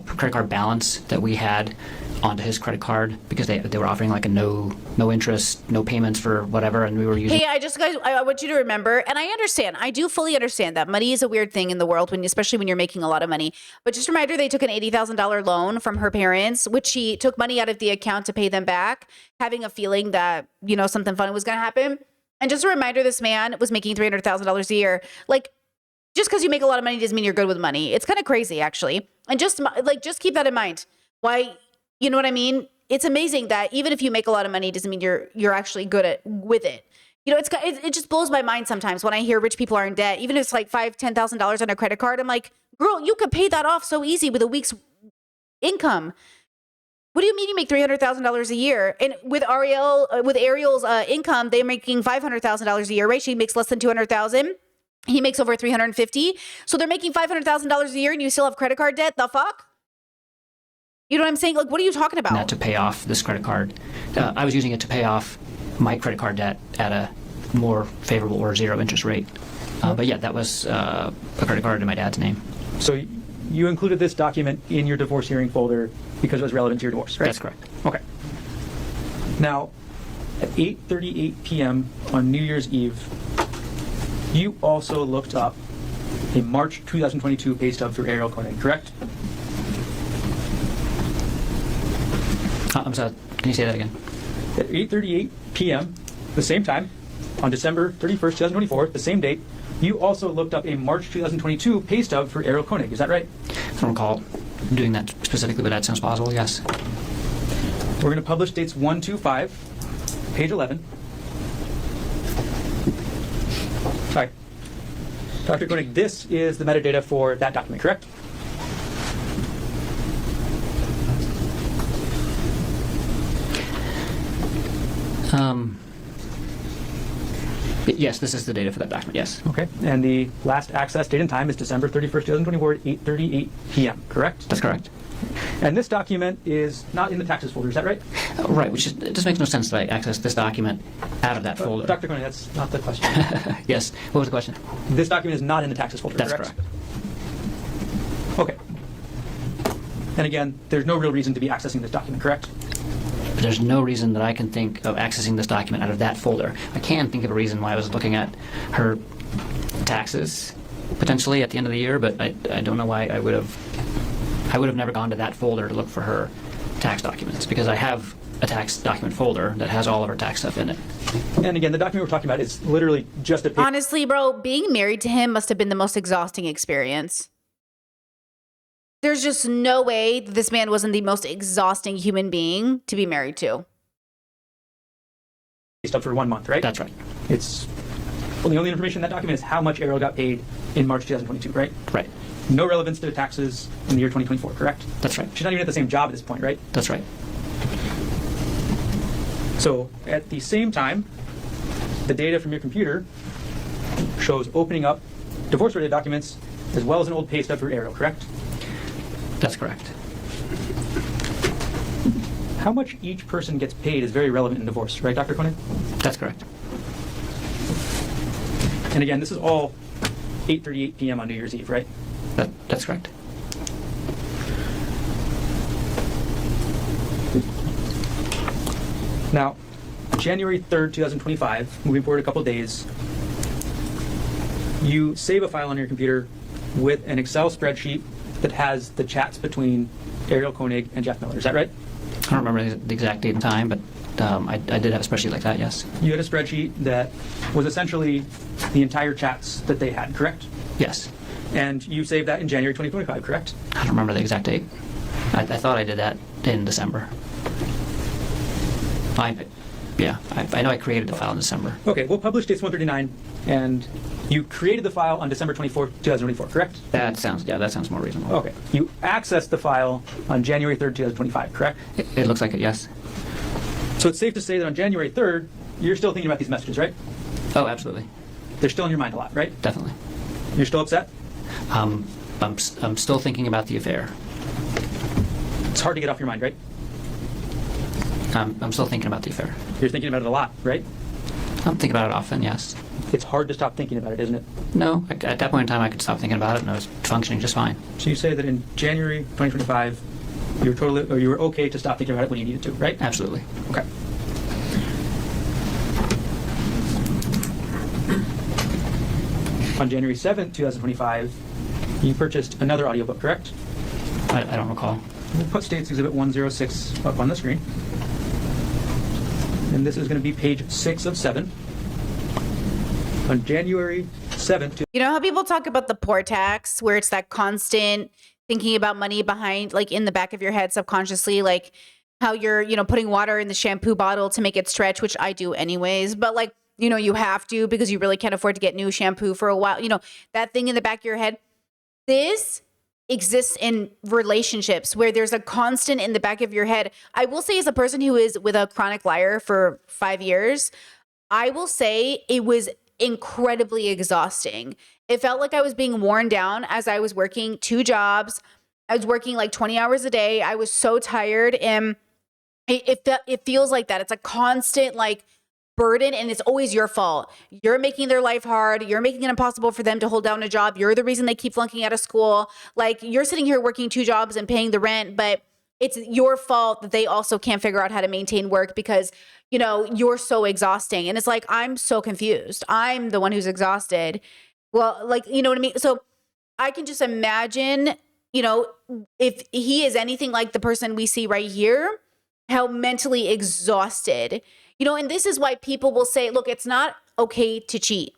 credit card balance that we had onto his credit card, because they were offering like a no interest, no payments for whatever, and we were using. Hey, I want you to remember, and I understand. I do fully understand that money is a weird thing in the world, especially when you're making a lot of money. But just a reminder, they took an $80,000 loan from her parents, which she took money out of the account to pay them back, having a feeling that something funny was going to happen. And just a reminder, this man was making $300,000 a year. Like, just because you make a lot of money doesn't mean you're good with money. It's kind of crazy, actually. And just keep that in mind. Why? You know what I mean? It's amazing that even if you make a lot of money, doesn't mean you're actually good with it. It just blows my mind sometimes when I hear rich people are in debt, even if it's like $5,000, $10,000 on a credit card. I'm like, girl, you could pay that off so easy with a week's income. What do you mean you make $300,000 a year? And with Ariel's income, they're making $500,000 a year, right? She makes less than $200,000. He makes over $350,000. So they're making $500,000 a year, and you still have credit card debt. The fuck? You know what I'm saying? Like, what are you talking about? That to pay off this credit card. I was using it to pay off my credit card debt at a more favorable or zero interest rate. But yeah, that was a credit card in my dad's name. So you included this document in your divorce hearing folder because it was relevant to your divorce, right? That's correct. Okay. Now, at 8:38 p.m. on New Year's Eve, you also looked up a March 2022 pay stub for Ariel Koenig, correct? I'm sorry, can you say that again? At 8:38 p.m., the same time, on December 31st, 2024, the same date, you also looked up a March 2022 pay stub for Ariel Koenig. Is that right? I don't recall doing that specifically, but that sounds possible, yes. We're going to publish dates 1-5, page 11. Sorry. Dr. Koenig, this is the metadata for that document, correct? Yes, this is the data for that document, yes. Okay. And the last access date and time is December 31st, 2024 at 8:38 p.m., correct? That's correct. And this document is not in the taxes folder, is that right? Right, it just makes no sense that I access this document out of that folder. Dr. Koenig, that's not the question. Yes, what was the question? This document is not in the taxes folder, That's correct? Okay. And again, there's no real reason to be accessing this document, correct? there's no reason that I can think of accessing this document out of that folder. I can think of a reason why I was looking at her taxes potentially at the end of the year, but I don't know why I would have never gone to that folder to look for her tax documents, because I have a tax document folder that has all of her tax stuff in it. And again, the document we're talking about is literally just a page. Honestly, bro, being married to him must have been the most exhausting experience. There's just no way that this man wasn't the most exhausting human being to be married to. Stub for 1 month, right? That's right. It's well, the only information in that document is how much Ariel got paid in March 2022, right? Right. No relevance to the taxes in the year 2024, correct? That's right. She's not even at the same job at this point, right? That's right. So at the same time, the data from your computer shows opening up divorce-related documents as well as an old pay stub for Ariel, correct? That's correct. How much each person gets paid is very relevant in divorce, right, Dr. Koenig? That's correct. And again, this is all 8:38 p.m. on New Year's Eve, right? That's correct. Now, January 3rd, 2025, moving forward a couple days, you save a file on your computer with an Excel spreadsheet that has the chats between Ariel Koenig and Jeff Miller. Is that right? I don't remember the exact date and time, but I did have a spreadsheet like that, yes. You had a spreadsheet that was essentially the entire chats that they had, correct? Yes. And you saved that in January 2025, correct? I don't remember the exact date. I thought I did that in December. I know I created the file in December. Okay, we'll publish dates 139, and you created the file on December 24th, 2024, correct? That sounds more reasonable. Okay. You accessed the file on January 3rd, 2025, correct? It looks like it, yes. So it's safe to say that on January 3rd, you're still thinking about these messages, right? Oh, absolutely. They're still in your mind a lot, right? Definitely. You're still upset? I'm still thinking about the affair. It's hard to get off your mind, right? I'm still thinking about the affair. You're thinking about it a lot, right? I'm thinking about it often, yes. It's hard to stop thinking about it, isn't it? No, at that point in time, I could stop thinking about it, and I was functioning just fine. So you say that in January 2025, you were okay to stop thinking about it when you needed to, right? Absolutely. Okay. On January 7th, 2025, you purchased another audiobook, correct? I don't recall. We'll put States Exhibit 106 up on the screen. And this is going to be page 6 of 7. On January 7th, You know how people talk about the poor tax, where it's that constant thinking about money behind, like in the back of your head subconsciously, like how you're, putting water in the shampoo bottle to make it stretch, which I do anyways, but like, you have to because you really can't afford to get new shampoo for a while. That thing in the back of your head. This exists in relationships where there's a constant in the back of your head. I will say, as a person who is with a chronic liar for 5 years, I will say it was incredibly exhausting. It felt like I was being worn down as I was working 2 jobs. I was working like 20 hours a day. I was so tired, and it feels like that. It's a constant like burden, and it's always your fault. You're making their life hard. You're making it impossible for them to hold down a job. You're the reason they keep flunking out of school. Like, you're sitting here working 2 jobs and paying the rent, but it's your fault that they also can't figure out how to maintain work because, you're so exhausting. And it's like, I'm so confused. I'm the one who's exhausted. Well, like, you know what I mean? So I can just imagine, if he is anything like the person we see right here, how mentally exhausted. And this is why people will say, look, it's not okay to cheat.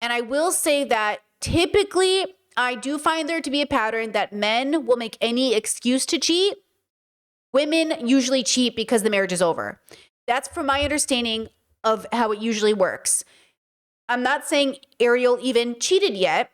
And I will say that typically I do find there to be a pattern that men will make any excuse to cheat. Women usually cheat because the marriage is over. That's from my understanding of how it usually works. I'm not saying Ariel even cheated yet,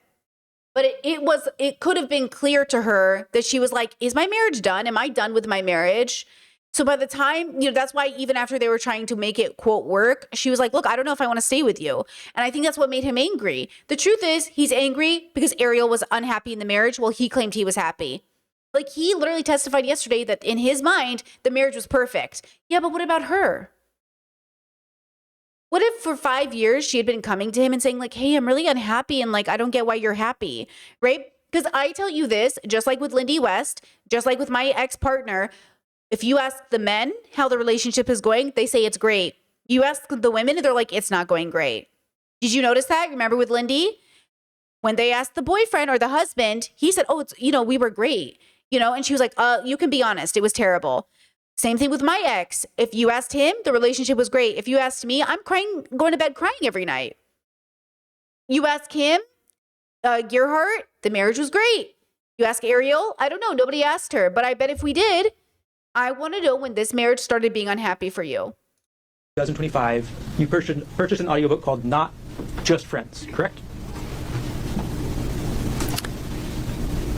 but it could have been clear to her that she was like, is my marriage done? Am I done with my marriage? So by the time, that's why even after they were trying to make it, quote, work, she was like, look, I don't know if I want to stay with you. And I think that's what made him angry. The truth is, he's angry because Ariel was unhappy in the marriage while he claimed he was happy. Like, he literally testified yesterday that in his mind, the marriage was perfect. Yeah, but what about her? What if for 5 years she had been coming to him and saying like, hey, I'm really unhappy and like, I don't get why you're happy, right? Because I tell you this, just like with Lindy West, just like with my ex-partner, If you ask the men how the relationship is going, they say it's great. You ask the women, and they're like, it's not going great. Did you notice that? Remember with Lindy? When they asked the boyfriend or the husband, he said, oh, it's, we were great. And she was like, you can be honest. It was terrible. Same thing with my ex. If you asked him, the relationship was great. If you asked me, I'm crying, going to bed crying every night. You ask him, Gerhardt, the marriage was great. You ask Ariel, I don't know. Nobody asked her. But I bet if we did, I want to know when this marriage started being unhappy for you. 2025, you purchased an audiobook called Not Just Friends, correct?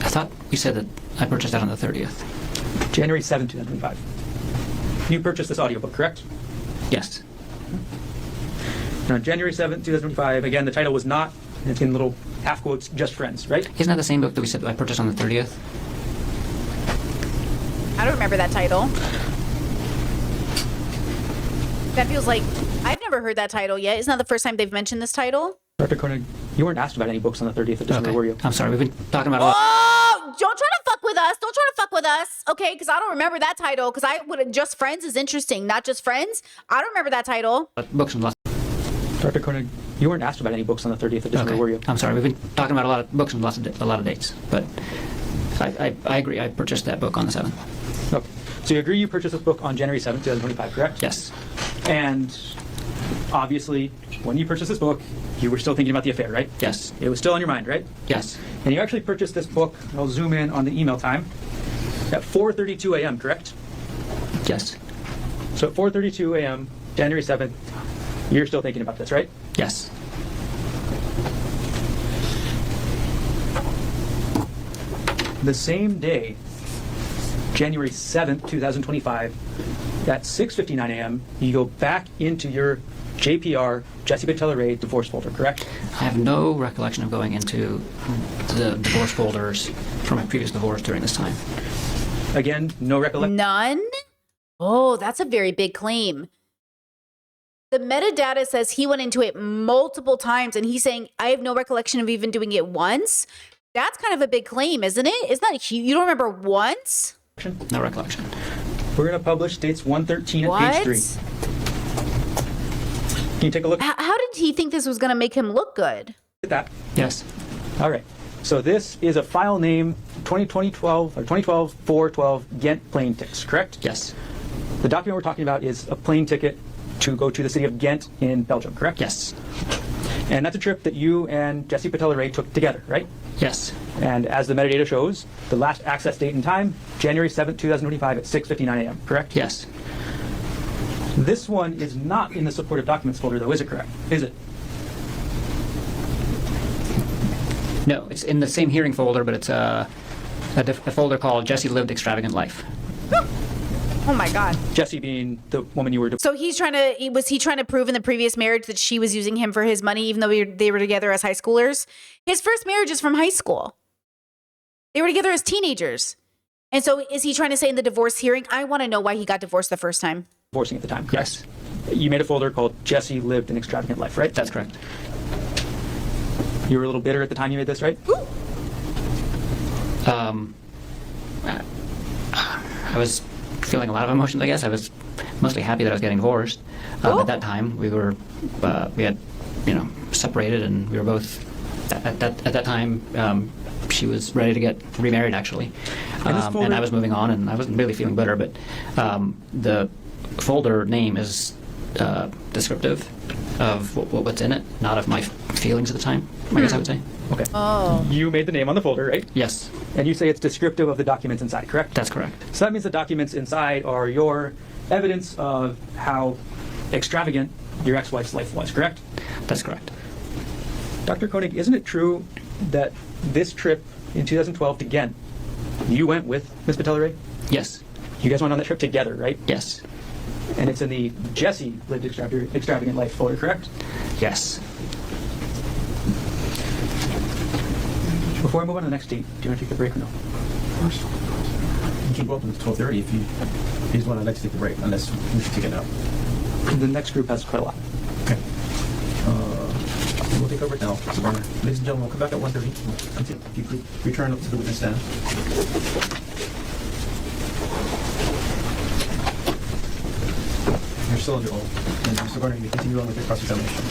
I thought you said that I purchased that on the 30th. January 7th, 2025. You purchased this audiobook, correct? Yes. Now, January 7th, 2025, again, the title was Not, and it's in little half quotes, Just Friends, right? Isn't that the same book that we said I purchased on the 30th? I don't remember that title. That feels like I've never heard that title yet. Isn't that the first time they've mentioned this title? Dr. Koenig, you weren't asked about any books on the 30th of December, were you? I'm sorry. We've been talking about a lot. Oh, don't try to fuck with us. Don't try to fuck with us. Okay, because I don't remember that title. Because I would Just Friends is interesting. Not Just Friends. I don't remember that title. Books and lots. Dr. Koenig, you weren't asked about any books on the 30th of December, were you? I'm sorry. We've been talking about a lot of books and a lot of dates. But I agree. I purchased that book on the 7th. Okay. So you agree you purchased this book on January 7th, 2025, correct? Yes. And obviously, when you purchased this book, you were still thinking about the affair, right? Yes. It was still on your mind, right? Yes. And you actually purchased this book, I'll zoom in on the email time, at 4:32 a.m., correct? Yes. So at 4:32 a.m., January 7th, you're still thinking about this, right? Yes. The same day, January 7th, 2025, at 6:59 a.m., you go back into your JPR, Jesse Patella Ray divorce folder, correct? I have no recollection of going into the divorce folders from my previous divorce during this time. Again, no recollection. None? Oh, that's a very big claim. The metadata says he went into it multiple times, and he's saying, I have no recollection of even doing it once. That's kind of a big claim, isn't it? Isn't that huge? You don't remember once? No recollection. We're going to publish dates 113 What? at page 3. Can you take a look How did he think this was going to make him look good? at that? Yes. All right. So this is a file name 2012-412 Ghent plane tickets, correct? Yes. The document we're talking about is a plane ticket to go to the city of Ghent in Belgium, correct? Yes. And that's a trip that you and Jesse Patella Ray took together, right? Yes. And as the metadata shows, the last access date and time, January 7th, 2025 at 6:59 a.m., correct? Yes. This one is not in the supportive documents folder, though, is it correct? Is it? No, it's in the same hearing folder, but it's a folder called Jesse Lived Extravagant Life. Oh my God. Jesse being the woman you were So was he trying to prove in the previous marriage that she was using him for his money, even though they were together as high schoolers? His first marriage is from high school. They were together as teenagers. And so is he trying to say in the divorce hearing, I want to know why he got divorced the first time? divorcing at the time, correct? Yes. You made a folder called Jesse Lived an Extravagant Life, right? That's correct. You were a little bitter at the time you made this, right? I was feeling a lot of emotions, I guess. I was mostly happy that I was getting divorced. At that time, we had, separated, and we were both, at that time, she was ready to get remarried, actually. And I was moving on, and I wasn't really feeling bitter, but the folder name is descriptive of what's in it, not of my feelings at the time, I guess I would say. Okay. Oh. You made the name on the folder, right? Yes, And you say it's descriptive of the documents inside, correct? that's correct. So that means the documents inside are your evidence of how extravagant your ex-wife's life was, correct? That's correct. Dr. Koenig, isn't it true that this trip in 2012 to Ghent, you went with Ms. Patella Ray? Yes, You guys went on that trip together, right? yes, And it's in the Jesse Lived Extravagant Life folder, correct? yes. Before I move on to the next date, do you want to take a break or no? You can go up until 12:30 if you just want to let you take a break, unless we should take it out. The next group has quite a lot. Okay. We'll take over now. So, ladies and gentlemen, we'll come back at 1:30. Until you could return up to the witness stand. still under oath. And Mr. Gardner, you may continue on with your cross-examination.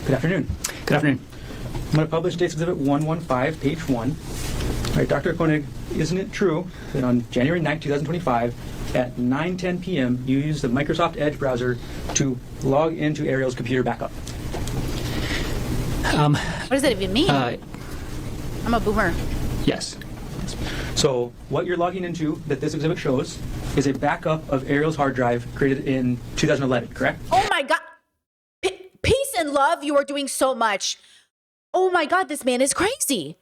Good afternoon. Good afternoon. I'm going to publish State's Exhibit 115, page 1. All right, Dr. Koenig, isn't it true that on January 9, 2025, at 9:10 p.m., you used the Microsoft Edge browser to log into Ariel's computer backup? What does that even mean? I'm a boomer. Yes. So what you're logging into that this exhibit shows is a backup of Ariel's hard drive created in 2011, correct? Oh my God. Peace and love, you are doing so much. Oh my God, this man is crazy.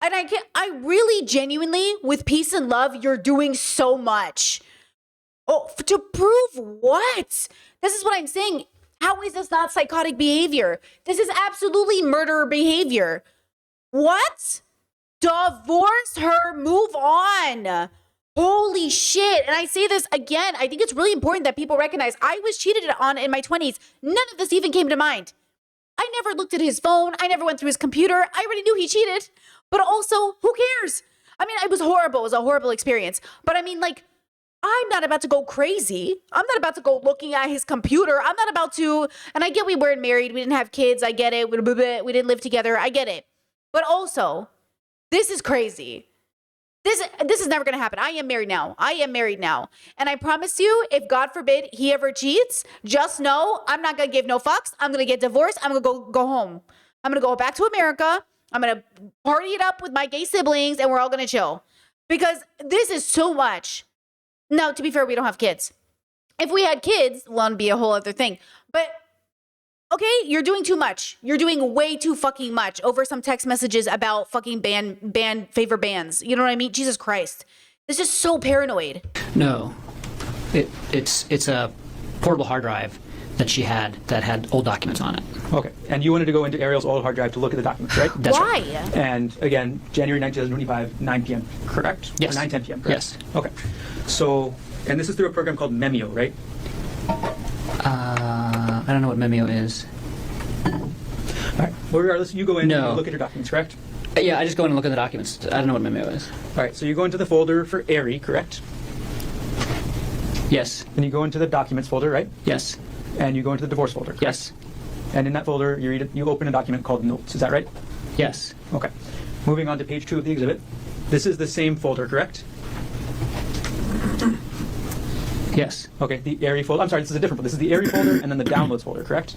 And I really genuinely, with peace and love, you're doing so much. Oh, to prove what? This is what I'm saying. How is this not psychotic behavior? This is absolutely murder behavior. What? Divorce her, move on. Holy shit. And I say this again, I think it's really important that people recognize I was cheated on in my 20s. None of this even came to mind. I never looked at his phone. I never went through his computer. I already knew he cheated. But also, who cares? I mean, it was horrible. It was a horrible experience. But I mean, like, I'm not about to go crazy. I'm not about to go looking at his computer. I'm not about to, and I get we weren't married. We didn't have kids. I get it. We didn't live together. I get it. But also, this is crazy. This is never going to happen. I am married now. And I promise you, if God forbid he ever cheats, just know I'm not going to give no fucks. I'm going to get divorced. I'm going to go home. I'm going to go back to America. I'm going to party it up with my gay siblings and we're all going to chill. Because this is so much. Now, to be fair, we don't have kids. If we had kids, well, it'd be a whole other thing. But okay, you're doing too much. You're doing way too fucking much over some text messages about fucking favorite bands. You know what I mean? Jesus Christ. This is so paranoid. No. It's a portable hard drive that she had that had old documents on it. Okay. And you wanted to go into Ariel's old hard drive to look at the documents, right? That's Why? right. And again, January 9, 2025, 9 p.m., correct? Yes. Or 9:10 p.m., correct? Yes. Okay. So, and this is through a program called Memio, right? I don't know what Memio is. All right. Well, regardless, you go in No. and look at your documents, correct? Yeah, I just go in and look at the documents. I don't know what Memio is. All right. So you go into the folder for Ari, correct? Yes. Then you go into the documents folder, right? Yes. And you go into the divorce folder, correct? Yes. And in that folder, you open a document called Notes. Is that right? Yes. Okay. Moving on to page 2 of the exhibit. This is the same folder, correct? Yes. Okay. The Ari folder. I'm sorry. This is a different folder. This is the Ari folder and then the downloads folder, correct?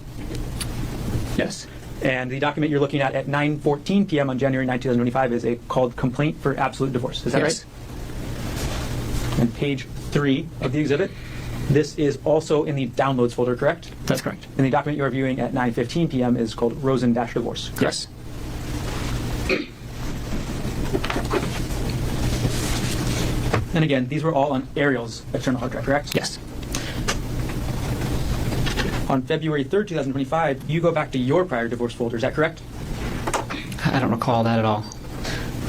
Yes. And the document you're looking at 9:14 p.m. on January 9, 2025 is called Complaint for Absolute Divorce. Is that Yes. right? And page 3 of the exhibit. This is also in the downloads folder, correct? That's correct. And the document you're viewing at 9:15 p.m. is called Rosen-Divorce, correct? Yes. And again, these were all on Ariel's external hard drive, correct? Yes. On February 3rd, 2025, you go back to your prior divorce folder, is that correct? I don't recall that at all.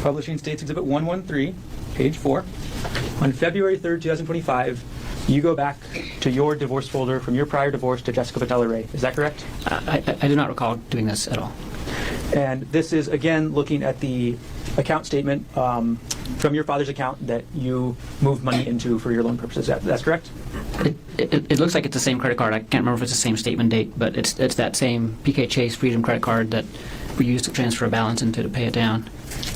Publishing States Exhibit 113, page 4. On February 3rd, 2025, you go back to your divorce folder from your prior divorce to Jessica Patella Ray. Is that correct? I do not recall doing this at all. And this is, again, looking at the account statement from your father's account that you moved money into for your loan purposes. That's correct? It looks like it's the same credit card. I can't remember if it's the same statement date, but it's that same PK Chase Freedom credit card that we used to transfer a balance into to pay it down.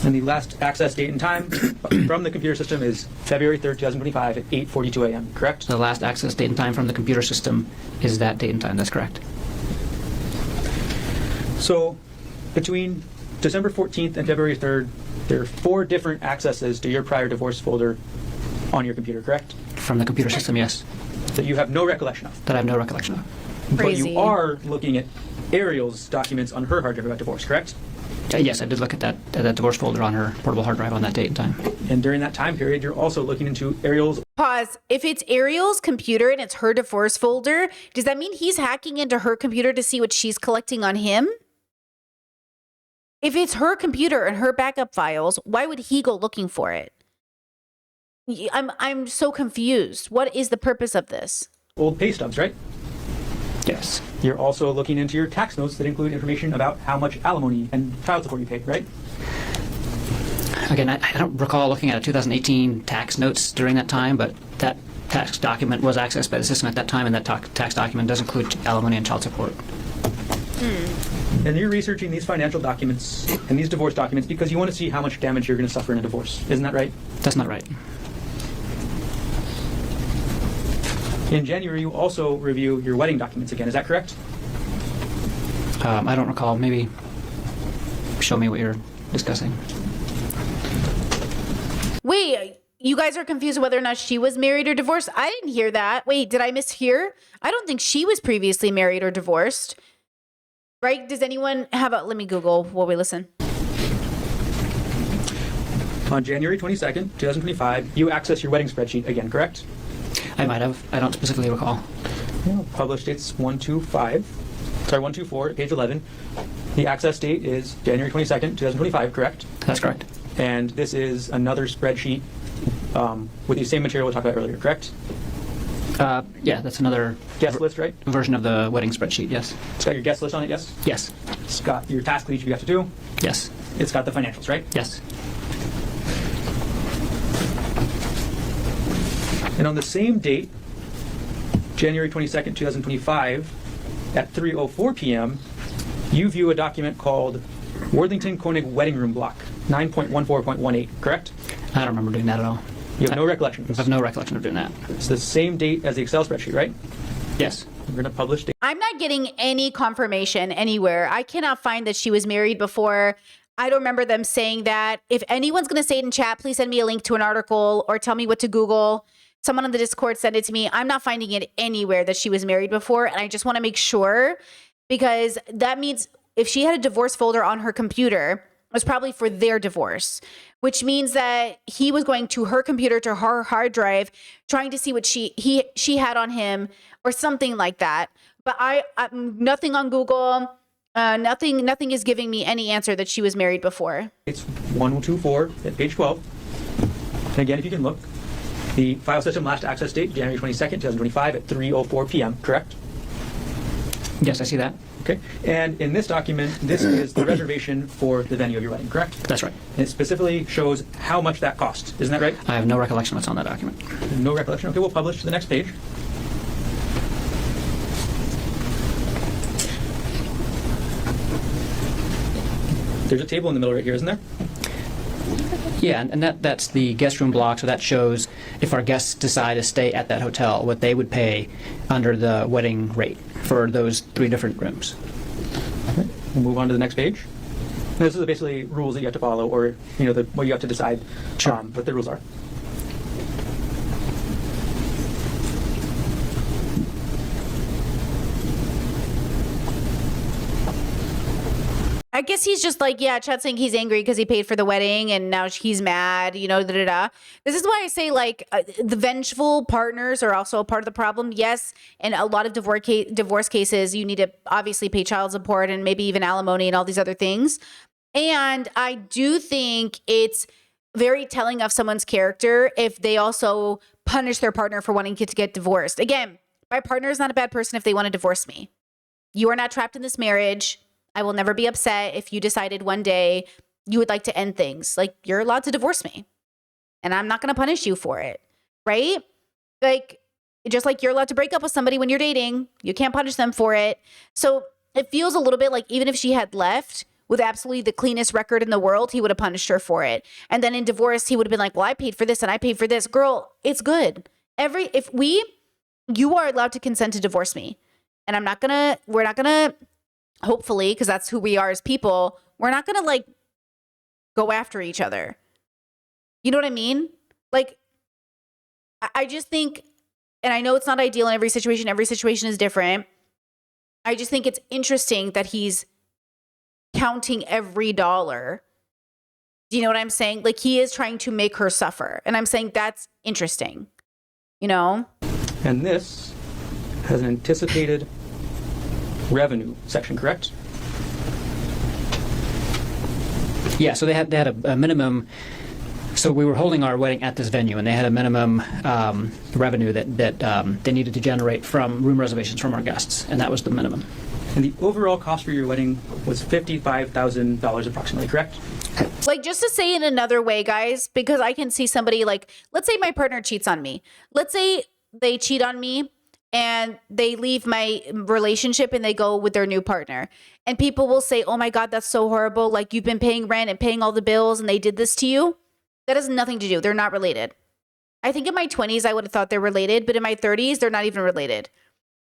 And the last access date and time from the computer system is February 3rd, 2025 at 8:42 a.m., correct? The last access date and time from the computer system is that date and time. That's correct. So between December 14th and February 3rd, there are 4 different accesses to your prior divorce folder on your computer, correct? From the computer system, yes. That you have no recollection of. That I have no recollection of. But Crazy. you are looking at Ariel's documents on her hard drive about divorce, correct? Yes, I did look at that divorce folder on her portable hard drive on that date and time. And during that time period, you're also looking into Ariel's. Pause. If it's Ariel's computer and it's her divorce folder, does that mean he's hacking into her computer to see what she's collecting on him? If it's her computer and her backup files, why would he go looking for it? I'm so confused. What is the purpose of this? Old pay stubs, right? Yes. You're also looking into your tax notes that include information about how much alimony and child support you paid, right? Again, I don't recall looking at a 2018 tax notes during that time, but that tax document was accessed by the system at that time, and that tax document does include alimony and child support. And you're researching these financial documents and these divorce documents because you want to see how much damage you're going to suffer in a divorce. Isn't that right? That's not right. In January, you also review your wedding documents again. Is that correct? I don't recall. Maybe show me what you're discussing. Wait, you guys are confused whether or not she was married or divorced? I didn't hear that. Wait, did I mishear? I don't think she was previously married or divorced. Right? Does anyone have a... Let me Google while we listen. On January 22nd, 2025, you access your wedding spreadsheet again, correct? I might have. I don't specifically recall. Published date's 124, page 11. The access date is January 22nd, 2025, correct? That's correct. And this is another spreadsheet with the same material we talked about earlier, correct? Yeah, that's another Guest list, right? version of the wedding spreadsheet. Yes. It's got your guest list on it, yes? Yes. It's got your task that each of you have to do. Yes. It's got the financials, right? Yes. And on the same date, January 22nd, 2025, at 3:04 p.m., you view a document called Worthington Koenig Wedding Room Block 9.14.18, correct? I don't remember doing that at all. You have no recollection of I this. have no recollection of doing that. It's the same date as the Excel spreadsheet, right? Yes. We're going to publish date. I'm not getting any confirmation anywhere. I cannot find that she was married before. I don't remember them saying that. If anyone's going to say it in chat, please send me a link to an article or tell me what to Google. Someone on the Discord sent it to me. I'm not finding it anywhere that she was married before. And I just want to make sure, because that means if she had a divorce folder on her computer, it was probably for their divorce, which means that he was going to her computer, to her hard drive, trying to see what she had on him or something like that. But I nothing on Google, nothing is giving me any answer that she was married before. It's 124 at page 12. And again, if you can look, the file system last access date, January 22nd, 2025 at 3:04 p.m., correct? Yes, I see that. Okay. And in this document, this is the reservation for the venue of your wedding, correct? That's right. And it specifically shows how much that cost. Isn't that right? I have no recollection what's on that document. No recollection. Okay, we'll publish to the next page. There's a table in the middle right here, isn't there? Yeah, and that's the guest room block, so that shows if our guests decide to stay at that hotel, what they would pay under the wedding rate for those 3 different rooms. We'll move on to the next page. This is basically rules that you have to follow, or what you have to decide what the rules are. I guess he's just like, yeah, Chad's saying he's angry because he paid for the wedding and now he's mad, da-da-da. This is why I say, like, the vengeful partners are also a part of the problem. Yes, in a lot of divorce cases, you need to obviously pay child support and maybe even alimony and all these other things. And I do think it's very telling of someone's character if they also punish their partner for wanting to get divorced. Again, my partner is not a bad person if they want to divorce me. You are not trapped in this marriage. I will never be upset if you decided one day you would like to end things. Like, you're allowed to divorce me and I'm not going to punish you for it, right? Like, just like you're allowed to break up with somebody when you're dating, you can't punish them for it. So it feels a little bit like even if she had left with absolutely the cleanest record in the world, he would have punished her for it. And then in divorce, he would have been like, well, I paid for this and I paid for this. Girl, it's good. You are allowed to consent to divorce me. And we're not gonna, hopefully, because that's who we are as people, we're not going to like go after each other. You know what I mean? Like, I just think, and I know it's not ideal in every situation is different. I just think it's interesting that he's counting every dollar. Do you know what I'm saying? Like, he is trying to make her suffer. And I'm saying that's interesting, And this has an anticipated revenue section, correct? Yeah, so they had a minimum So we were holding our wedding at this venue, and they had a minimum revenue that they needed to generate from room reservations from our guests, and that was the minimum. And the overall cost for your wedding was $55,000 approximately, correct? Like, just to say it another way, guys, because I can see somebody like, let's say my partner cheats on me. Let's say they cheat on me and they leave my relationship and they go with their new partner. And people will say, oh my God, that's so horrible. Like, you've been paying rent and paying all the bills and they did this to you. That has nothing to do. They're not related. I think in my 20s, I would have thought they're related, but in my 30s, they're not even related.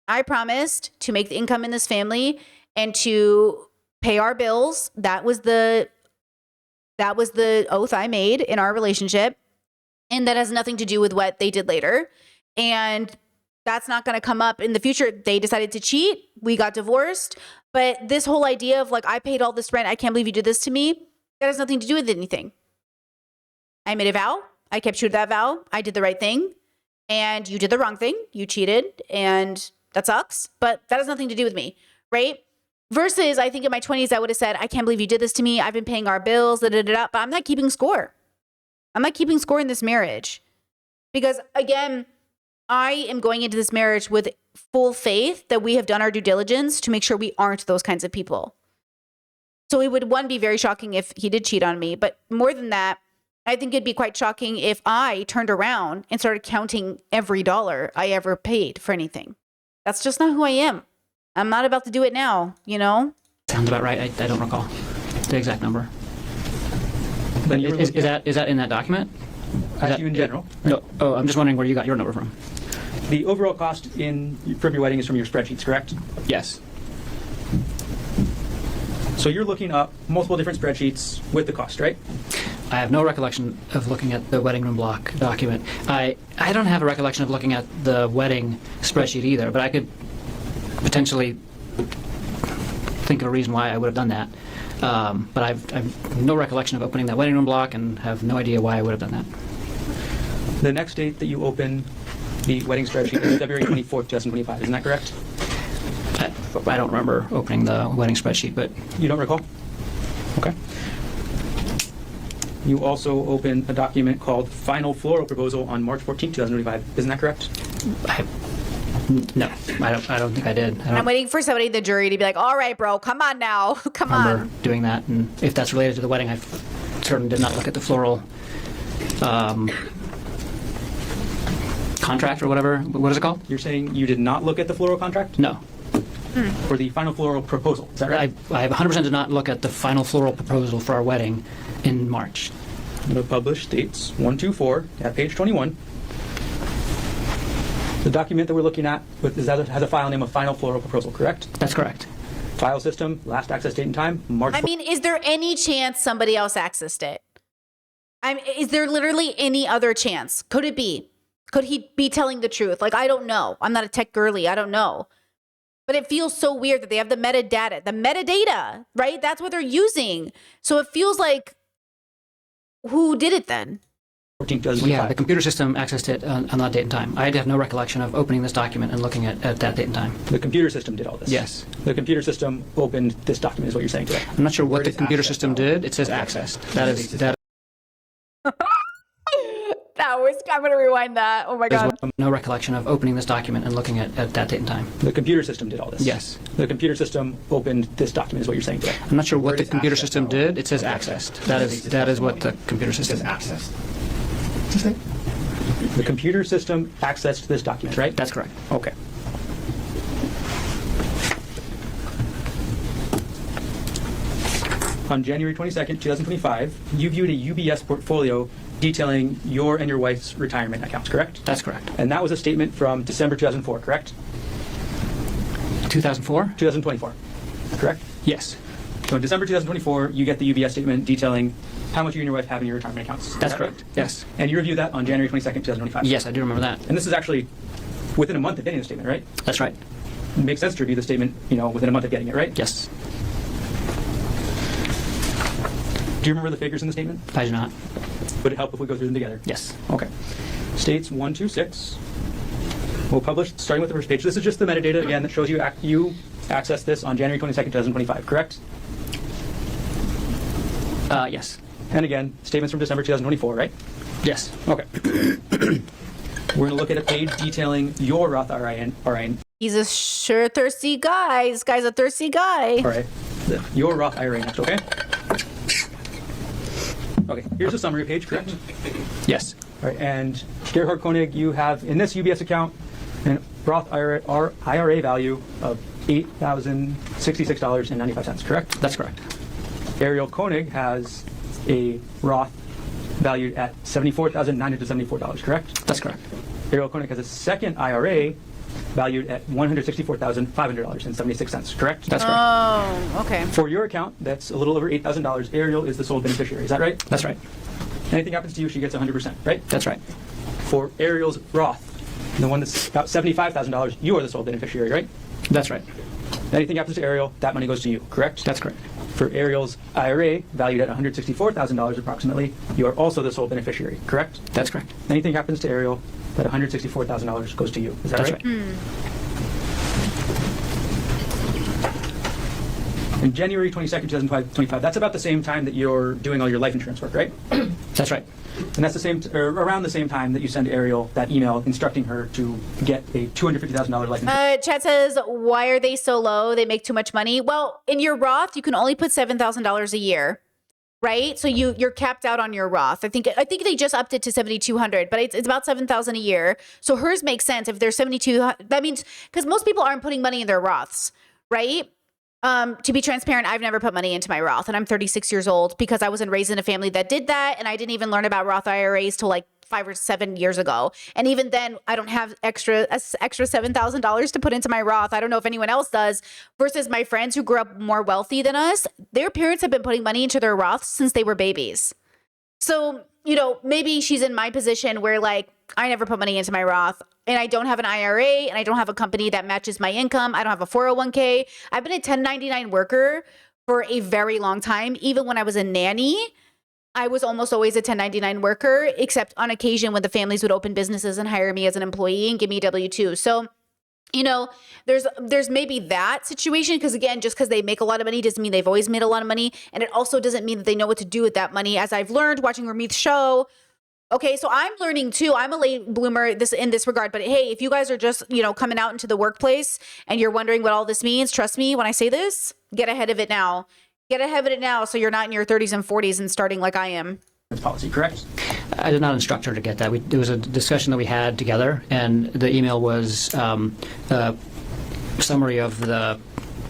I promised to make the income in this family and to pay our bills. That was the oath I made in our relationship. And that has nothing to do with what they did later. And that's not going to come up in the future. They decided to cheat. We got divorced. But this whole idea of like, I paid all this rent, I can't believe you did this to me, that has nothing to do with anything. I made a vow. I kept true to that vow. I did the right thing. And you did the wrong thing. You cheated. And that sucks. But that has nothing to do with me, right? Versus, I think in my 20s, I would have said, I can't believe you did this to me. I've been paying our bills, but I'm not keeping score. I'm not keeping score in this marriage. Because again, I am going into this marriage with full faith that we have done our due diligence to make sure we aren't those kinds of people. So it would, one, be very shocking if he did cheat on me. But more than that, I think it'd be quite shocking if I turned around and started counting every dollar I ever paid for anything. That's just not who I am. I'm not about to do it now, you know? Sounds about right. I don't recall the exact number. Then you were Is looking at- that in that document? Ask you in general. No. Oh, I'm just wondering where you got your number from. The overall cost from your wedding is from your spreadsheets, correct? Yes. So you're looking up multiple different spreadsheets with the cost, right? I have no recollection of looking at the wedding room block document. I don't have a recollection of looking at the wedding spreadsheet either, but I could potentially think of a reason why I would have done that. But I've no recollection of opening that wedding room block and have no idea why I would have done that. The next date that you open the wedding spreadsheet is February 24th, 2025. Isn't that correct? I don't remember opening the wedding spreadsheet, but You don't recall? Okay. You also opened a document called Final Floral Proposal on March 14th, 2025. Isn't that correct? No, I don't think I did. I I'm don't waiting for somebody in the jury to be like, all right, bro, come on now. Come remember on. doing that. And if that's related to the wedding, I certainly did not look at the floral contract or whatever. What is it called? You're saying you did not look at the floral contract? No. For the Final Floral Proposal. Is that right? I 100% did not look at the final floral proposal for our wedding in March. The published dates 124 at page 21. The document that we're looking at has a file name of Final Floral Proposal, correct? That's correct. File system, last access date and time, March. I mean, is there any chance somebody else accessed it? Is there literally any other chance? Could it be? Could he be telling the truth? Like, I don't know. I'm not a tech girly. I don't know. But it feels so weird that they have the metadata, right? That's what they're using. So it feels like, who did it then? 14th, 2025. Yeah, the computer system accessed it on that date and time. I have no recollection of opening this document and looking at that date and time. The computer system did all this. Yes. The computer system opened this document is what you're saying today. I'm not sure what the does computer access system go? did. It says accessed. That I'm going to rewind that. Oh my is what, no recollection of opening this document and looking at that date and time. The computer system did all this. Yes. The computer system opened this document is what you're saying today. I'm not sure what Where the does computer access system go? did. It says accessed. That is what the computer It system. says access. The computer system accessed this document, right? That's correct. Okay. On January 22nd, 2025, you viewed a UBS portfolio detailing your and your wife's retirement accounts, correct? That's correct. And that was a statement from December 2004, correct? 2004? 2024, correct? Yes. So in December 2024, you get the UBS statement detailing how much you and your wife have in your retirement accounts. Is That's that correct. right? Yes. And you reviewed that on January 22nd, 2025. Yes, I do remember that. And this is actually within a month of getting the statement, right? That's right. It makes sense to review the statement, within a month of getting it, right? Yes. Do you remember the figures in the statement? I do not. Would it help if we go through them together? Yes. Okay. States 126. We'll publish starting with the first page. This is just the metadata again that shows you you accessed this on January 22nd, 2025, correct? Yes. And again, statements from December 2024, right? Yes. Okay. We're going to look at a page detailing your Roth IRA. He's a sure thirsty guy. This guy's a thirsty guy. All right. Your Roth IRA next, okay? Okay, here's a summary page, correct? Yes. All right, and Gerhard Koenig, you have in this UBS account an Roth IRA value of $8,066.95, correct? That's correct. Ariel Koenig has a Roth valued at $74,974, correct? That's correct. Ariel Koenig has a second IRA valued at $164,500.76, correct? That's correct. Oh, okay. For your account, that's a little over $8,000. Ariel is the sole beneficiary. Is that right? That's right. Anything happens to you, she gets 100%, right? That's right. For Ariel's Roth, the one that's about $75,000, you are the sole beneficiary, right? That's right. Anything happens to Ariel, that money goes to you, correct? That's correct. For Ariel's IRA, valued at $164,000 approximately, you are also the sole beneficiary, correct? That's correct. Anything happens to Ariel, that $164,000 goes to you. Is that That's right? right. In January 22nd, 2025, that's about the same time that you're doing all your life insurance work, right? That's right. And that's the same, or around the same time that you send Ariel that email instructing her to get a $250,000 life insurance. Chad says, why are they so low? They make too much money. Well, in your Roth, you can only put $7,000 a year, right? So you're capped out on your Roth. I think they just upped it to $7,200, but it's about $7,000 a year. So hers makes sense. If there's $7,200, that means, because most people aren't putting money in their Roths, right? To be transparent, I've never put money into my Roth, and I'm 36 years old because I wasn't raised in a family that did that, and I didn't even learn about Roth IRAs till like 5 or 7 years ago. And even then, I don't have extra $7,000 to put into my Roth. I don't know if anyone else does. Versus my friends who grew up more wealthy than us, their parents have been putting money into their Roths since they were babies. So, maybe she's in my position where like I never put money into my Roth, and I don't have an IRA, and I don't have a company that matches my income. I don't have a 401k. I've been a 1099 worker for a very long time. Even when I was a nanny, I was almost always a 1099 worker, except on occasion when the families would open businesses and hire me as an employee and give me a W-2. So, there's maybe that situation, because again, just because they make a lot of money doesn't mean they've always made a lot of money. And it also doesn't mean that they know what to do with that money, as I've learned watching Ramith's show. Okay, so I'm learning too. I'm a late bloomer in this regard. But hey, if you guys are just, coming out into the workplace and you're wondering what all this means, trust me when I say this, get ahead of it now. Get ahead of it now so you're not in your 30s and 40s and starting like I am. Policy, correct? I did not instruct her to get that. It was a discussion that we had together, and the email was a summary of the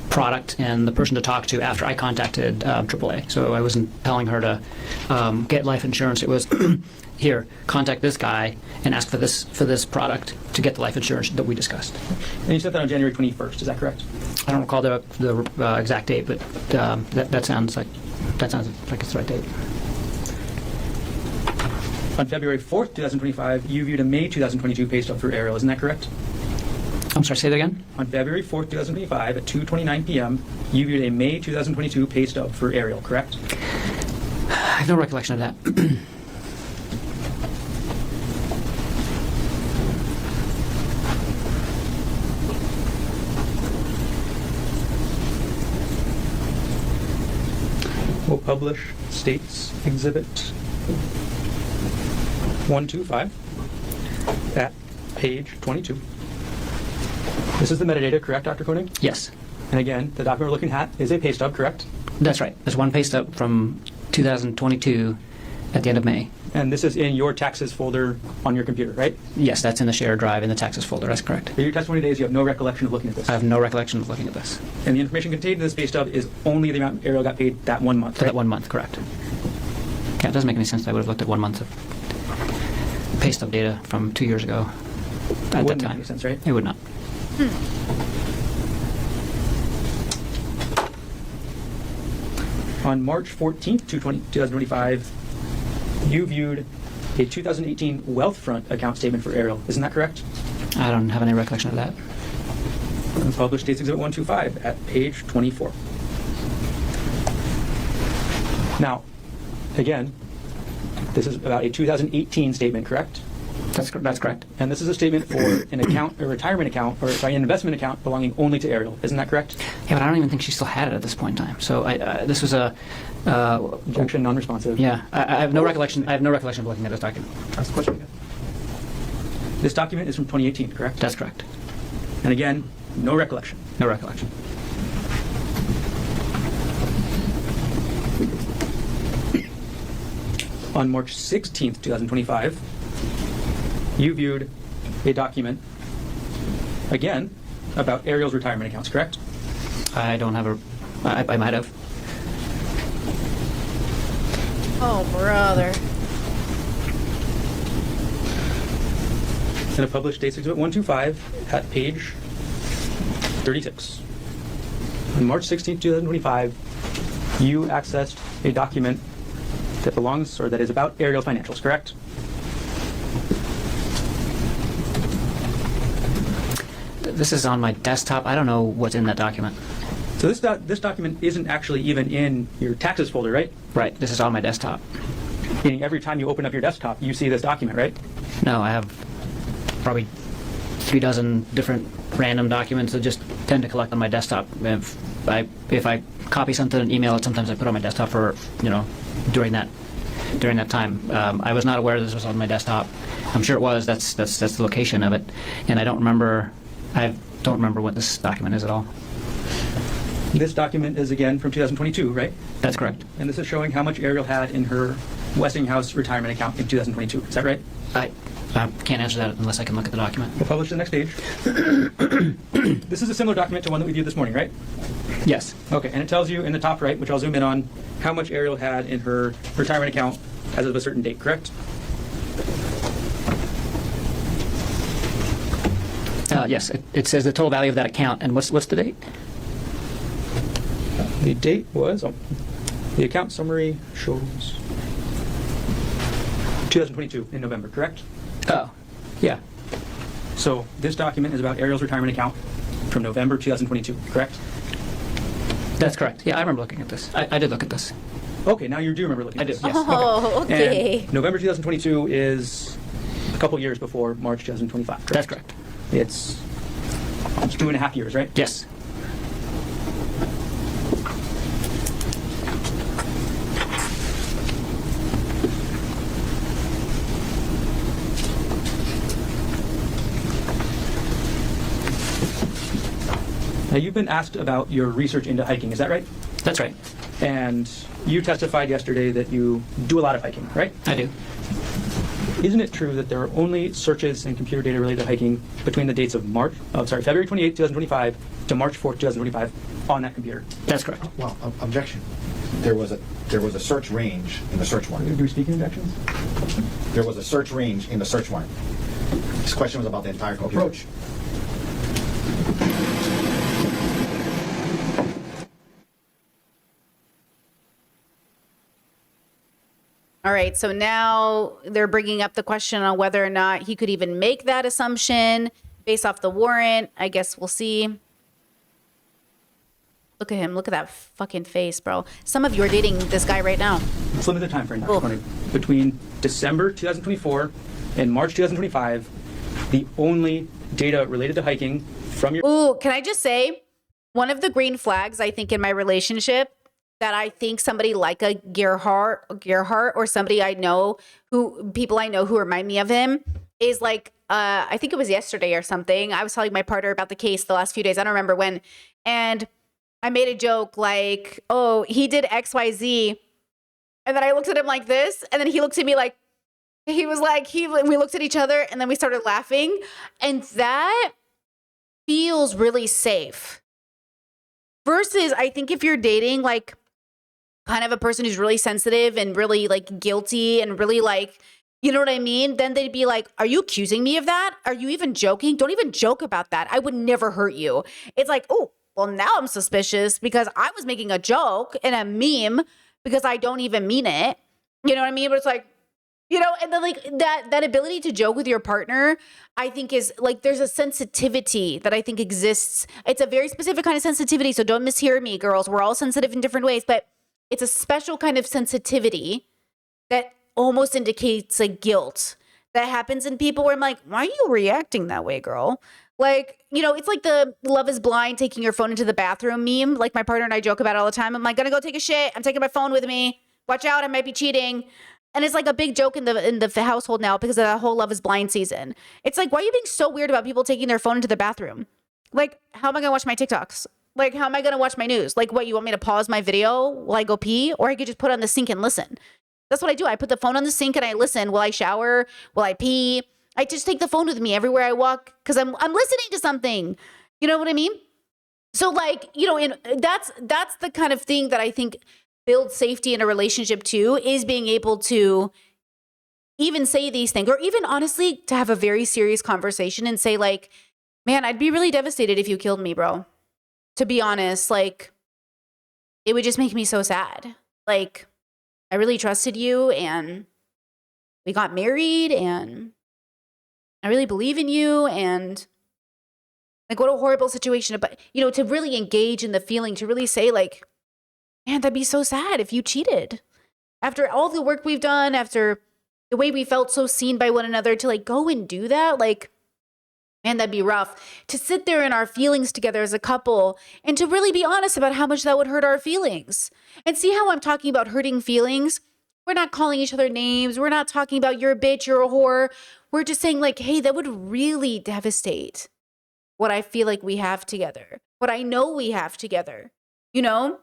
product and the person to talk to after I contacted AAA. So I wasn't telling her to get life insurance. It was, here, contact this guy and ask for this product to get the life insurance that we discussed. And you said that on January 21st, is that correct? I don't recall the exact date, but that sounds like it's the right date. On February 4th, 2025, you viewed a May 2022 pay stub for Ariel, isn't that correct? I'm sorry, say that again? On February 4th, 2025, at 2:29 p.m., you viewed a May 2022 pay stub for Ariel, correct? I have no recollection of that. We'll publish States Exhibit 125 at page 22. This is the metadata, correct, Dr. Koenig? Yes, And again, the document we're looking at is a pay stub, correct? that's right. There's one pay stub from 2022 at the end of May. And this is in your taxes folder on your computer, right? Yes, that's in the shared drive in the taxes folder. That's correct. For your testimony days, you have no recollection of looking at this. I have no recollection of looking at this. And the information contained in this pay stub is only the amount Ariel got paid that 1 month, For right? that 1 month, correct. Yeah, it doesn't make any sense. I would have looked at 1 month of pay stub data from 2 years ago at that Wouldn't make time. any sense, right? It would not. On March 14th, 2025, you viewed a 2018 Wealthfront account statement for Ariel. Isn't that correct? I don't have any recollection of that. And published States Exhibit 125 at page 24. Now, again, this is about a 2018 statement, correct? That's correct. And this is a statement for an account, a retirement account, or sorry, an investment account belonging only to Ariel. Isn't that correct? Yeah, but I don't even think she still had it at this point in time. So this was a Objection, non-responsive. yeah. I have no recollection. I have no recollection of looking at this document. Ask the question again. This document is from 2018, correct? That's correct. And again, no recollection. No recollection. On March 16th, 2025, you viewed a document, again, about Ariel's retirement accounts, correct? I don't have a. I might have. Oh, brother. In a published Dates Exhibit 125 at page 36. On March 16th, 2025, you accessed a document that belongs or that is about Ariel's financials, correct? This is on my desktop. I don't know what's in that document. So this document isn't actually even in your taxes folder, right? Right. This is on my desktop. Meaning every time you open up your desktop, you see this document, right? No, I have probably 3 dozen different random documents that just tend to collect on my desktop. If I copy something and email it, sometimes I put it on my desktop for, during that time. I was not aware this was on my desktop. I'm sure it was. That's the location of it, and I don't remember what this document is at all. This document is again from 2022, right? That's correct. And this is showing how much Ariel had in her Westinghouse retirement account in 2022. Is that right? I can't answer that unless I can look at the document. We'll publish the next page. This is a similar document to one that we viewed this morning, right? Yes. Okay, and it tells you in the top right, which I'll zoom in on, how much Ariel had in her retirement account as of a certain date, correct? Yes. It says the total value of that account, and what's the date? The date was, the account summary shows 2022 in November, correct? Oh, yeah. So this document is about Ariel's retirement account from November 2022, correct? That's correct. Yeah, I remember looking at this. I did look at this. Okay, now you do remember looking at I this. do, yes. Oh, okay. And November 2022 is a couple years before March 2025, correct? That's correct. It's 2.5 years, right? Yes. Now, you've been asked about your research into hiking, is that right? That's right. And you testified yesterday that you do a lot of hiking, right? I do. Isn't it true that there are only searches and computer data related to hiking between the dates of February 28, 2025 to March 4, 2025 on that computer? That's correct. Well, objection. There was a search range in the search warrant. Do we speak in objections? There was a search range in the search warrant. This question was about the entire computer. Approach. All right, so now they're bringing up the question on whether or not he could even make that assumption based off the warrant. I guess we'll see. Look at him. Look at that fucking face, bro. Some of you are dating this guy right now. Let's limit the time frame. Oh. Between December 2024 and March 2025, the only data related to hiking from your... Ooh, can I just say, one of the green flags, I think, in my relationship that I think somebody like a Gerhardt or somebody I know people I know who remind me of him is like, I think it was yesterday or something. I was telling my partner about the case the last few days. I don't remember when. And I made a joke like, oh, he did XYZ. And then I looked at him like this. And then he looked at me like, we looked at each other and then we started laughing. And that feels really safe. Versus, I think if you're dating like kind of a person who's really sensitive and really like guilty and really like, you know what I mean? Then they'd be like, are you accusing me of that? Are you even joking? Don't even joke about that. I would never hurt you. It's like, oh, well, now I'm suspicious because I was making a joke and a meme because I don't even mean it. You know what I mean? But it's like, you know, and then like that ability to joke with your partner, I think is like, there's a sensitivity that I think exists. It's a very specific kind of sensitivity. So don't mishear me, girls. We're all sensitive in different ways, but it's a special kind of sensitivity that almost indicates like guilt that happens in people where I'm like, why are you reacting that way, girl? Like, you know, it's like the Love is Blind taking your phone into the bathroom meme. Like my partner and I joke about it all the time. I'm like, gonna go take a shit. I'm taking my phone with me. Watch out, I might be cheating. And it's like a big joke in the household now because of that whole Love is Blind season. It's like, why are you being so weird about people taking their phone into the bathroom? Like, how am I gonna watch my TikToks? Like, how am I gonna watch my news? Like, what, you want me to pause my video while I go pee? Or I could just put it on the sink and listen. That's what I do. I put the phone on the sink and I listen while I shower, while I pee. I just take the phone with me everywhere I walk because I'm listening to something. You know what I mean? So like, you know, that's the kind of thing that I think builds safety in a relationship too, is being able to even say these things, or even honestly to have a very serious conversation and say like, man, I'd be really devastated if you killed me, bro. To be honest, like, it would just make me so sad. Like, I really trusted you and we got married and I really believe in you, and like, what a horrible situation. But, you know, to really engage in the feeling, to really say like, man, that'd be so sad if you cheated. After all the work we've done, after the way we felt so seen by one another, to like go and do that, like, man, that'd be rough. To sit there in our feelings together as a couple and to really be honest about how much that would hurt our feelings. And see how I'm talking about hurting feelings? We're not calling each other names. We're not talking about you're a bitch, you're a whore. We're just saying like, hey, that would really devastate what I feel like we have together, what I know we have together, you know?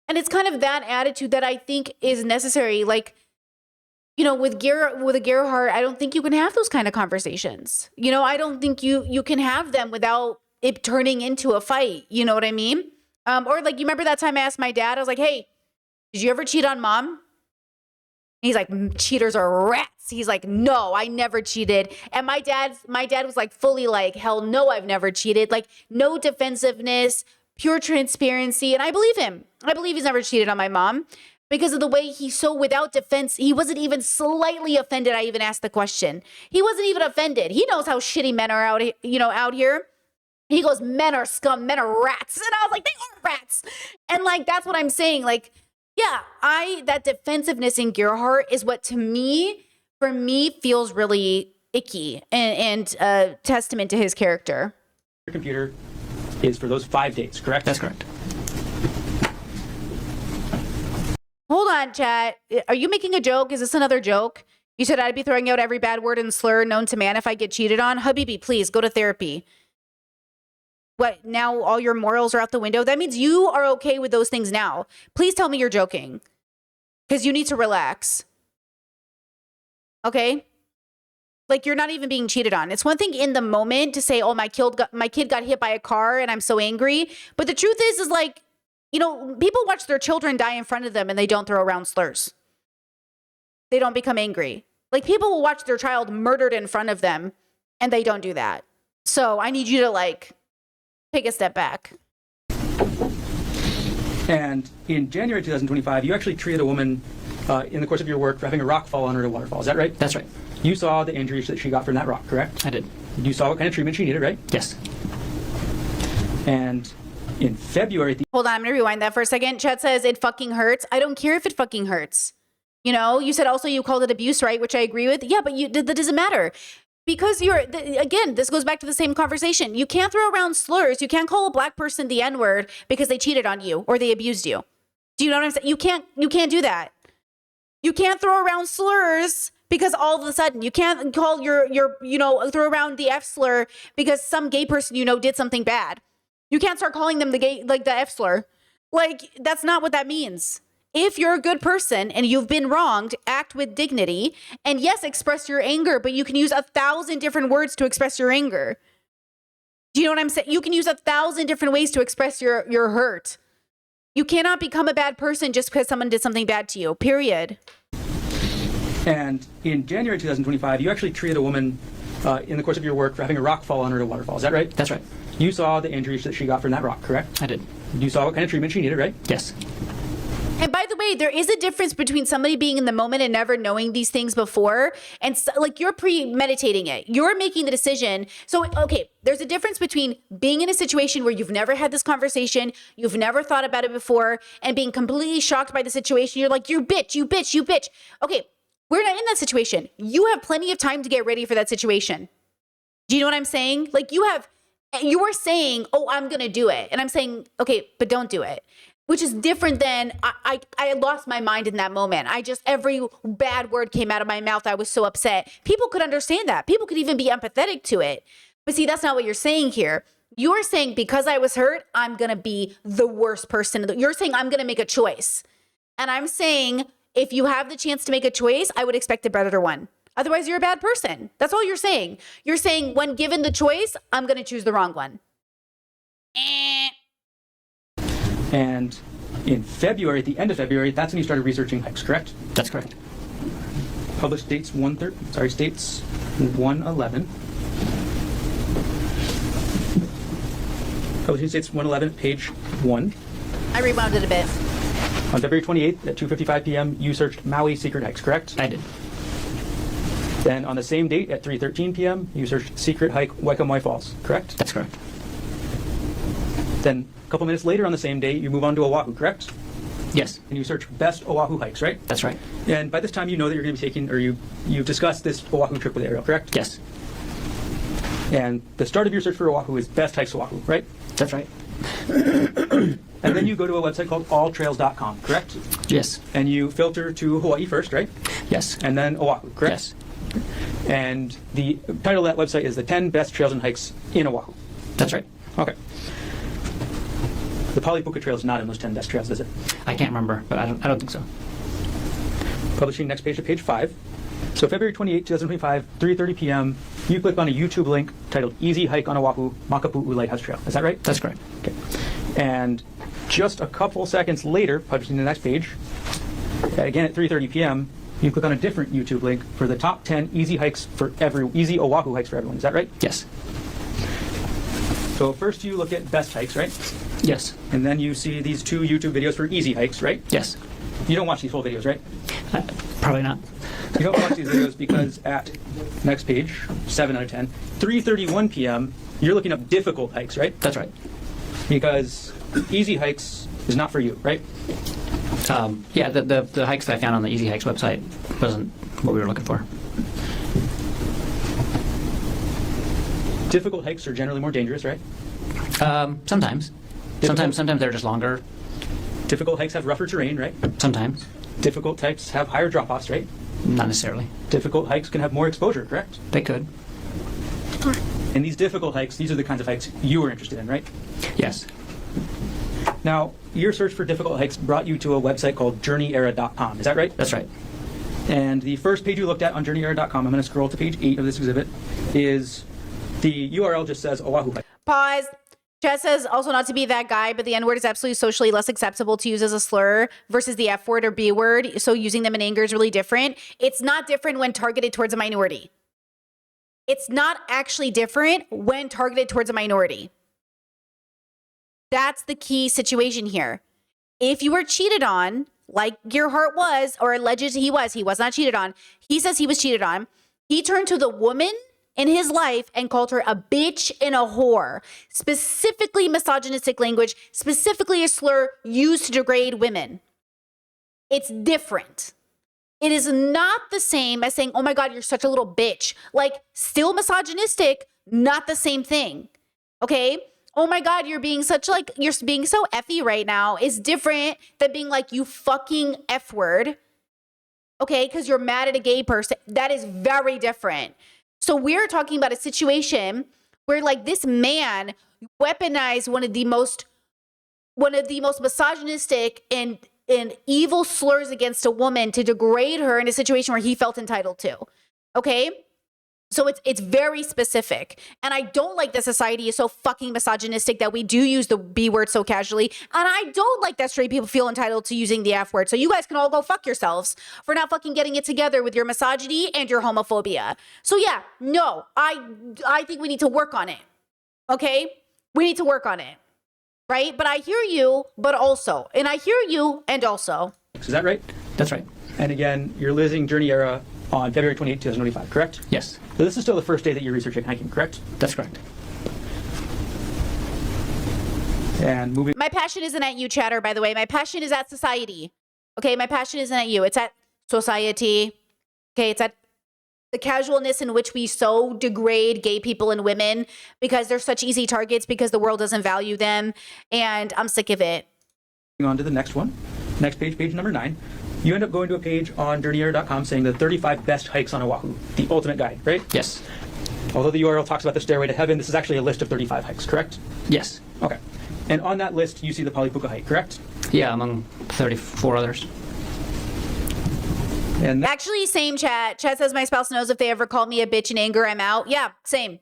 And it's kind of that attitude that I think is necessary. Like, you know, with a Gerhardt, I don't think you can have those kind of conversations. You know, I don't think you can have them without it turning into a fight. You know what I mean? Or like, you remember that time I asked my dad, I was like, hey, did you ever cheat on mom? He's like, cheaters are rats. He's like, no, I never cheated. And my dad was like fully like, hell no, I've never cheated. Like, no defensiveness, pure transparency. And I believe him. I believe he's never cheated on my mom because of the way he's so without defense. He wasn't even slightly offended. I even asked the question. He wasn't even offended. He knows how shitty men are out here. He goes, men are scum, men are rats. And I was like, they are rats. And like, that's what I'm saying. Like, yeah, that defensiveness in Gerhardt is what for me feels really icky and testament to his character. Your computer is for those 5 days, correct? That's correct. Hold on, chat. Are you making a joke? Is this another joke? You said I'd be throwing out every bad word and slur known to man if I get cheated on? Habibi, please go to therapy. What, now all your morals are out the window? That means you are okay with those things now. Please tell me you're joking. Because you need to relax. Okay? Like, you're not even being cheated on. It's one thing in the moment to say, oh, my kid got hit by a car and I'm so angry. But the truth is like, you know, people watch their children die in front of them and they don't throw around slurs. They don't become angry. Like, people will watch their child murdered in front of them and they don't do that. So I need you to like, take a step back. And in January 2025, you actually treated a woman in the course of your work for having a rock fall on her at a waterfall. Is that right? That's right. You saw the injuries that she got from that rock, correct? I did. You saw what kind of treatment she needed, right? Yes. And in February... Hold on, I'm going to rewind that for a second. Chet says, it fucking hurts. I don't care if it fucking hurts. You know, you said also you called it abuse, right? Which I agree with. Yeah, but that doesn't matter. Because again, this goes back to the same conversation. You can't throw around slurs. You can't call a black person the N-word because they cheated on you or they abused you. Do you know what I'm saying? You can't do that. You can't throw around slurs because all of a sudden you can't call throw around the F slur because some gay person did something bad. You can't start calling them the F slur. Like, that's not what that means. If you're a good person and you've been wronged, act with dignity. And yes, express your anger, but you can use 1,000 different words to express your anger. Do you know what I'm saying? You can use 1,000 different ways to express your hurt. You cannot become a bad person just because someone did something bad to you, period. And in January 2025, you actually treated a woman in the course of your work for having a rock fall on her at a waterfall. Is that right? That's right. You saw the injuries that she got from that rock, correct? I did. You saw what kind of treatment she needed, right? Yes. And by the way, there is a difference between somebody being in the moment and never knowing these things before. And like, you're premeditating it. You're making the decision. So, okay, there's a difference between being in a situation where you've never had this conversation, you've never thought about it before, and being completely shocked by the situation. You're like, you bitch, you bitch, you bitch. Okay, We're not in that situation. You have plenty of time to get ready for that situation. Do you know what I'm saying? Like you are saying, oh, I'm going to do it. And I'm saying, okay, but don't do it. Which is different than I lost my mind in that moment. Every bad word came out of my mouth. I was so upset. People could understand that. People could even be empathetic to it. But see, that's not what you're saying here. You're saying because I was hurt, I'm going to be the worst person. You're saying I'm going to make a choice. And I'm saying if you have the chance to make a choice, I would expect a better one. Otherwise, you're a bad person. That's all you're saying. You're saying when given the choice, I'm going to choose the wrong one. And in February, at the end of February, that's when you started researching hikes, correct? That's correct. Published states 111. Publishing states 111, page 1. I rewound it a bit. On February 28th at 2:55 p.m., you searched Maui secret hikes, correct? I did. Then on the same date at 3:13 p.m., you searched secret hike Waikamai Falls, correct? That's correct. Then a couple minutes later on the same day, you move on to Oahu, correct? Yes. And you search best Oahu hikes, right? That's right. And by this time, you know that you're going to be taking, or you've discussed this Oahu trip with Ariel, correct? Yes. And the start of your search for Oahu is best hikes Oahu, right? That's right. And then you go to a website called alltrails.com, correct? Yes. And you filter to Hawaii first, right? Yes. And then Oahu, correct? Yes. And the title of that website is the 10 best trails and hikes in Oahu. That's right. Okay. The Polipuka Trail is not in those 10 best trails, is it? I can't remember, but I don't think so. Publishing next page to page 5. So February 28, 2025, 3:30 p.m., you click on a YouTube link titled Easy Hike on Oahu, Makapu'u Lighthouse Trail. Is that right? That's correct. Okay. And just a couple seconds later, publishing the next page, again at 3:30 p.m., you click on a different YouTube link for the top 10 easy Oahu hikes for everyone. Is that right? Yes. So first you look at best hikes, right? Yes. And then you see these 2 YouTube videos for easy hikes, right? Yes. You don't watch these full videos, right? Probably not. You don't watch these videos because at next page, 7 out of 10, 3:31 p.m., you're looking up difficult hikes, right? That's right. Because easy hikes is not for you, right? Yeah, the hikes that I found on the Easy Hikes website wasn't what we were looking for. Difficult hikes are generally more dangerous, right? Sometimes. Sometimes they're just longer. Difficult hikes have rougher terrain, right? Sometimes. Difficult hikes have higher drop-offs, right? Not necessarily. Difficult hikes can have more exposure, correct? They could. And these difficult hikes, these are the kinds of hikes you were interested in, right? Yes. Now, your search for difficult hikes brought you to a website called JourneyEra.com. Is that right? That's right. And the first page you looked at on JourneyEra.com, I'm going to scroll to page 8 of this exhibit, is the URL just says Oahu hike. Pause. Chad says also not to be that guy, but the N word is absolutely socially less acceptable to use as a slur versus the F word or B word. So using them in anger is really different. It's not different when targeted towards a minority. It's not actually different when targeted towards a minority. That's the key situation here. If you were cheated on, like Gearhart was, or alleged he was not cheated on. He says he was cheated on. He turned to the woman in his life and called her a bitch and a whore. Specifically misogynistic language, specifically a slur used to degrade women. It's different. It is not the same as saying, oh my God, you're such a little bitch. Like, still misogynistic, not the same thing. Okay? Oh my God, you're being so effy right now is different than being like, you fucking F word. Okay? Because you're mad at a gay person. That is very different. So we're talking about a situation where like this man weaponized one of the most misogynistic and evil slurs against a woman to degrade her in a situation where he felt entitled to. Okay? So it's very specific. And I don't like that society is so fucking misogynistic that we do use the B word so casually. And I don't like that straight people feel entitled to using the F word. So you guys can all go fuck yourselves for not fucking getting it together with your misogyny and your homophobia. So yeah, no, I think we need to work on it. Okay? We need to work on it. Right? But I hear you, but also. And I hear you and also. Is that right? That's right. And again, you're listing Journey Era on February 28, 2025, correct? Yes. So this is still the first day that you're researching hiking, correct? That's correct. And moving. My passion isn't at you, Chatter, by the way. My passion is at society. Okay? My passion isn't at you. It's at society. Okay, it's at the casualness in which we so degrade gay people and women because they're such easy targets because the world doesn't value them. And I'm sick of it. On to the next one. Next page, page number 9. You end up going to a page on dirtyair.com saying the 35 best hikes on Oahu, the ultimate guide, right? Yes. Although the URL talks about the Stairway to Heaven, this is actually a list of 35 hikes, correct? Yes. Okay. And on that list, you see the Palipuka hike, correct? Yeah, among 34 others. And that, Actually, same chat. Chat says my spouse knows if they ever call me a bitch in anger, I'm out. Yeah, same.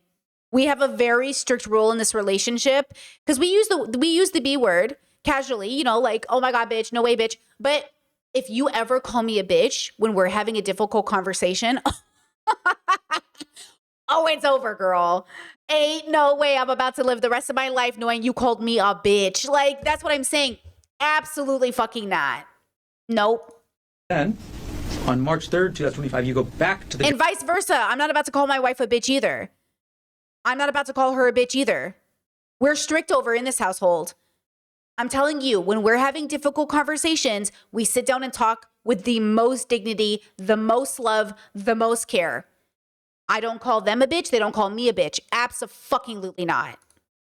We have a very strict rule in this relationship because we use the B word casually, you know, like, oh my God, bitch, no way, bitch. But if you ever call me a bitch when we're having a difficult conversation, oh, it's over, girl. Ain't no way I'm about to live the rest of my life knowing you called me a bitch. Like, that's what I'm saying. Absolutely fucking not. Nope. then, on March 3rd, 2025, you go back to the... And vice versa. I'm not about to call my wife a bitch either. I'm not about to call her a bitch either. We're strict over in this household. I'm telling you, when we're having difficult conversations, we sit down and talk with the most dignity, the most love, the most care. I don't call them a bitch. They don't call me a bitch. Abso-fucking-lutely not.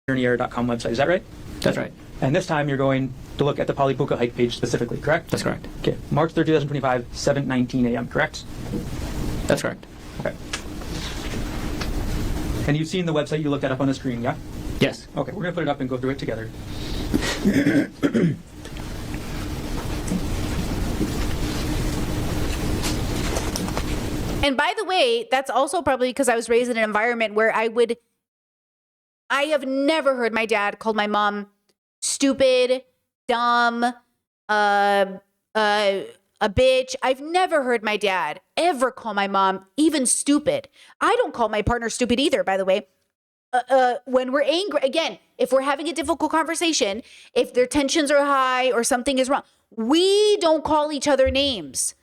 dirtyair.com website, is that right? That's right. And this time you're going to look at the Palipuka hike page specifically, correct? That's correct. Okay, March 3rd, 2025, 7:19 a.m., correct? That's correct. Okay. And you've seen the website you looked at up on the screen, yeah? Yes. Okay, we're going to put it up and go through it together. And by the way, that's also probably because I was raised in an environment where I have never heard my dad call my mom stupid, dumb, a bitch. I've never heard my dad ever call my mom even stupid. I don't call my partner stupid either, by the way. When we're angry, again, if we're having a difficult conversation, if their tensions are high or something is wrong, we don't call each other names.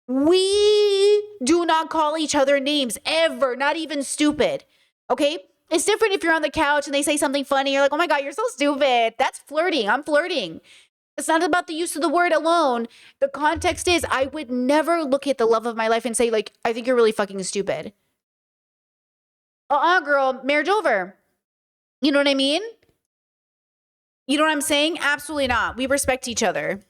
We do not call each other names ever, not even stupid. Okay? It's different if you're on the couch and they say something funny. You're like, oh my God, you're so stupid. That's flirting. I'm flirting. It's not about the use of the word alone. The context is I would never look at the love of my life and say, like, I think you're really fucking stupid. Girl, marriage over. You know what I mean? You know what I'm saying? Absolutely not. We respect each other.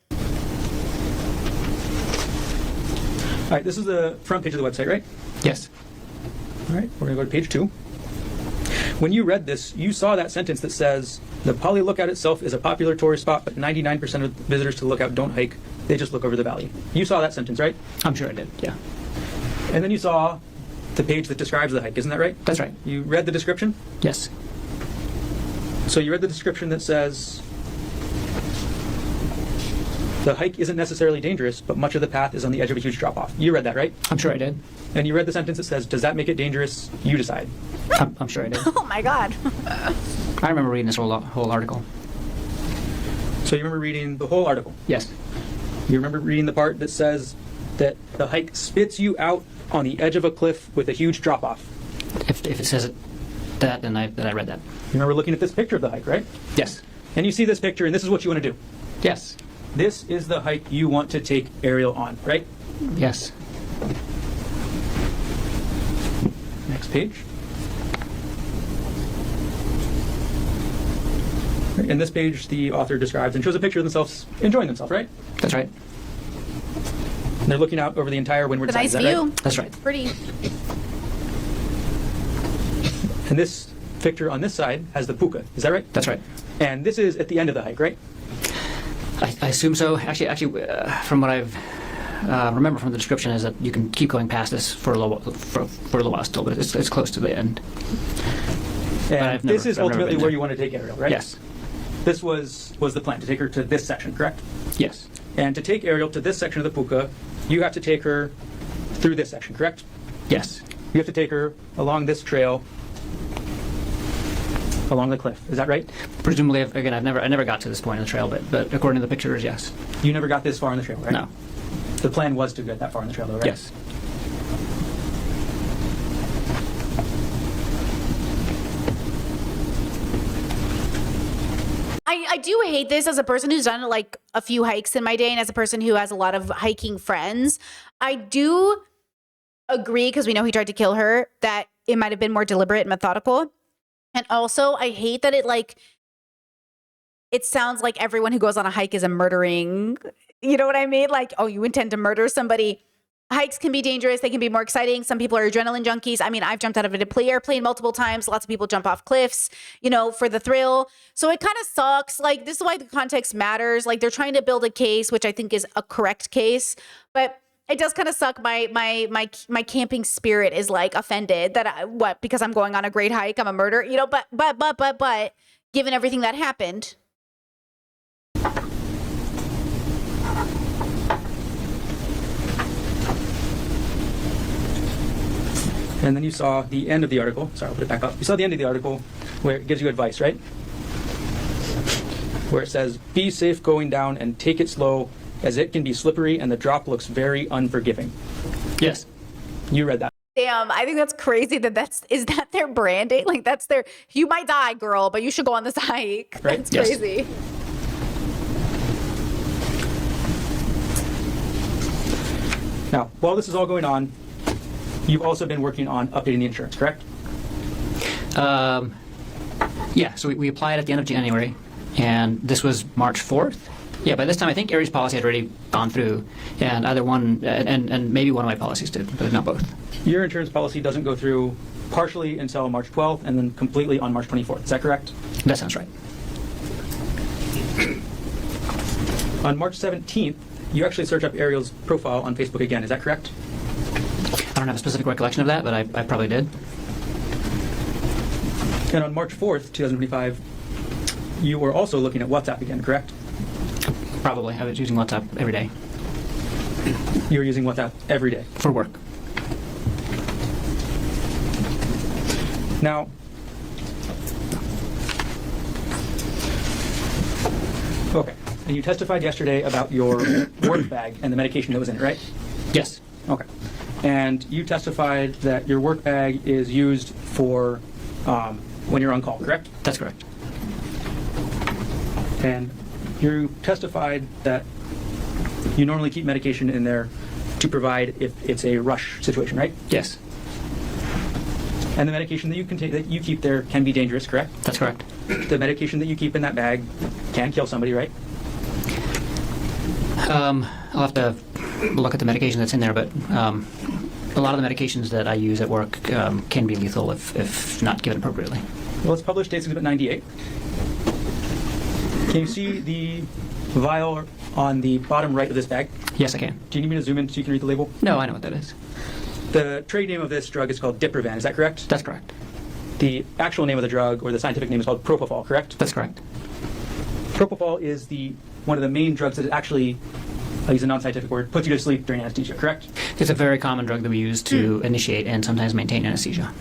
All right, this is the front page of the website, right? Yes. All right, we're going to go to page 2. When you read this, you saw that sentence that says, the Pali Lookout itself is a popular tourist spot, but 99% of visitors to the Lookout don't hike. They just look over the valley. You saw that sentence, right? I'm sure I did. Yeah. And then you saw the page that describes the hike, isn't that right? That's right. You read the description? Yes. So you read the description that says, the hike isn't necessarily dangerous, but much of the path is on the edge of a huge drop-off. You read that, right? I'm sure I did. And you read the sentence that says, does that make it dangerous? You decide. I'm sure I did. Oh my God. I remember reading this whole article. So you remember reading the whole article? Yes. You remember reading the part that says that the hike spits you out on the edge of a cliff with a huge drop-off. If it says it, then I read that. You remember looking at this picture of the hike, right? Yes. And you see this picture, and this is what you want to do. Yes. This is the hike you want to take Ariel on, right? Yes. Next page. In this page, the author describes and shows a picture of themselves enjoying themselves, right? That's right. And they're looking out over the entire windward It's a side. nice Is that view. right? That's right. Pretty. And this picture on this side has the puka. Is that right? That's right. And this is at the end of the hike, right? I assume so. Actually, from what I've remember from the description is that you can keep going past this for a little while still, but it's close to the end. And this is I've never ultimately been where there. you want to take Ariel, right? Yes. This was the plan, to take her to this section, correct? Yes. And to take Ariel to this section of the puka, you have to take her through this section, correct? Yes. You have to take her along this trail, along the cliff. Is that right? Presumably, again, I never got to this point in the trail, but according to the pictures, yes. You never got this far on the trail, right? No. The plan was to get that far on the trail, though, right? Yes. I do hate this as a person who's done like a few hikes in my day and as a person who has a lot of hiking friends. I do agree, because we know he tried to kill her, that it might have been more deliberate and methodical. And also, I hate that it sounds like everyone who goes on a hike is a murdering, you know what I mean? Like, oh, you intend to murder somebody. Hikes can be dangerous. They can be more exciting. Some people are adrenaline junkies. I mean, I've jumped out of an airplane multiple times. Lots of people jump off cliffs, for the thrill. So it kind of sucks. Like, this is why the context matters. Like, they're trying to build a case, which I think is a correct case, but it does kind of suck. My camping spirit is like offended that because I'm going on a great hike, I'm a murderer, but given everything that happened. And then you saw the end of the article. Sorry, I'll put it back up. You saw the end of the article where it gives you advice, right? Where it says, be safe going down and take it slow, as it can be slippery and the drop looks very unforgiving. Yes. You read that. Damn, I think that's crazy is that their branding? Like, that's their, you might die, girl, but you should go on this hike. Right? That's Yes. crazy. Now, while this is all going on, you've also been working on updating the insurance, correct? Yeah, so we applied at the end of January, and this was March 4th. Yeah, by this time I think Aries policy had already gone through, and either one, and maybe one of my policies did, but not both. Your insurance policy doesn't go through partially until March 12th and then completely on March 24th. Is that correct? That sounds right. On March 17th, you actually search up Ariel's profile on Facebook again. Is that correct? I don't have a specific recollection of that, but I probably did. And on March 4th, 2025, you were also looking at WhatsApp again, correct? Probably. I was using WhatsApp every day You were using WhatsApp every day. for work. Now, okay, and you testified yesterday about your work bag and the medication that was in it, right? Yes. Okay. And you testified that your work bag is used for when you're on call, correct? That's correct. And you testified that you normally keep medication in there to provide if it's a rush situation, right? Yes. And the medication that you keep there can be dangerous, correct? That's correct. The medication that you keep in that bag can kill somebody, right? I'll have to look at the medication that's in there, but a lot of the medications that I use at work can be lethal if not given appropriately. Well, it's published States Exhibit 98. Can you see the vial on the bottom right of this bag? Yes, I can. Do you need me to zoom in so you can read the label? No, I know what that is. The trade name of this drug is called Diprivan, is that correct? That's correct. The actual name of the drug, or the scientific name, is called propofol, correct? That's correct. Propofol is one of the main drugs that actually, I'll use a non-scientific word, puts you to sleep during anesthesia, correct? It's a very common drug that we use to initiate and sometimes maintain anesthesia.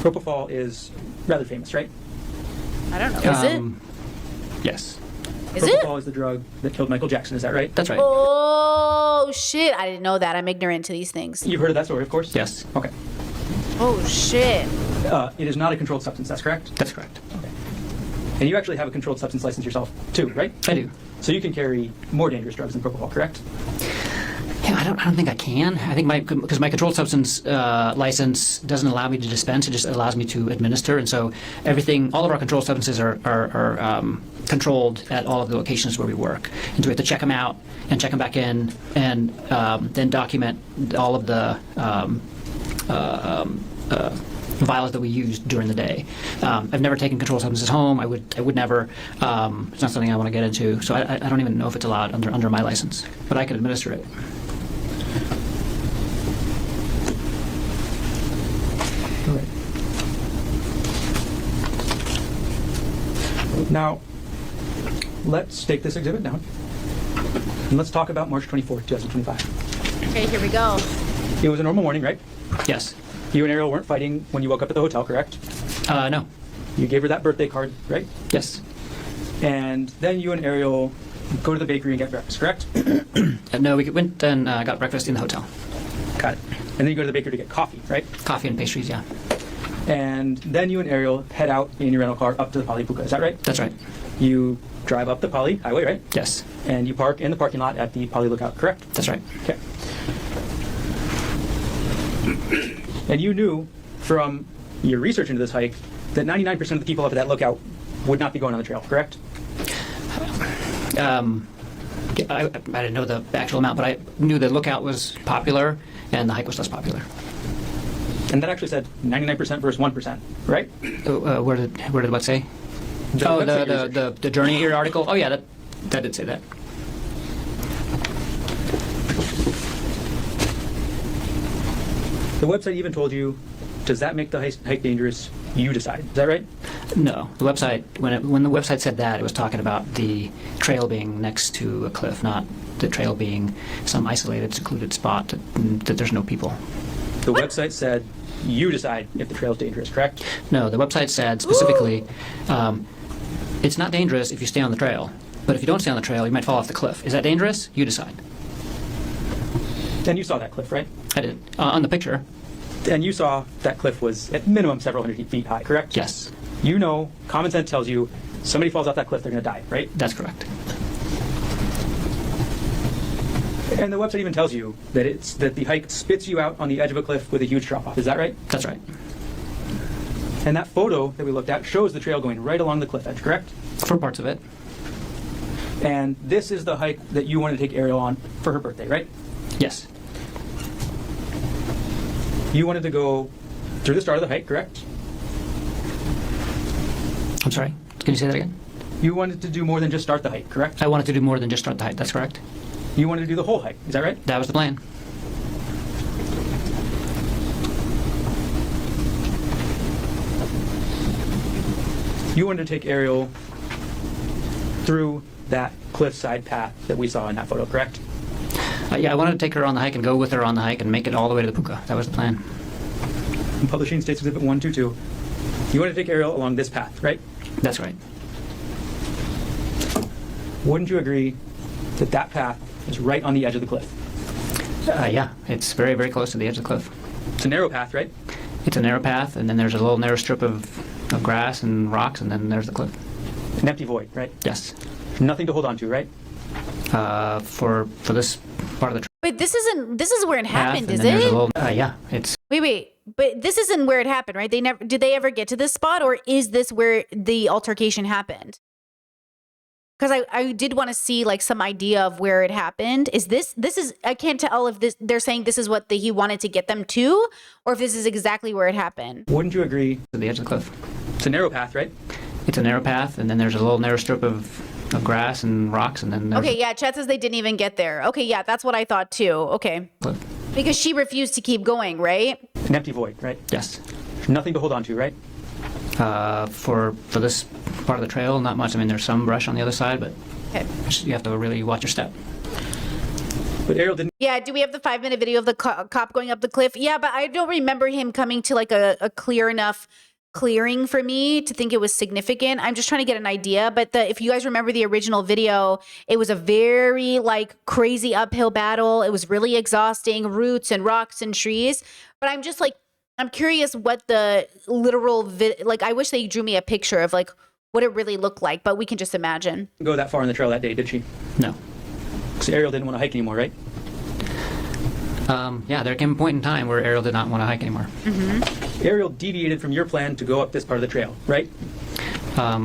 Propofol is rather famous, right? I don't know. Is it? Yes. Is it? Propofol is the drug that killed Michael Jackson, is that right? That's right. Oh, shit. I didn't know that. I'm ignorant to these things. You've heard of that story, of course? Yes. Okay. Oh, shit. It is not a controlled substance, that's correct? That's correct. Okay. And you actually have a controlled substance license yourself, too, right? I do. So you can carry more dangerous drugs than propofol, correct? Yeah, I don't think I can. I think because my controlled substance license doesn't allow me to dispense; it just allows me to administer. And so all of our controlled substances are controlled at all of the locations where we work. And so we have to check them out and check them back in, and then document all of the vials that we used during the day. I've never taken controlled substances home. I would never. It's not something I want to get into. So I don't even know if it's allowed under my license, but I can administer it. All right. Now, let's take this exhibit down, and let's talk about March 24th, 2025. Okay, here we go. It was a normal morning, right? Yes. You and Ariel weren't fighting when you woke up at the hotel, correct? No. You gave her that birthday card, right? Yes. And then you and Ariel go to the bakery and get breakfast, correct? No, we went and got breakfast in the hotel. Got it. And then you go to the bakery to get coffee, right? Coffee and pastries, yeah. And then you and Ariel head out in your rental car up to the Pali Puka, is that right? That's right. You drive up the Pali Highway, right? Yes. And you park in the parking lot at the Pali Lookout, correct? That's right. Okay. And you knew from your research into this hike that 99% of the people up at that lookout would not be going on the trail, correct? I didn't know the actual amount, but I knew the lookout was popular and the hike was less popular. And that actually said 99% versus 1%, right? Where did what say? The Oh, website research. the Journey here article. Oh yeah, that did say that. The website even told you, does that make the hike dangerous? You decide. Is that right? No, the website when the website said that, it was talking about the trail being next to a cliff, not the trail being some isolated, secluded spot that there's no people. The website said you decide if the trail is dangerous, correct? No, the website said specifically, it's not dangerous if you stay on the trail, but if you don't stay on the trail, you might fall off the cliff. Is that dangerous? You decide. And you saw that cliff, right? I did on the picture. And you saw that cliff was at minimum several hundred feet high, correct? Yes, You know, common sense tells you, somebody falls off that cliff, they're going to die, right? that's correct. And the website even tells you that the hike spits you out on the edge of a cliff with a huge drop-off. Is that right? That's right. And that photo that we looked at shows the trail going right along the cliff edge, correct? For parts of it. And this is the hike that you wanted to take Ariel on for her birthday, right? Yes. You wanted to go through the start of the hike, correct? I'm sorry. Can you say that again? You wanted to do more than just start the hike, correct? I wanted to do more than just start the hike. That's correct. You wanted to do the whole hike, is that right? That was the plan. You wanted to take Ariel through that cliffside path that we saw in that photo, correct? Yeah, I wanted to take her on the hike and go with her on the hike and make it all the way to the puka. That was the plan. In Publishing States Exhibit 122, you wanted to take Ariel along this path, right? That's right. Wouldn't you agree that that path is right on the edge of the cliff? Yeah, it's very, very close to the edge of the cliff. It's a narrow path, right? It's a narrow path, and then there's a little narrow strip of grass and rocks, and then there's the cliff. An empty void, right? Yes. Nothing to hold on to, right? For this part of the But this is where it path, happened, and is then there's a it? little, yeah, it's Wait. But this isn't where it happened, right? Did they ever get to this spot, or is this where the altercation happened? Because I did want to see like some idea of where it happened. Is this is I can't tell if they're saying this is what he wanted to get them to, or if this is exactly where it happened. Wouldn't you agree? to the edge of the cliff. It's a narrow path, right? It's a narrow path, and then there's a little narrow strip of grass and rocks, and then there's Okay, yeah, Chet says they didn't even get there. Okay, yeah, that's what I thought too. Okay. the cliff. Because she refused to keep going, right? An empty void, right? Yes. Nothing to hold on to, right? For this part of the trail, not much. I mean, there's some brush on the other side, but Okay. you have to really watch your step. But Ariel didn't Yeah, do we have the 5-minute video of the cop going up the cliff? Yeah, but I don't remember him coming to like a clear enough clearing for me to think it was significant. I'm just trying to get an idea. But if you guys remember the original video, it was a very like crazy uphill battle. It was really exhausting, roots and rocks and trees. But I'm just like, I'm curious what the literal, like I wish they drew me a picture of like what it really looked like, but we can just imagine. go that far on the trail that day, did she? No. Because Ariel didn't want to hike anymore, right? Yeah, there came a point in time where Ariel did not want to hike anymore. Ariel deviated from your plan to go up this part of the trail, right? I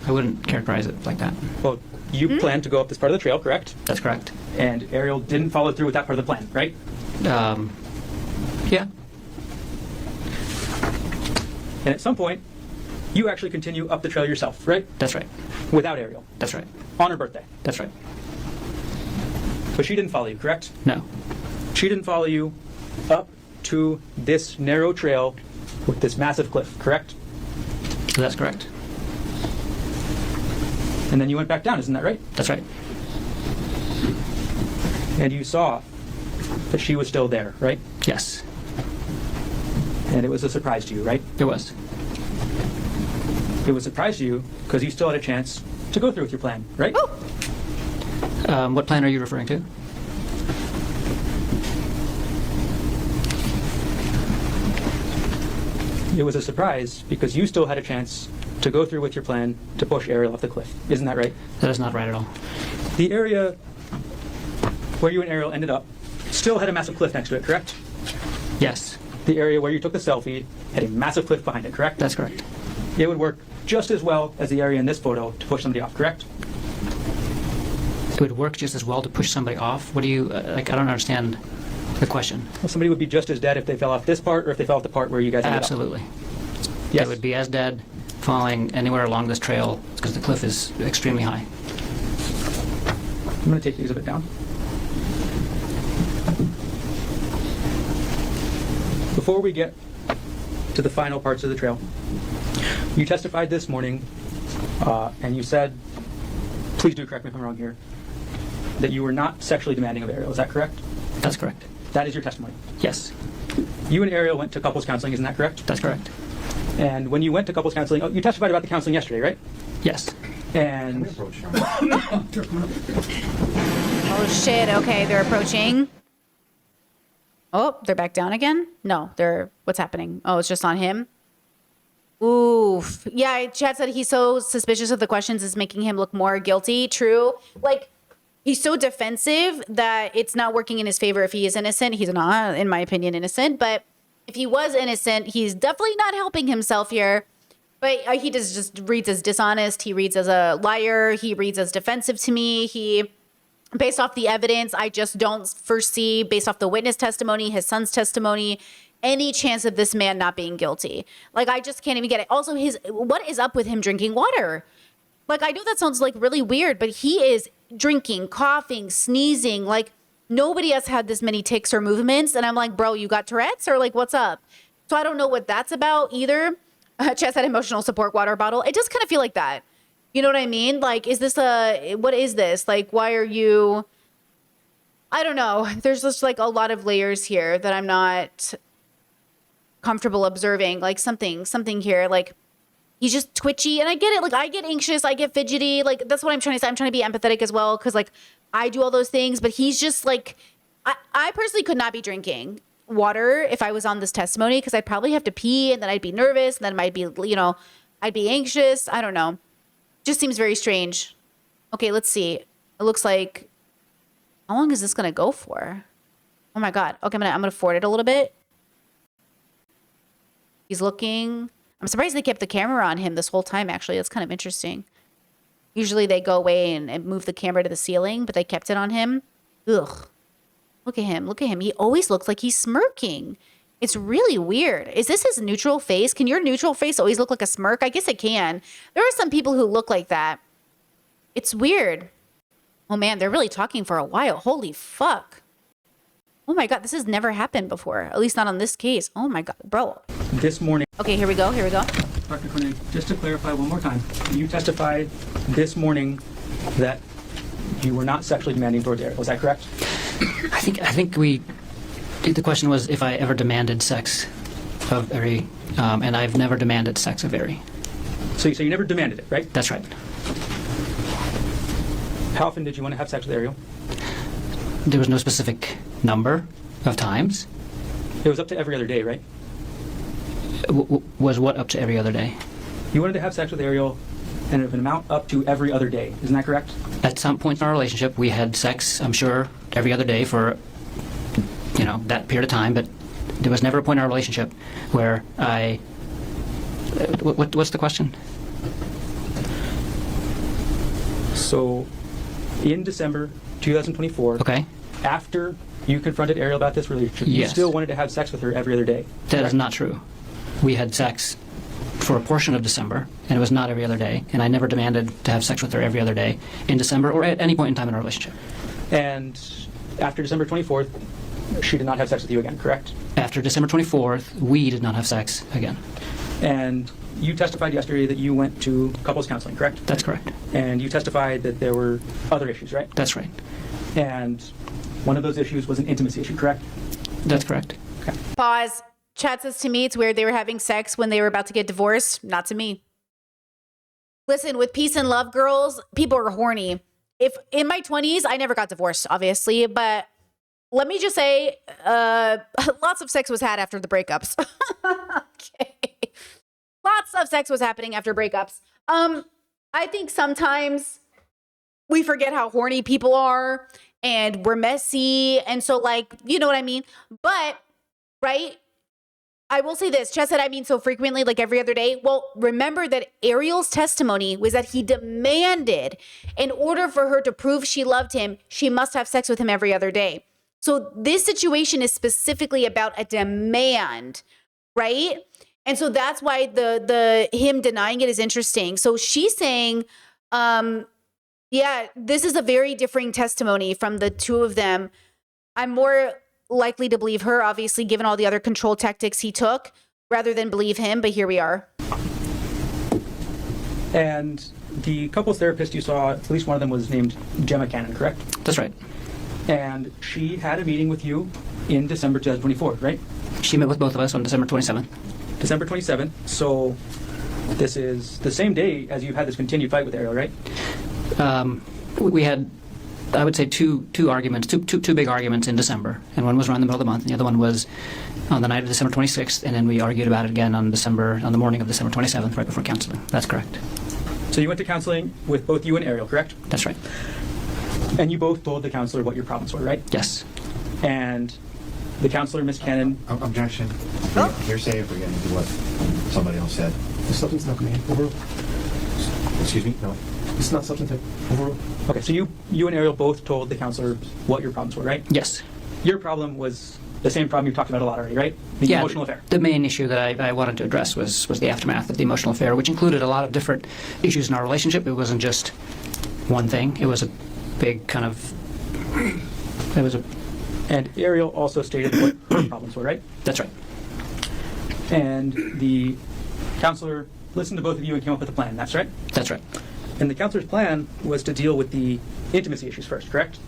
wouldn't characterize it like that. Well, you planned to go up this part of the trail, correct? That's correct. And Ariel didn't follow through with that part of the plan, right? Yeah. And at some point, you actually continue up the trail yourself, right? That's right. Without Ariel, That's right. on her birthday. That's right. But she didn't follow you, correct? No. She didn't follow you up to this narrow trail with this massive cliff, correct? That's correct. And then you went back down, isn't that right? That's right. And you saw that she was still there, right? Yes. And it was a surprise to you, right? It was. It was a surprise to you because you still had a chance to go through with your plan, right? What plan are you referring to? It was a surprise because you still had a chance to go through with your plan to push Ariel off the cliff. Isn't that right? That is not right at all. The area where you and Ariel ended up still had a massive cliff next to it, correct? Yes. the area where you took the selfie had a massive cliff behind it, correct? That's correct. It would work just as well as the area in this photo to push somebody off, correct? It would work just as well to push somebody off. What do you, like, I don't understand the question. Well, somebody would be just as dead if they fell off this part or if they fell off the part where you guys ended up. Absolutely. Yes. They would be as dead falling anywhere along this trail because the cliff is extremely high. I'm going to take the exhibit down. Before we get to the final parts of the trail, you testified this morning, and you said, please do correct me if I'm wrong here, that you were not sexually demanding of Ariel. Is that correct? That's correct. That is your testimony. Yes, You and Ariel went to couples counseling, isn't that correct? that's correct. And when you went to couples counseling, you testified about the counseling yesterday, right? Yes. And Oh shit, okay, they're approaching. Oh, they're back down again? No, what's happening? Oh, it's just on him? Oof. Yeah, Chad said he's so suspicious of the questions is making him look more guilty. True. Like, he's so defensive that it's not working in his favor if he is innocent. He's not, in my opinion, innocent. But if he was innocent, he's definitely not helping himself here. But he just reads as dishonest. He reads as a liar. He reads as defensive to me. Based off the evidence, I just don't foresee, based off the witness testimony, his son's testimony, any chance of this man not being guilty. Like, I just can't even get it. Also, what is up with him drinking water? Like, I know that sounds like really weird, but he is drinking, coughing, sneezing. Like, nobody has had this many tics or movements. And I'm like, bro, you got Tourette's or like, what's up? So I don't know what that's about either. Chess had emotional support water bottle. It does kind of feel like that. You know what I mean? Like, what is this? Like, why are you, I don't know. There's just like a lot of layers here that I'm not comfortable observing. Like something here, like he's just twitchy, and I get it. Like, I get anxious, I get fidgety. Like, that's what I'm trying to say. I'm trying to be empathetic as well. Cause like I do all those things, but he's just like, I personally could not be drinking water if I was on this testimony, because I'd probably have to pee, and then I'd be nervous, and then I'd be, I'd be anxious. I don't know. Just seems very strange. Okay, let's see. It looks like, how long is this gonna go for? Oh my God. Okay, I'm gonna forward it a little bit. He's looking. I'm surprised they kept the camera on him this whole time, actually. That's kind of interesting. Usually they go away and move the camera to the ceiling, but they kept it on him. Ugh. Look at him. Look at him. He always looks like he's smirking. It's really weird. Is this his neutral face? Can your neutral face always look like a smirk? I guess it can. There are some people who look like that. It's weird. Oh man, they're really talking for a while. Holy fuck. Oh my God, this has never happened before. At least not on this case. Oh my God, bro. this morning, Okay, here we go. Dr. Koenig, just to clarify one more time, you testified this morning that you were not sexually demanding towards Ariel. Was that correct? I think the question was if I ever demanded sex of Ari, and I've never demanded sex of Ari. So you never demanded it, right? That's right. How often did you want to have sex with Ariel? There was no specific number of times. It was up to every other day, right? Was what up to every other day? You wanted to have sex with Ariel and an amount up to every other day. Isn't that correct? At some point in our relationship, we had sex, I'm sure, every other day for, that period of time, but there was never a point in our relationship where what's the question? So, in December 2024, Okay. after you confronted Ariel about this relationship, you Yes. still wanted to have sex with her every other day. That is not true. We had sex for a portion of December, and it was not every other day, and I never demanded to have sex with her every other day in December or at any point in time in our relationship. And after December 24th, she did not have sex with you again, correct? After December 24th, we did not have sex again. And you testified yesterday that you went to couples counseling, correct? That's correct. And you testified that there were other issues, right? That's right. And one of those issues was an intimacy issue, correct? That's correct. Okay. Pause. Chad says to me it's weird they were having sex when they were about to get divorced. Not to me. Listen, with peace and love, girls, people are horny. If in my 20s, I never got divorced, obviously, but let me just say, lots of sex was had after the breakups. Okay. Lots of sex was happening after breakups. I think sometimes we forget how horny people are and we're messy. And so, like, you know what I mean? But, right? I will say this. Chess said, I mean, so frequently, like every other day. Well, remember that Ariel's testimony was that he demanded, in order for her to prove she loved him, she must have sex with him every other day. So this situation is specifically about a demand, right? And so that's why the him denying it is interesting. So she's saying, yeah, this is a very differing testimony from the two of them. I'm more likely to believe her, obviously, given all the other control tactics he took, rather than believe him, but here we are. And the couples therapist you saw, at least one of them was named Gemma Cannon, correct? That's right. And she had a meeting with you in December 2024, right? She met with both of us on December 27th. December 27th. So this is the same day as you had this continued fight with Ariel, right? We had, I would say, two arguments, two big arguments in December, and one was around the middle of the month, and the other one was on the night of December 26th, and then we argued about it again on the morning of December 27th, right before counseling. That's correct. So you went to counseling with both you and Ariel, correct? That's right. And you both told the counselor what your problems were, right? Yes. And the counselor, Ms. Cannon, Objection. Hearsay if we're getting to what somebody else said. The substance not coming in. Overruled. Excuse me? No. It's not substantive. Overruled. okay, so you and Ariel both told the counselor what your problems were, right? Yes. Your problem was the same problem you've talked about a lot already, right? The emotional affair. The main issue that I wanted to address was the aftermath of the emotional affair, which included a lot of different issues in our relationship. It wasn't just one thing. It was a big kind of... It was a... And Ariel also stated what her problems were, right? That's right. And the counselor listened to both of you and came up with a plan, that's right? That's right. And the counselor's plan was to deal with the intimacy issues first, correct?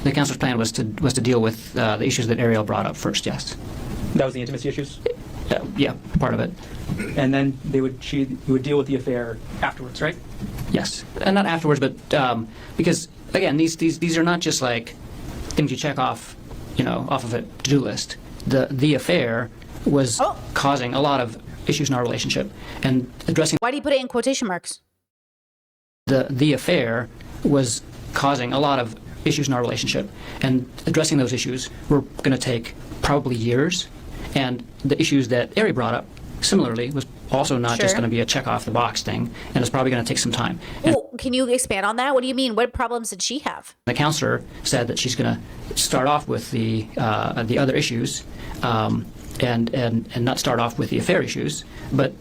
The counselor's plan was to deal with the issues that Ariel brought up first, yes. That was the intimacy issues? Yeah, part of it. And then you would deal with the affair afterwards, right? Yes. And not afterwards, but because, again, these are not just like things you check off, off of a to-do list. The affair was causing a lot of issues in our relationship, and addressing Why do you put it in quotation marks? the affair was causing a lot of issues in our relationship, and addressing those issues were going to take probably years, and the issues that Ari brought up similarly was also not just Sure. going to be a check off the box thing, and it's probably going to take some time. And Well, can you expand on that? What do you mean? What problems did she have? the counselor said that she's going to start off with the other issues, and not start off with the affair issues, but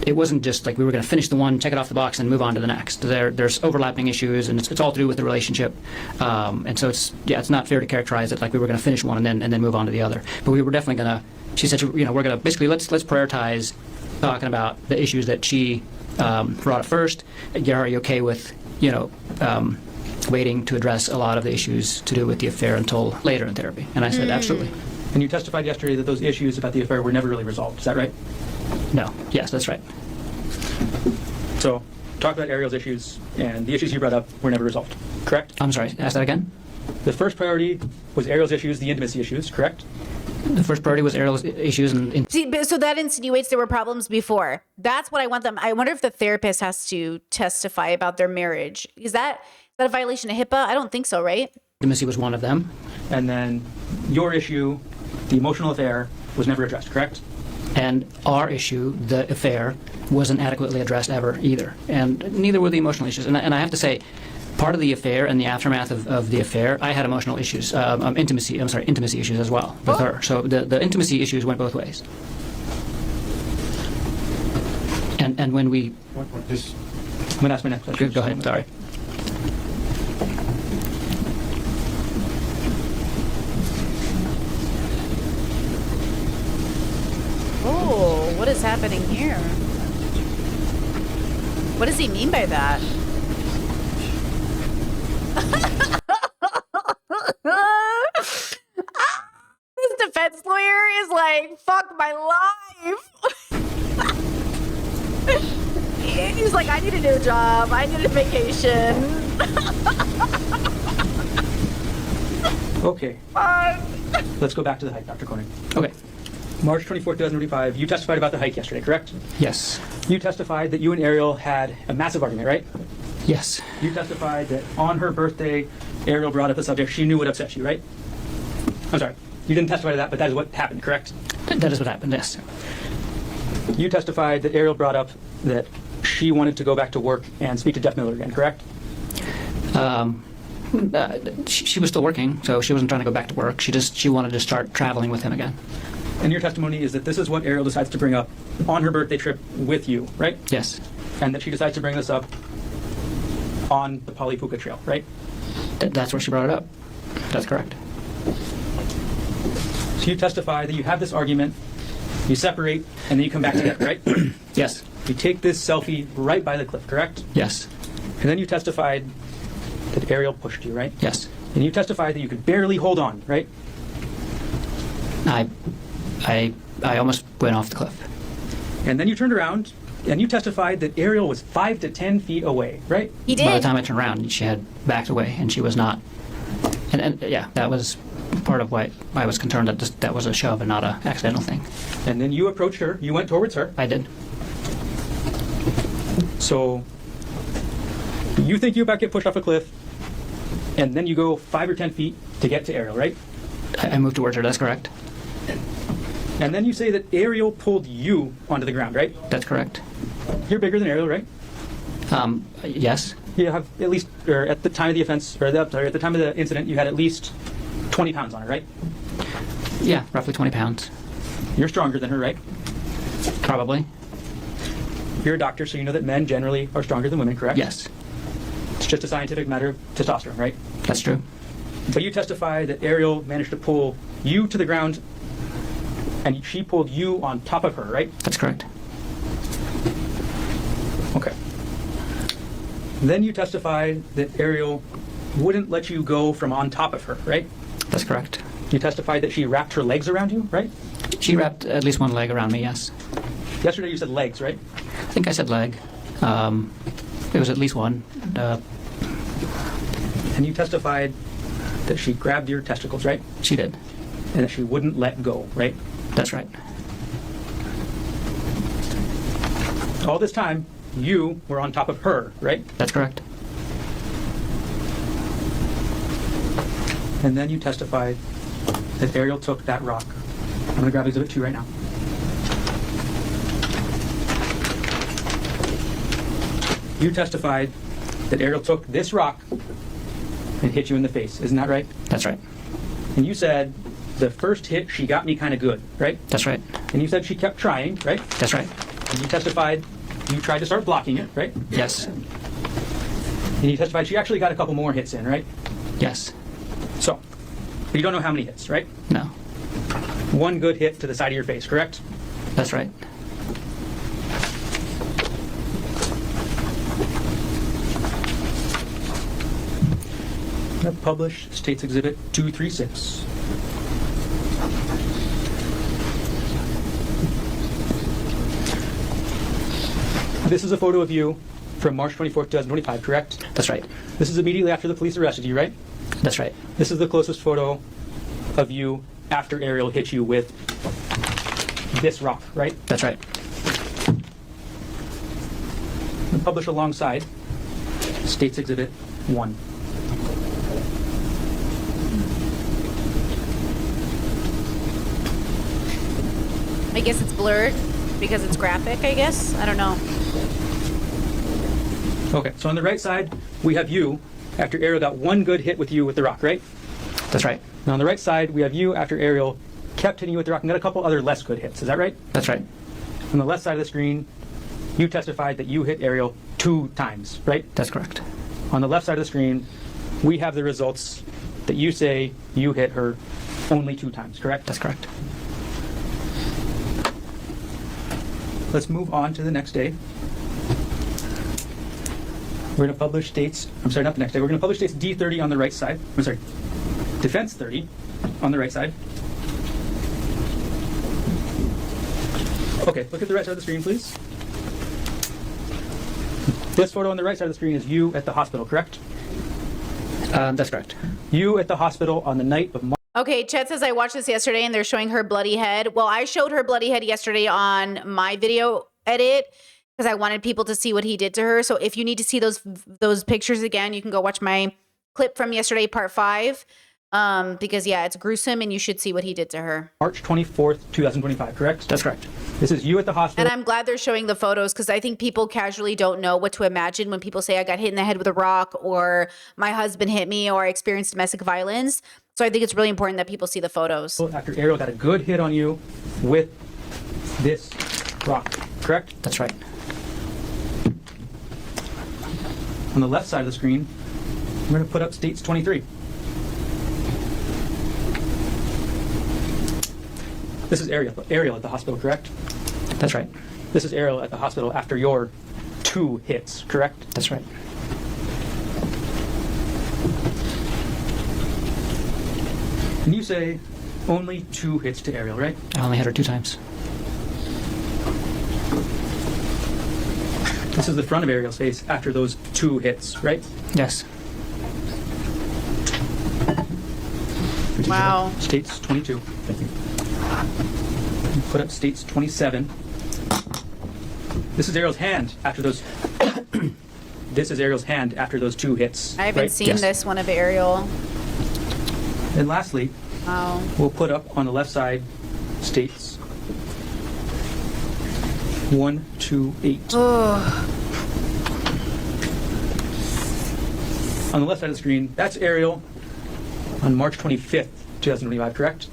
it wasn't just like we were going to finish the one, check it off the box, and move on to the next. There's overlapping issues, and it's all to do with the relationship. And so it's not fair to characterize it like we were going to finish one and then move on to the other. But we were definitely going to. She said, we're going to basically let's prioritize talking about the issues that she brought up first. Are you okay with waiting to address a lot of the issues to do with the affair until later in therapy? And I said, absolutely. And you testified yesterday that those issues about the affair were never really resolved. Is that right? No. Yes, that's right. So talk about Ariel's issues, and the issues you brought up were never resolved, correct? I'm sorry. Ask that again. The first priority was Ariel's issues, the intimacy issues, correct? The first priority was Ariel's issues, and See, so that insinuates there were problems before. That's what I want them. I wonder if the therapist has to testify about their marriage. Is that a violation of HIPAA? I don't think so, right? intimacy was one of them. And then your issue, the emotional affair, was never addressed, correct? And our issue, the affair, wasn't adequately addressed ever either. And neither were the emotional issues. And I have to say, part of the affair and the aftermath of the affair, I had emotional issues, intimacy issues as well with her. So the intimacy issues went both ways. And when we... Just I'm going to ask my next question. Go ahead, sorry. Oh, what is happening here? What does he mean by that? This defense lawyer is like, fuck my life. He's like, I need a new job. I need a vacation. Okay, Fuck. let's go back to the hike, Dr. Koenig. Okay. March 24th, 2025, you testified about the hike yesterday, correct? Yes. You testified that you and Ariel had a massive argument, right? Yes. You testified that on her birthday, Ariel brought up the subject. She knew what upset you, right? I'm sorry. You didn't testify to that, but that is what happened, correct? That is what happened, yes. You testified that Ariel brought up that she wanted to go back to work and speak to Jeff Miller again, correct? She was still working, so she wasn't trying to go back to work. She wanted to start traveling with him again. And your testimony is that this is what Ariel decides to bring up on her birthday trip with you, right? Yes, And that she decides to bring this up on the Polypuka Trail, right? that's where she brought it up. That's correct. So you testify that you have this argument, you separate, and then you come back together, right? Yes, You take this selfie right by the cliff, correct? yes, And then you testified that Ariel pushed you, right? yes. And you testified that you could barely hold on, right? I almost went off the cliff. And then you turned around and you testified that Ariel was 5 to 10 feet away, right? He By the did. time I turned around, she had backed away, and she was not. And yeah, that was part of why I was concerned that that was a shove and not an accidental thing. And then you approached her, you went towards her. I did. So you think you about get pushed off a cliff, and then you go 5 or 10 feet to get to Ariel, right? I moved towards her. That's correct. And then you say that Ariel pulled you onto the ground, right? That's correct. You're bigger than Ariel, right? Yes, You have at least, or at the time of the offense, or at the time of the incident, you had at least 20 pounds on her, right? yeah, roughly 20 pounds, You're stronger than her, right? probably. You're a doctor, so you know that men generally are stronger than women, correct? Yes, It's just a scientific matter of testosterone, right? that's true. But you testify that Ariel managed to pull you to the ground, and she pulled you on top of her, right? That's correct. Okay. Then you testified that Ariel wouldn't let you go from on top of her, right? That's correct. You testified that she wrapped her legs around you, right? She wrapped at least one leg around me. Yes, Yesterday you said legs, right? I think I said leg. It was at least one. And you testified that she grabbed your testicles, right? She did. And that she wouldn't let go, right? That's right. All this time, you were on top of her, right? That's correct. And then you testified that Ariel took that rock. I'm going to grab Exhibit 2 right now. You testified that Ariel took this rock and hit you in the face. Isn't that right? That's right. And you said the first hit, she got me kind of good, right? That's right. And you said she kept trying, right? That's right. And you testified you tried to start blocking it, right? Yes. And you testified she actually got a couple more hits in, right? Yes. So, but you don't know how many hits, right? No. One good hit to the side of your face, correct? That's right. I'm going to publish State's Exhibit 236. This is a photo of you from March 24th, 2025, correct? That's right. This is immediately after the police arrested you, right? That's right. This is the closest photo of you after Ariel hit you with this rock, right? That's right. And publish alongside State's Exhibit 1. I guess it's blurred because it's graphic, I guess. I don't know. Okay, so on the right side, we have you after Ariel got one good hit with you with the rock, right? That's right. Now on the right side, we have you after Ariel kept hitting you with the rock and got a couple other less good hits. Is that right? That's right. On the left side of the screen, you testified that you hit Ariel 2 times, right? That's correct. On the left side of the screen, we have the results that you say you hit her only 2 times, correct? That's correct. Let's move on to the next day. We're going to publish States, I'm sorry, not the next day. We're going to publish States D30 on the right side. I'm sorry, Defense 30 on the right side. Okay, look at the right side of the screen, please. This photo on the right side of the screen is you at the hospital, correct? That's correct. You at the hospital on the night of March. Okay, Chet says I watched this yesterday and they're showing her bloody head. Well, I showed her bloody head yesterday on my video edit because I wanted people to see what he did to her. So if you need to see those pictures again, you can go watch my clip from yesterday, part 5. Because yeah, it's gruesome and you should see what he did to her. March 24th, 2025, correct? That's correct. This is you at the hospital. And I'm glad they're showing the photos because I think people casually don't know what to imagine when people say I got hit in the head with a rock or my husband hit me or I experienced domestic violence. So I think it's really important that people see the photos. After Ariel got a good hit on you with this rock, correct? That's right. On the left side of the screen, I'm going to put up states 23. This is Ariel at the hospital, correct? That's right. This is Ariel at the hospital after your 2 hits, correct? That's right. And you say only 2 hits to Ariel, right? I only hit her 2 times. This is the front of Ariel's face after those 2 hits, right? Yes. Wow. States 22. Thank you. Put up states 27. This is Ariel's hand after those. This is Ariel's hand after those 2 hits. I haven't right? seen Yes. this one of Ariel. And lastly, Wow. we'll put up on the left side states 1, 2, 8. Ugh. On the left side of the screen, that's Ariel on March 25th, 2025, correct?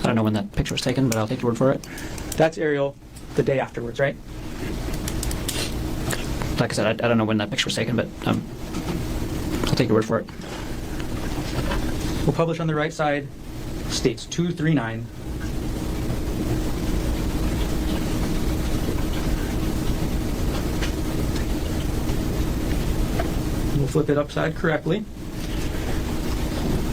I don't know when that picture was taken, but I'll take your word for it. That's Ariel the day afterwards, right? Like I said, I don't know when that picture was taken, but I'll take your word for it. We'll publish on the right side states 239. We'll flip it upside correctly.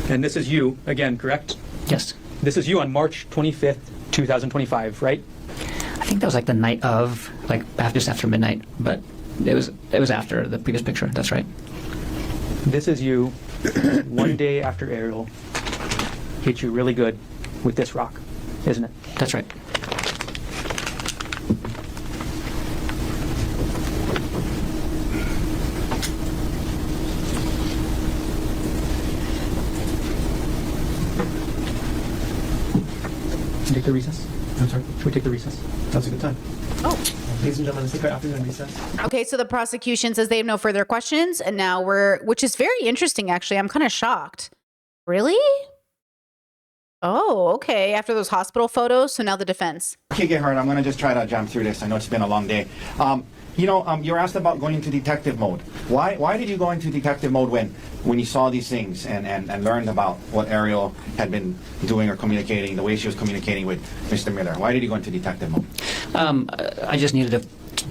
And this is you, again, correct? Yes. This is you on March 25th, 2025, right? I think that was like the night of, like just after midnight, but it was after the previous picture. That's right. This is you 1 day after Ariel hit you really good with this rock, isn't it? That's right. Take the recess? I'm sorry. Should we take the recess? That's a good time. Oh. Ladies and gentlemen, let's take our afternoon recess. Okay, so the prosecution says they have no further questions, and now which is very interesting, actually. I'm kind of shocked. Really? Oh, okay. After those hospital photos, so now the defense. Okay, Gerhard, I'm going to just try to jam through this. I know it's been a long day. You were asked about going into detective mode. Why did you go into detective mode when you saw these things and learned about what Ariel had been doing or communicating, the way she was communicating with Mr. Miller? Why did you go into detective mode? I just needed to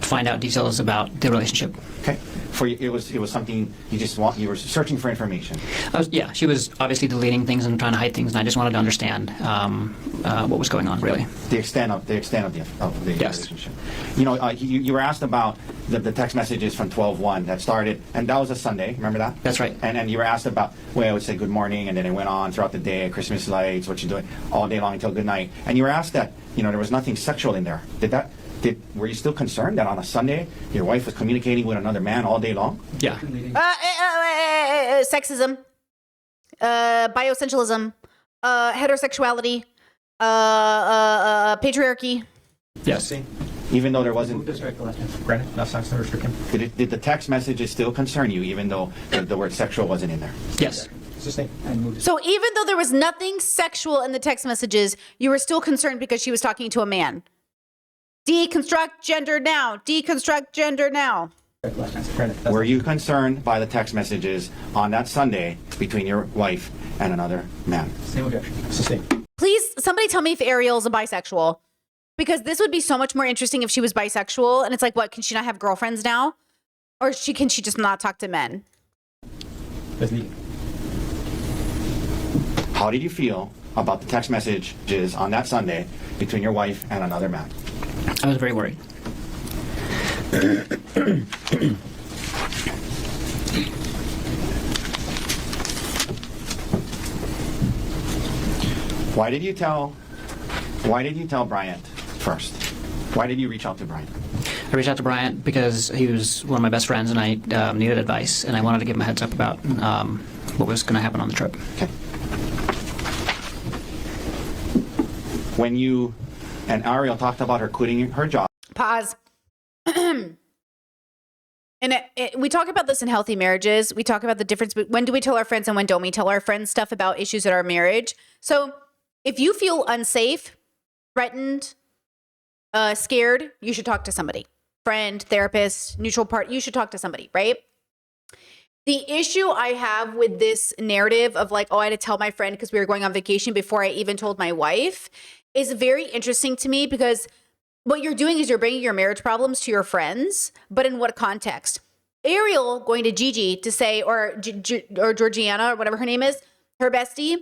find out details about the relationship. Okay. For you, it was something you were searching for information. Yeah, she was obviously deleting things and trying to hide things, and I just wanted to understand what was going on, really. The extent of the Yes. relationship. You were asked about the text messages from 12/1 that started, and that was a Sunday. Remember that? That's right. And you were asked about, well, I would say good morning, and then it went on throughout the day, Christmas lights, what you doing, all day long until good night. And you were asked that, there was nothing sexual in there. Were you still concerned that on a Sunday your wife was communicating with another man all day long? Yeah. Sexism, bioessentialism, heterosexuality, patriarchy. Yes. Even though there wasn't. Granted, that's not restricted. Did the text messages still concern you, even though the word sexual wasn't in there? Yes. Sustain and move. So even though there was nothing sexual in the text messages, you were still concerned because she was talking to a man. Deconstruct gender now. Deconstruct gender now. Were you concerned by the text messages on that Sunday between your wife and another man? Same objection. Sustain. Please, somebody tell me if Ariel is a bisexual. Because this would be so much more interesting if she was bisexual. And it's like, what, can she not have girlfriends now? Or can she just not talk to men? As needed. How did you feel about the text messages on that Sunday between your wife and another man? I was very worried. Why did you tell Bryant first? Why did you reach out to Bryant? I reached out to Bryant because he was one of my best friends, and I needed advice, and I wanted to give him a heads up about what was going to happen on the trip. Okay. when you and Ariel talked about her quitting her job. Pause. And we talk about this in healthy marriages. We talk about the difference. When do we tell our friends and when don't we tell our friends stuff about issues in our marriage? So if you feel unsafe, threatened, scared, you should talk to somebody. Friend, therapist, neutral part. You should talk to somebody, right? The issue I have with this narrative of like, oh, I had to tell my friend because we were going on vacation before I even told my wife is very interesting to me, because what you're doing is you're bringing your marriage problems to your friends, but in what context? Ariel going to Gigi to say, or Georgiana, or whatever her name is, her bestie,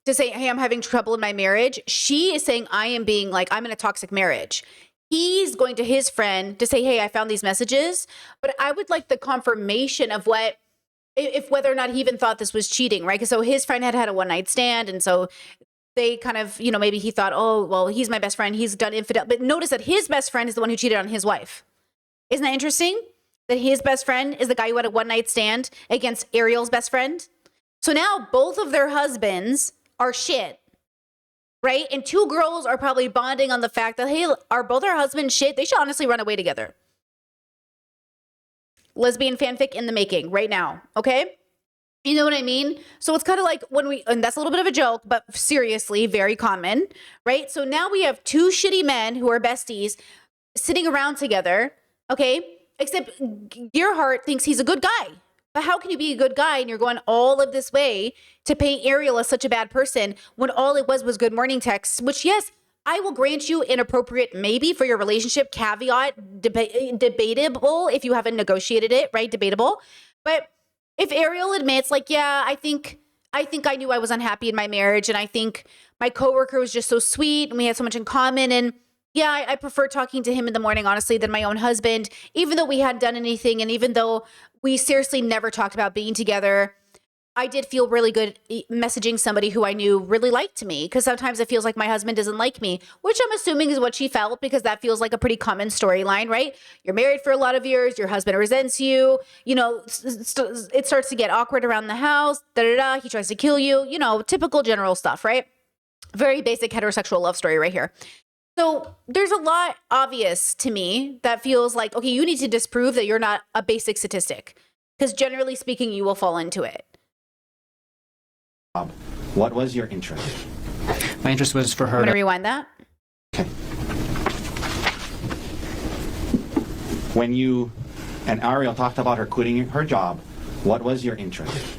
to say, hey, I'm having trouble in my marriage. She is saying, I'm in a toxic marriage. He's going to his friend to say, hey, I found these messages, but I would like the confirmation of whether or not he even thought this was cheating, right? Because so his friend had a one-night stand, and so they kind of, maybe he thought, oh, well, he's my best friend. He's done infidel. But notice that his best friend is the one who cheated on his wife. Isn't that interesting? That his best friend is the guy who had a one-night stand against Ariel's best friend. So now both of their husbands are shit, right? And two girls are probably bonding on the fact that, hey, are both our husbands shit? They should honestly run away together. Lesbian fanfic in the making right now, okay? You know what I mean? So it's kind of like and that's a little bit of a joke, but seriously, very common, right? So now we have two shitty men who are besties sitting around together, okay? Except Gerhardt thinks he's a good guy. But how can you be a good guy and you're going all of this way to paint Ariel as such a bad person when all it was good morning texts, which, yes, I will grant you inappropriate maybe for your relationship, caveat, debatable if you haven't negotiated it, right? Debatable. But if Ariel admits, like, yeah, I think I knew I was unhappy in my marriage, and I think my coworker was just so sweet and we had so much in common, and yeah, I prefer talking to him in the morning, honestly, than my own husband, even though we hadn't done anything, and even though we seriously never talked about being together, I did feel really good messaging somebody who I knew really liked me, because sometimes it feels like my husband doesn't like me, which I'm assuming is what she felt, because that feels like a pretty common storyline, right? You're married for a lot of years, your husband resents you, it starts to get awkward around the house, he tries to kill you, typical general stuff, right? Very basic heterosexual love story right here. So there's a lot obvious to me that feels like, okay, you need to disprove that you're not a basic statistic, because generally speaking, you will fall into it. What was your interest? My interest was for her I'm going to to rewind that. Okay. When you and Ariel talked about her quitting her job, what was your interest?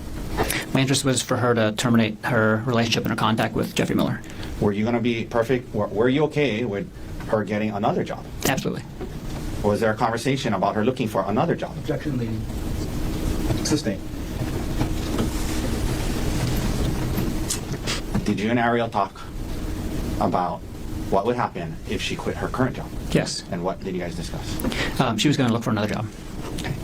My interest was for her to terminate her relationship and her contact with Jeffrey Miller. Were you going to be perfect? Were you okay with her getting another job? Absolutely. Or was there a conversation about her looking for another job? Objection, lady. Sustain. Did you and Ariel talk about what would happen if she quit her current job? Yes. And what did you guys discuss? She was going to look for another job. Okay.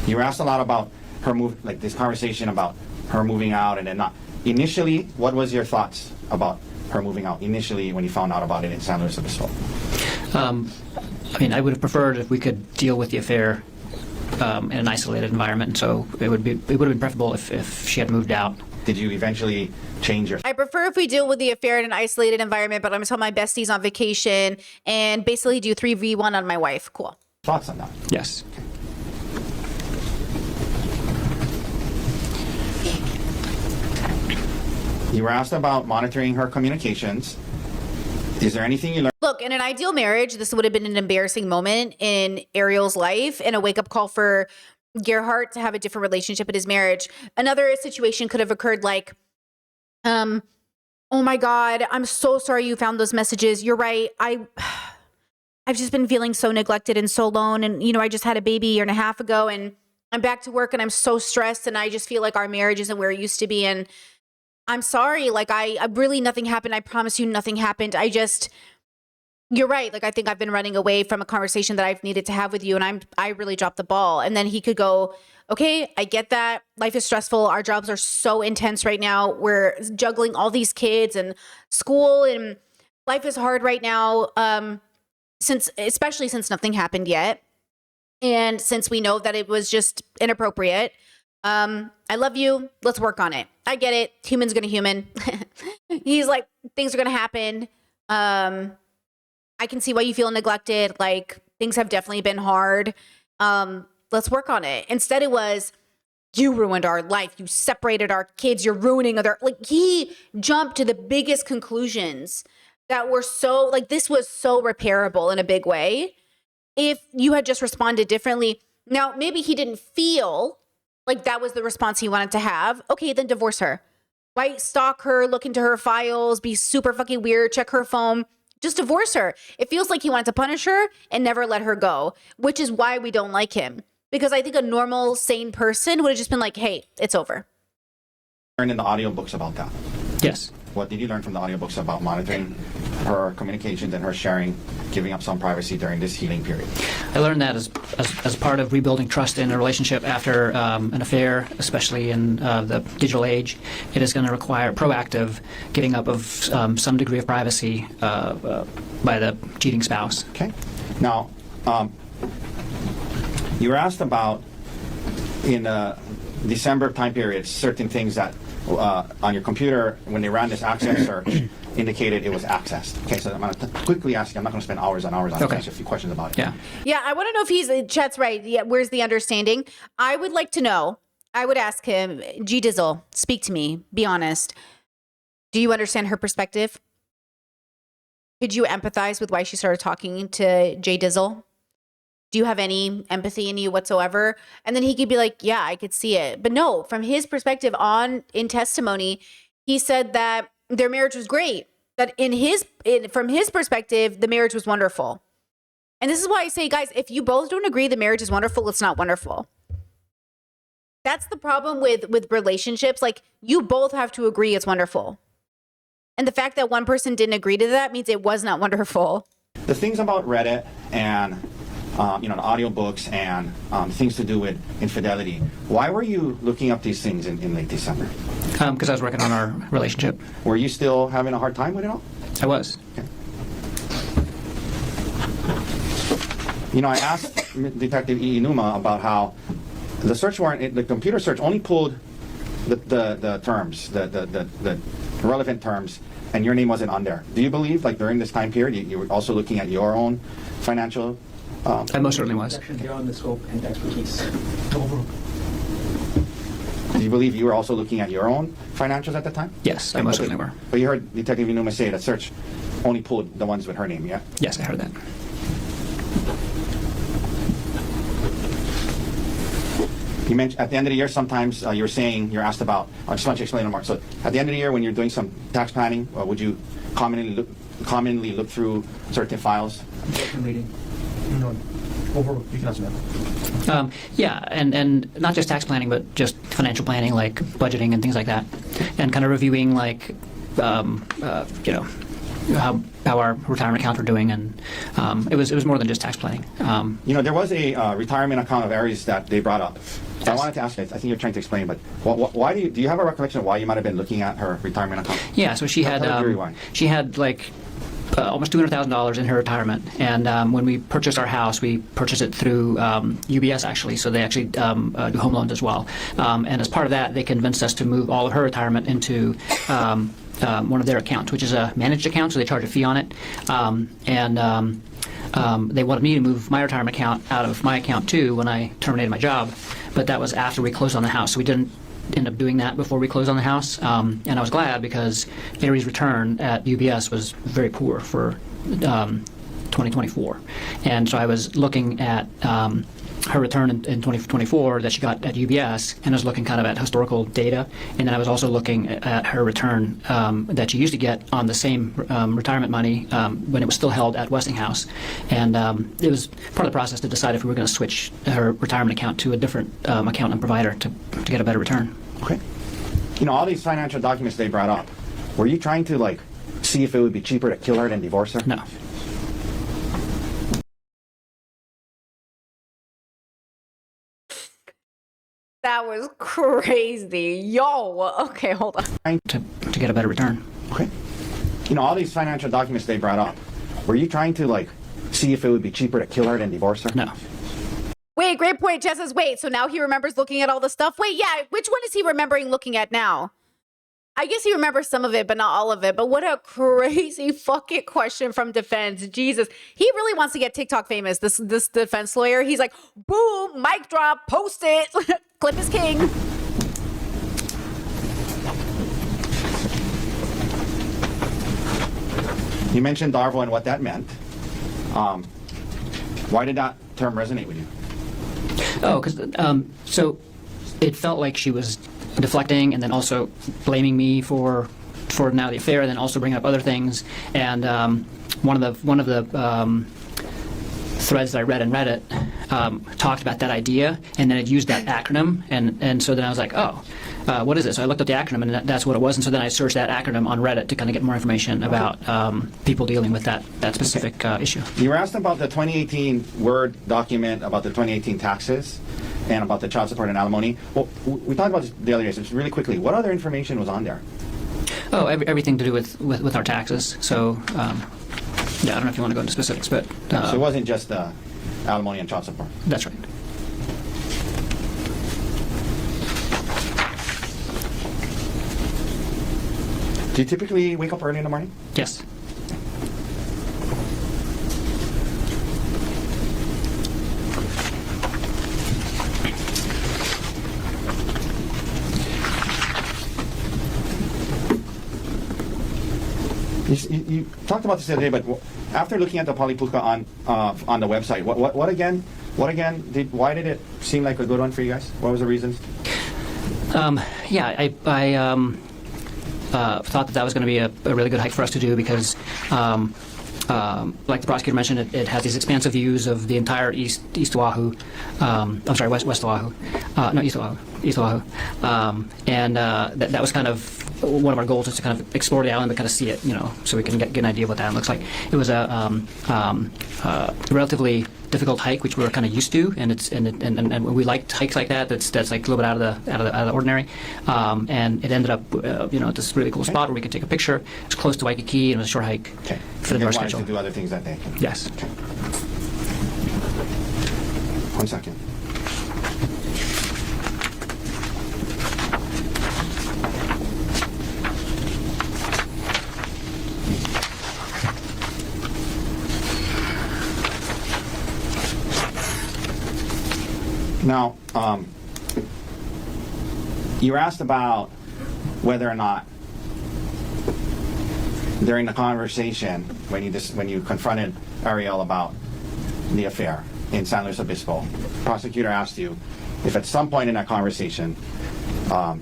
You were asked a lot about her this conversation about her moving out and then not. Initially, what was your thoughts about her moving out initially when you found out about it in San Luis Obispo? I would have preferred if we could deal with the affair in an isolated environment. So it would have been preferable if she had moved out. Did you eventually change your I prefer if we deal with the affair in an isolated environment, but I'm going to tell my besties on vacation and basically do 3v1 on my wife. Cool. thoughts on that? Yes. You were asked about monitoring her communications. Is there anything you learned? Look, in an ideal marriage, this would have been an embarrassing moment in Ariel's life and a wake-up call for Gerhardt to have a different relationship in his marriage. Another situation could have occurred like, oh my God, I'm so sorry you found those messages. You're right. I've just been feeling so neglected and so alone. And, I just had a baby a year and a half ago and I'm back to work and I'm so stressed and I just feel like our marriage isn't where it used to be. And I'm sorry. Like I really, nothing happened. I promise you nothing happened. You're right. Like, I think I've been running away from a conversation that I've needed to have with you. And I really dropped the ball. And then he could go, okay, I get that. Life is stressful. Our jobs are so intense right now. We're juggling all these kids and school and life is hard right now. Especially since nothing happened yet. And since we know that it was just inappropriate. I love you. Let's work on it. I get it. Human's gonna human. He's like, things are going to happen. I can see why you feel neglected. Like, things have definitely been hard. Let's work on it. Instead, it was, you ruined our life. You separated our kids. You're ruining other. Like, he jumped to the biggest conclusions that were so, like, this was so repairable in a big way. If you had just responded differently. Now, maybe he didn't feel like that was the response he wanted to have. Okay, then divorce her. Why stalk her, look into her files, be super fucking weird, check her phone? Just divorce her. It feels like he wanted to punish her and never let her go, which is why we don't like him. Because I think a normal, sane person would have just been like, hey, it's over. Learned in the audiobooks about that. Yes. What did you learn from the audiobooks about monitoring her communications and her sharing, giving up some privacy during this healing period? I learned that as part of rebuilding trust in a relationship after an affair, especially in the digital age, it is going to require proactive giving up of some degree of privacy by the cheating spouse. Okay. Now, you were asked about in December time period certain things that on your computer when they ran this access search indicated it was accessed. Okay, so I'm going to quickly ask you. I'm not going to spend hours on hours on it. Okay. Ask you a few questions about it. Yeah. Yeah, I want to know if he's, Chet's right. Yeah, where's the understanding? I would like to know. I would ask him, G Dizzle, speak to me. Be honest. Do you understand her perspective? Could you empathize with why she started talking to J Dizzle? Do you have any empathy in you whatsoever? And then he could be like, yeah, I could see it. But no, from his perspective in testimony, he said that their marriage was great. That from his perspective, the marriage was wonderful. And this is why I say, guys, if you both don't agree the marriage is wonderful, it's not wonderful. That's the problem with relationships. Like, you both have to agree it's wonderful. And the fact that one person didn't agree to that means it was not wonderful. The things about Reddit and the audiobooks and things to do with infidelity. Why were you looking up these things in late December? Because I was working on our relationship. Were you still having a hard time with it all? I was. Okay. I asked Detective Inuma about how the search warrant, the computer search only pulled the terms, the relevant terms, and your name wasn't on there. Do you believe, like, during this time period, you were also looking at your own financial? I most certainly was. Beyond the scope and expertise. Do you believe you were also looking at your own financials at the time? Yes, I most certainly were. But you heard Detective Inuma say that search only pulled the ones with her name, yeah? Yes, I heard that. You mentioned at the end of the year, sometimes you're asked about, I just want you to explain it more. So at the end of the year, when you're doing some tax planning, would you commonly look through certain files? Reading. You can answer that. Yeah, and not just tax planning, but just financial planning, like budgeting and things like that, and kind of reviewing, like, how our retirement accounts were doing, and it was more than just tax planning. There was a retirement account of Aries that they brought up. Yes. I wanted to ask you, I think you're trying to explain, but why do you have a recollection of why you might have been looking at her retirement account? Yeah, so she had Tell the jury why. she had like almost $200,000 in her retirement, and when we purchased our house, we purchased it through UBS actually. So they actually do home loans as well, and as part of that, they convinced us to move all of her retirement into one of their accounts, which is a managed account, so they charge a fee on it, they wanted me to move my retirement account out of my account too when I terminated my job, but that was after we closed on the house, so we didn't end up doing that before we closed on the house, and I was glad because Aries' return at UBS was very poor for 2024, and so I was looking at her return in 2024 that she got at UBS, and I was looking kind of at historical data, and then I was also looking at her return that she used to get on the same retirement money when it was still held at Westinghouse, and it was part of the process to decide if we were going to switch her retirement account to a different account and provider to get a better return. Okay. All these financial documents they brought up, were you trying to, like, see if it would be cheaper to kill her than divorce her? No. That was crazy. Yo, okay, hold on. To get a better return. Okay. All these financial documents they brought up, were you trying to, like, see if it would be cheaper to kill her than divorce her? No. Wait, great point. Jess says, wait, so now he remembers looking at all the stuff? Wait, yeah, which one is he remembering looking at now? I guess he remembers some of it, but not all of it. But what a crazy fucking question from defense. Jesus. He really wants to get TikTok famous, this defense lawyer. He's like, boom, mic drop, post it. Clip is king. You mentioned Darvo and what that meant. Why did that term resonate with you? Oh, because so it felt like she was deflecting and then also blaming me for now the affair, and then also bringing up other things. And one of the threads that I read in Reddit talked about that idea, and then it used that acronym, and so then I was like, oh. What is it? So I looked up the acronym, and that's what it was. And so then I searched that acronym on Reddit to kind of get more information about people dealing with that specific issue. You were asked about the 2018 Word document about the 2018 taxes and about the child support and alimony. Well, we talked about this the other day, so just really quickly, what other information was on there? Oh, everything to do with our taxes. So, yeah, I don't know if you want to go into specifics, but So it wasn't just alimony and child support. that's right. Do you typically wake up early in the morning? Yes. You talked about this the other day, but after looking at the Polipuka on the website, what again? Why did it seem like a good one for you guys? What was the reasons? Yeah, I thought that was going to be a really good hike for us to do because, like the prosecutor mentioned, it has these expansive views of the entire East Oahu. I'm sorry, West Oahu. No, East Oahu. And that was kind of one of our goals, is to kind of explore the island and kind of see it, so we can get an idea of what that looks like. It was a relatively difficult hike, which we were kind of used to, and we liked hikes like that. That's like a little bit out of the ordinary. And it ended up, at this really cool spot where we could take a picture. It's close to Waikiki, and it was a short hike for the You North guys wanted Schedule. to do other things that day. Yes. 1 second. Now, you were asked about whether or not during the conversation when you confronted Ariel about the affair in San Luis Obispo, prosecutor asked you if at some point in that conversation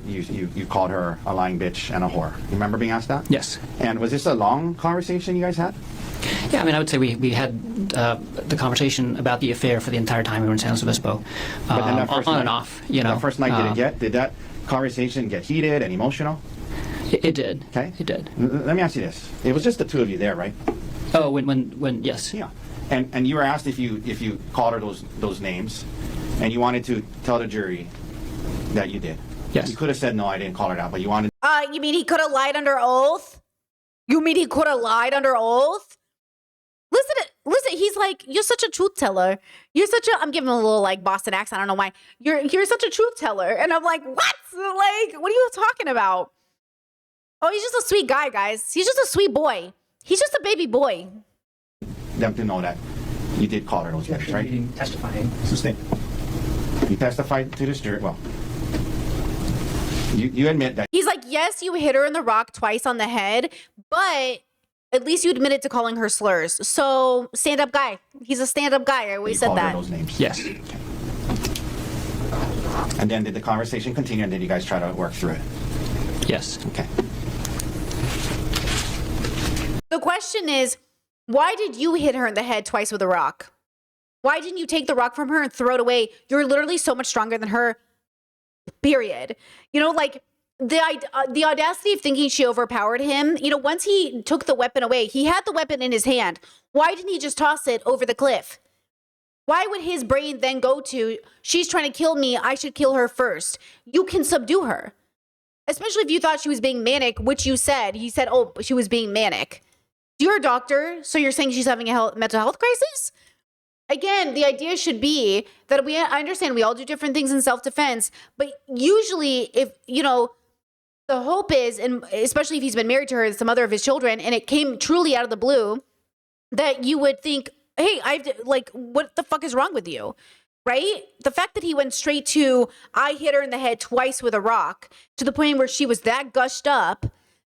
you called her a lying bitch and a whore. You remember being asked that? Yes. And was this a long conversation you guys had? Yeah, I mean, I would say we had the conversation about the affair for the entire time we were in San Luis Obispo, But then that first on night, and off. That first night, did that conversation get heated and emotional? It did. Okay. It did. Let me ask you this: it was just the two of you there, right? Oh, when yes. Yeah. And you were asked if you called her those names, and you wanted to tell the jury that you did. Yes. You could have said no, I didn't call her that, but you wanted. You mean he could have lied under oath? You mean he could have lied under oath? Listen, he's like, you're such a truth teller. I'm giving him a little like Boston accent. I don't know why. You're such a truth teller. And I'm like, what? Like, what are you talking about? Oh, he's just a sweet guy, guys. He's just a sweet boy. He's just a baby boy. Them to know that you did call her those names, right? Testifying. Sustain. You testified to this jury. Well, you admit that. He's like, yes, you hit her in the rock twice on the head, but at least you admitted to calling her slurs. So, stand-up guy. He's a stand-up guy. I always You said called her that. those names. Yes. And then did the conversation continue, and did you guys try to work through it? Yes. Okay. The question is, why did you hit her in the head twice with a rock? Why didn't you take the rock from her and throw it away? You're literally so much stronger than her, period. Like the audacity of thinking she overpowered him. Once he took the weapon away, he had the weapon in his hand. Why didn't he just toss it over the cliff? Why would his brain then go to, she's trying to kill me, I should kill her first? You can subdue her. Especially if you thought she was being manic, which you said. He said, oh, she was being manic. You're a doctor, so you're saying she's having a mental health crisis? Again, the idea should be that I understand we all do different things in self-defense, but usually if, the the hope is, and especially if he's been married to her and some other of his children, and it came truly out of the blue, that you would think, hey, what the fuck is wrong with you? Right? The fact that he went straight to, I hit her in the head twice with a rock, to the point where she was that gushed up,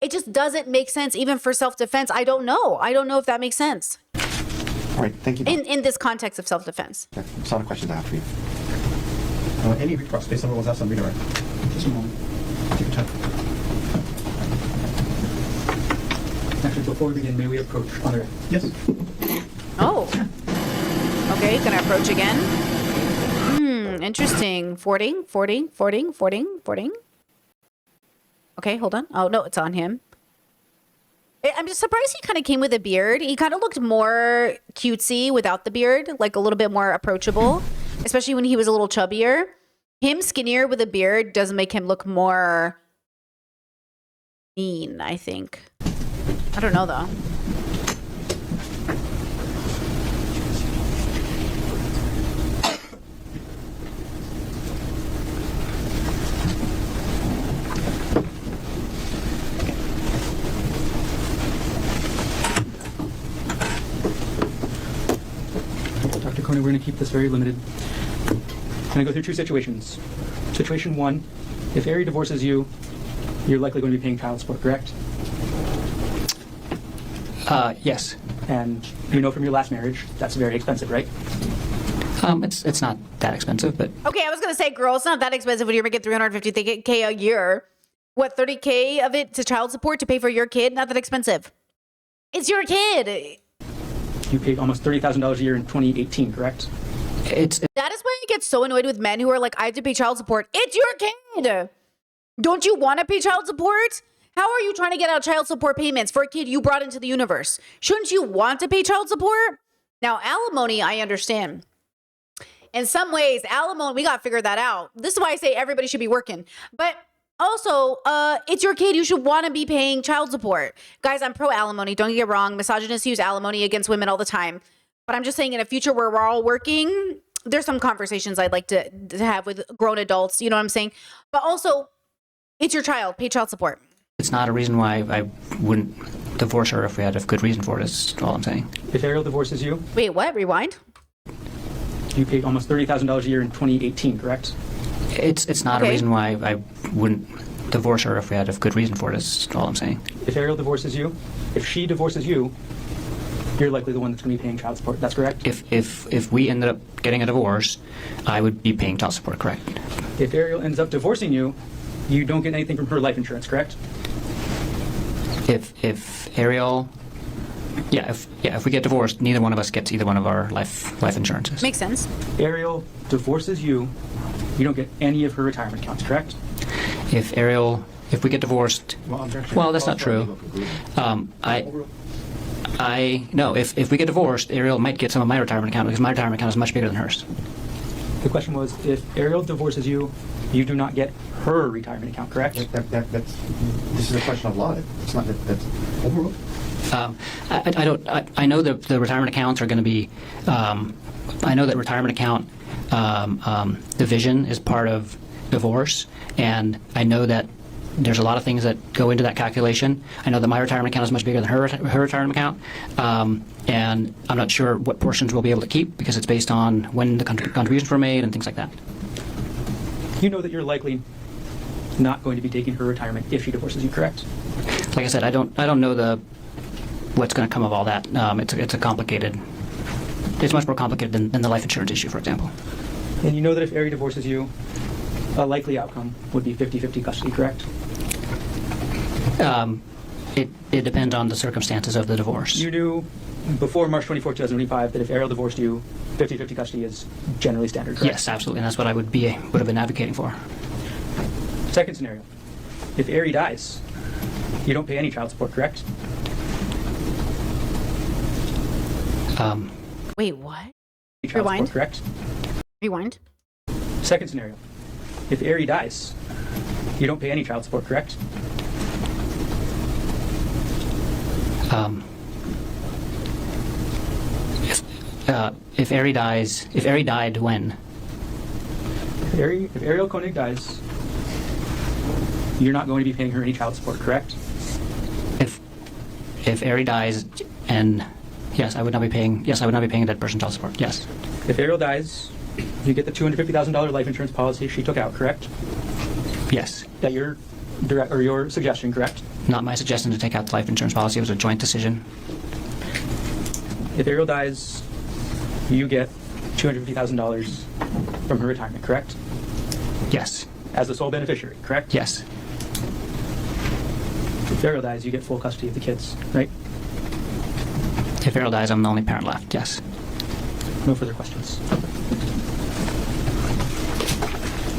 it just doesn't make sense, even for self-defense. I don't know if that makes sense All right, thank you. Doc. in this context of self-defense. That's all the questions I have for you. Any requests based on what was asked on redirect? Just a moment. Take your time. Actually, before we begin, may we approach on the record? Yes. Oh. Okay, gonna approach again. Interesting. Fording. Okay, hold on. Oh, no, it's on him. I'm just surprised he kind of came with a beard. He kind of looked more cutesy without the beard, like a little bit more approachable, especially when he was a little chubbier. Him skinnier with a beard does make him look more mean, I think. I don't know, though. Dr. Coney, we're going to keep this very limited. I'm going to go through two situations. Situation one, if Ari divorces you, you're likely going to be paying child support, correct? Yes. And you know from your last marriage, that's very expensive, right? It's not that expensive, but Okay, I was gonna say, girl, it's not that expensive when you're making $350K a year. What, $30K of it to child support to pay for your kid? Not that expensive. It's your kid. You paid almost $30,000 a year in 2018, correct? it's That is why I get so annoyed with men who are like, I have to pay child support. It's your kid. Don't you want to pay child support? How are you trying to get out child support payments for a kid you brought into the universe? Shouldn't you want to pay child support? Now, alimony, I understand. In some ways, alimony, we got to figure that out. This is why I say everybody should be working. But also, it's your kid. You should want to be paying child support. Guys, I'm pro alimony. Don't get wrong. Misogynists use alimony against women all the time. But I'm just saying, in a future where we're all working, there's some conversations I'd like to have with grown adults. You know what I'm saying? But also, it's your child. Pay child support. it's not a reason why I wouldn't divorce her if we had a good reason for it. Is all I'm saying. If Ariel divorces you, Wait, what? Rewind? you paid almost $30,000 a year in 2018, correct? It's not Okay. a reason why I wouldn't divorce her if we had a good reason for it. Is all I'm saying. If Ariel divorces you, if she divorces you, you're likely the one that's going to be paying child support. That's correct? If we ended up getting a divorce, I would be paying child support. Correct. If Ariel ends up divorcing you, you don't get anything from her life insurance, correct? If Ariel, if we get divorced, neither one of us gets either one of our life insurances. Makes sense. Ariel divorces you, you don't get any of her retirement accounts, correct? If we get divorced, well, that's not true. No, if we get divorced, Ariel might get some of my retirement account because my retirement account is much bigger than hers. The question was, if Ariel divorces you, you do not get her retirement account, correct? This is a question of law. It's not that's overruled. I know that the retirement accounts are going to be. I know that retirement account division is part of divorce, and I know that there's a lot of things that go into that calculation. I know that my retirement account is much bigger than her retirement account, and I'm not sure what portions we'll be able to keep because it's based on when the contributions were made and things like that. You know that you're likely not going to be taking her retirement if she divorces you, correct? Like I said, I don't know what's going to come of all that. It's a complicated. It's much more complicated than the life insurance issue, for example. And you know that if Ariel divorces you, a likely outcome would be 50-50 custody, correct? It depends on the circumstances of the divorce. You knew before March 24, 2025 that if Ariel divorced you, 50-50 custody is generally standard, correct? Yes, absolutely, and that's what I would have been advocating for. Second scenario, if Ari dies, you don't pay any child support, correct? Wait, what? Child Rewind. support, correct? Rewind. Second scenario, if Ari dies, you don't pay any child support, correct? If Ari dies, if Ari died when? If Ariel Koenig dies, you're not going to be paying her any child support, correct? If Ari dies, and yes, I would not be paying. Yes, I would not be paying a dead person child support. Yes, If Ariel dies, you get the $250,000 life insurance policy she took out, correct? yes. That your direct or your suggestion, correct? Not my suggestion to take out the life insurance policy. It was a joint decision. If Ariel dies, you get $250,000 from her retirement, correct? Yes, As the sole beneficiary, correct? yes, If Ariel dies, you get full custody of the kids, right? if Ariel dies, I'm the only parent left. Yes. No further questions.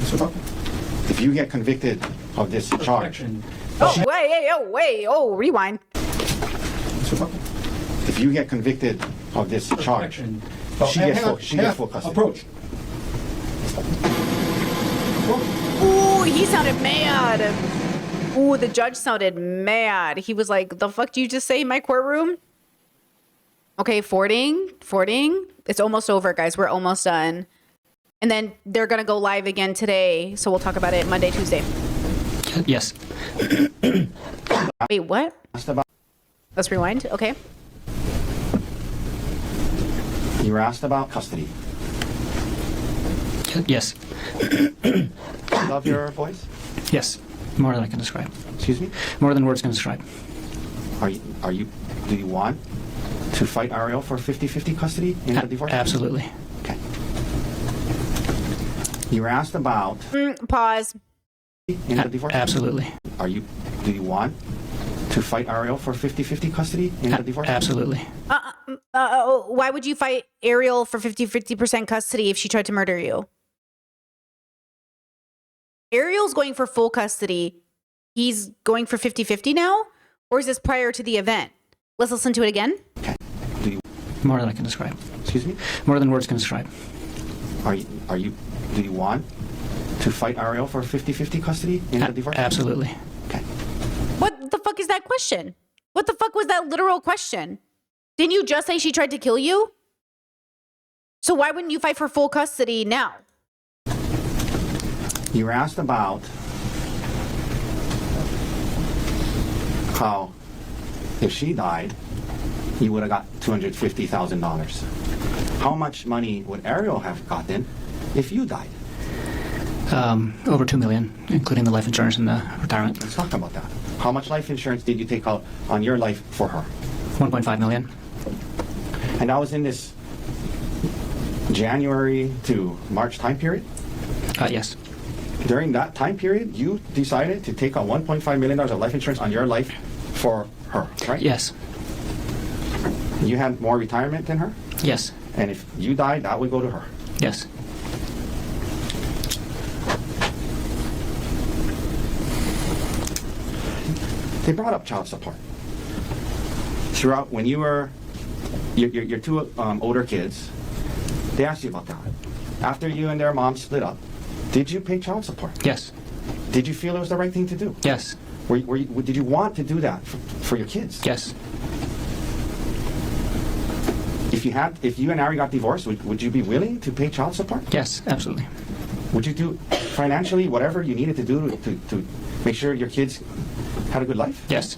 Mr. Tucker? If you get convicted of this charge, Objection. Oh, rewind. Mr. Tucker? if you get convicted of this charge, Objection. she hang gets on, full, she hang gets on. full custody. Approach. Ooh, he sounded mad. Ooh, the judge sounded mad. He was like, the fuck do you just say in my courtroom? Okay, fording. It's almost over, guys. We're almost done. And then they're going to go live again today. So we'll talk about it Monday, Tuesday. Yes. Wait, what? Asked about, Let's rewind. Okay. you were asked about custody. Yes. Love your voice? Yes. More than I can describe. Excuse me? More than words can describe. Do you want to fight Ariel for 50-50 custody in the divorce? Absolutely. Okay. You were asked about Pause. in the divorce? Absolutely. Do you want to fight Ariel for 50-50 custody in the divorce? Absolutely. Why would you fight Ariel for 50% custody if she tried to murder you? Ariel's going for full custody. He's going for 50-50 now? Or is this prior to the event? Let's listen to it again. Okay. More than I can describe. Excuse me? More than words can describe. Do you want to fight Ariel for 50-50 custody in the divorce? Absolutely. Okay. What the fuck is that question? What the fuck was that literal question? Didn't you just say she tried to kill you? So why wouldn't you fight for full custody now? You were asked about how if she died, you would have got $250,000. How much money would Ariel have gotten if you died? Over $2 million, including the life insurance and the retirement. Let's talk about that. How much life insurance did you take out on your life for her? 1.5 million. And that was in this January to March time period? Yes. During that time period, you decided to take out $1.5 million of life insurance on your life for her, right? Yes. You had more retirement than her? Yes. And if you died, that would go to her. Yes. They brought up child support. Throughout, when you were, your two older kids, they asked you about that. After you and their mom split up, did you pay child support? Yes. Did you feel it was the right thing to do? Yes. Did you want to do that for your kids? Yes. If you and Ari got divorced, would you be willing to pay child support? Yes, absolutely. Would you do financially whatever you needed to do to make sure your kids had a good life? Yes.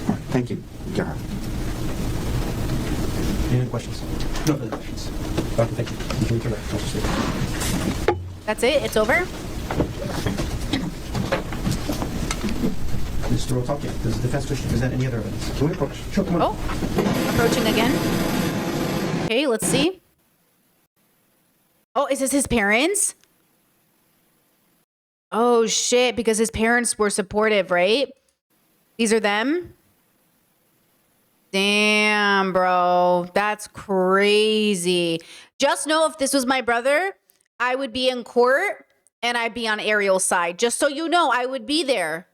All right, thank you, Gerhard. Any other questions? No further questions. Doctor, thank you. You can return back to Council State. That's it? It's over? Mr. Rotakia, does the defense wish to present any other evidence? Can we approach? Sure, come on. Oh, approaching again. Okay, let's see. Oh, is this his parents? Oh, shit, because his parents were supportive, right? These are them? Damn, bro. That's crazy. Just know if this was my brother, I would be in court and I'd be on Ariel's side. Just so you know, I would be there.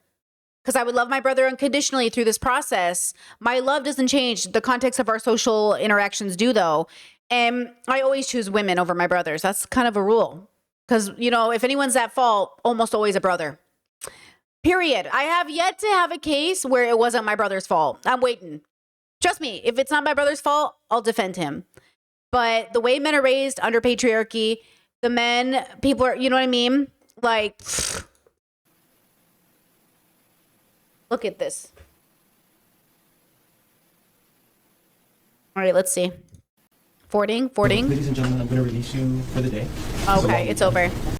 Because I would love my brother unconditionally through this process. My love doesn't change. The context of our social interactions do, though. And I always choose women over my brothers. That's kind of a rule. Because, you know, if anyone's at fault, almost always a brother. Period. I have yet to have a case where it wasn't my brother's fault. I'm waiting. Trust me, if it's not my brother's fault, I'll defend him. But the way men are raised under patriarchy, the men, people are, you know what I mean? Like, look at this. All right, let's see. Fording. Ladies and gentlemen, I'm going to release you for the day. Okay, it's over.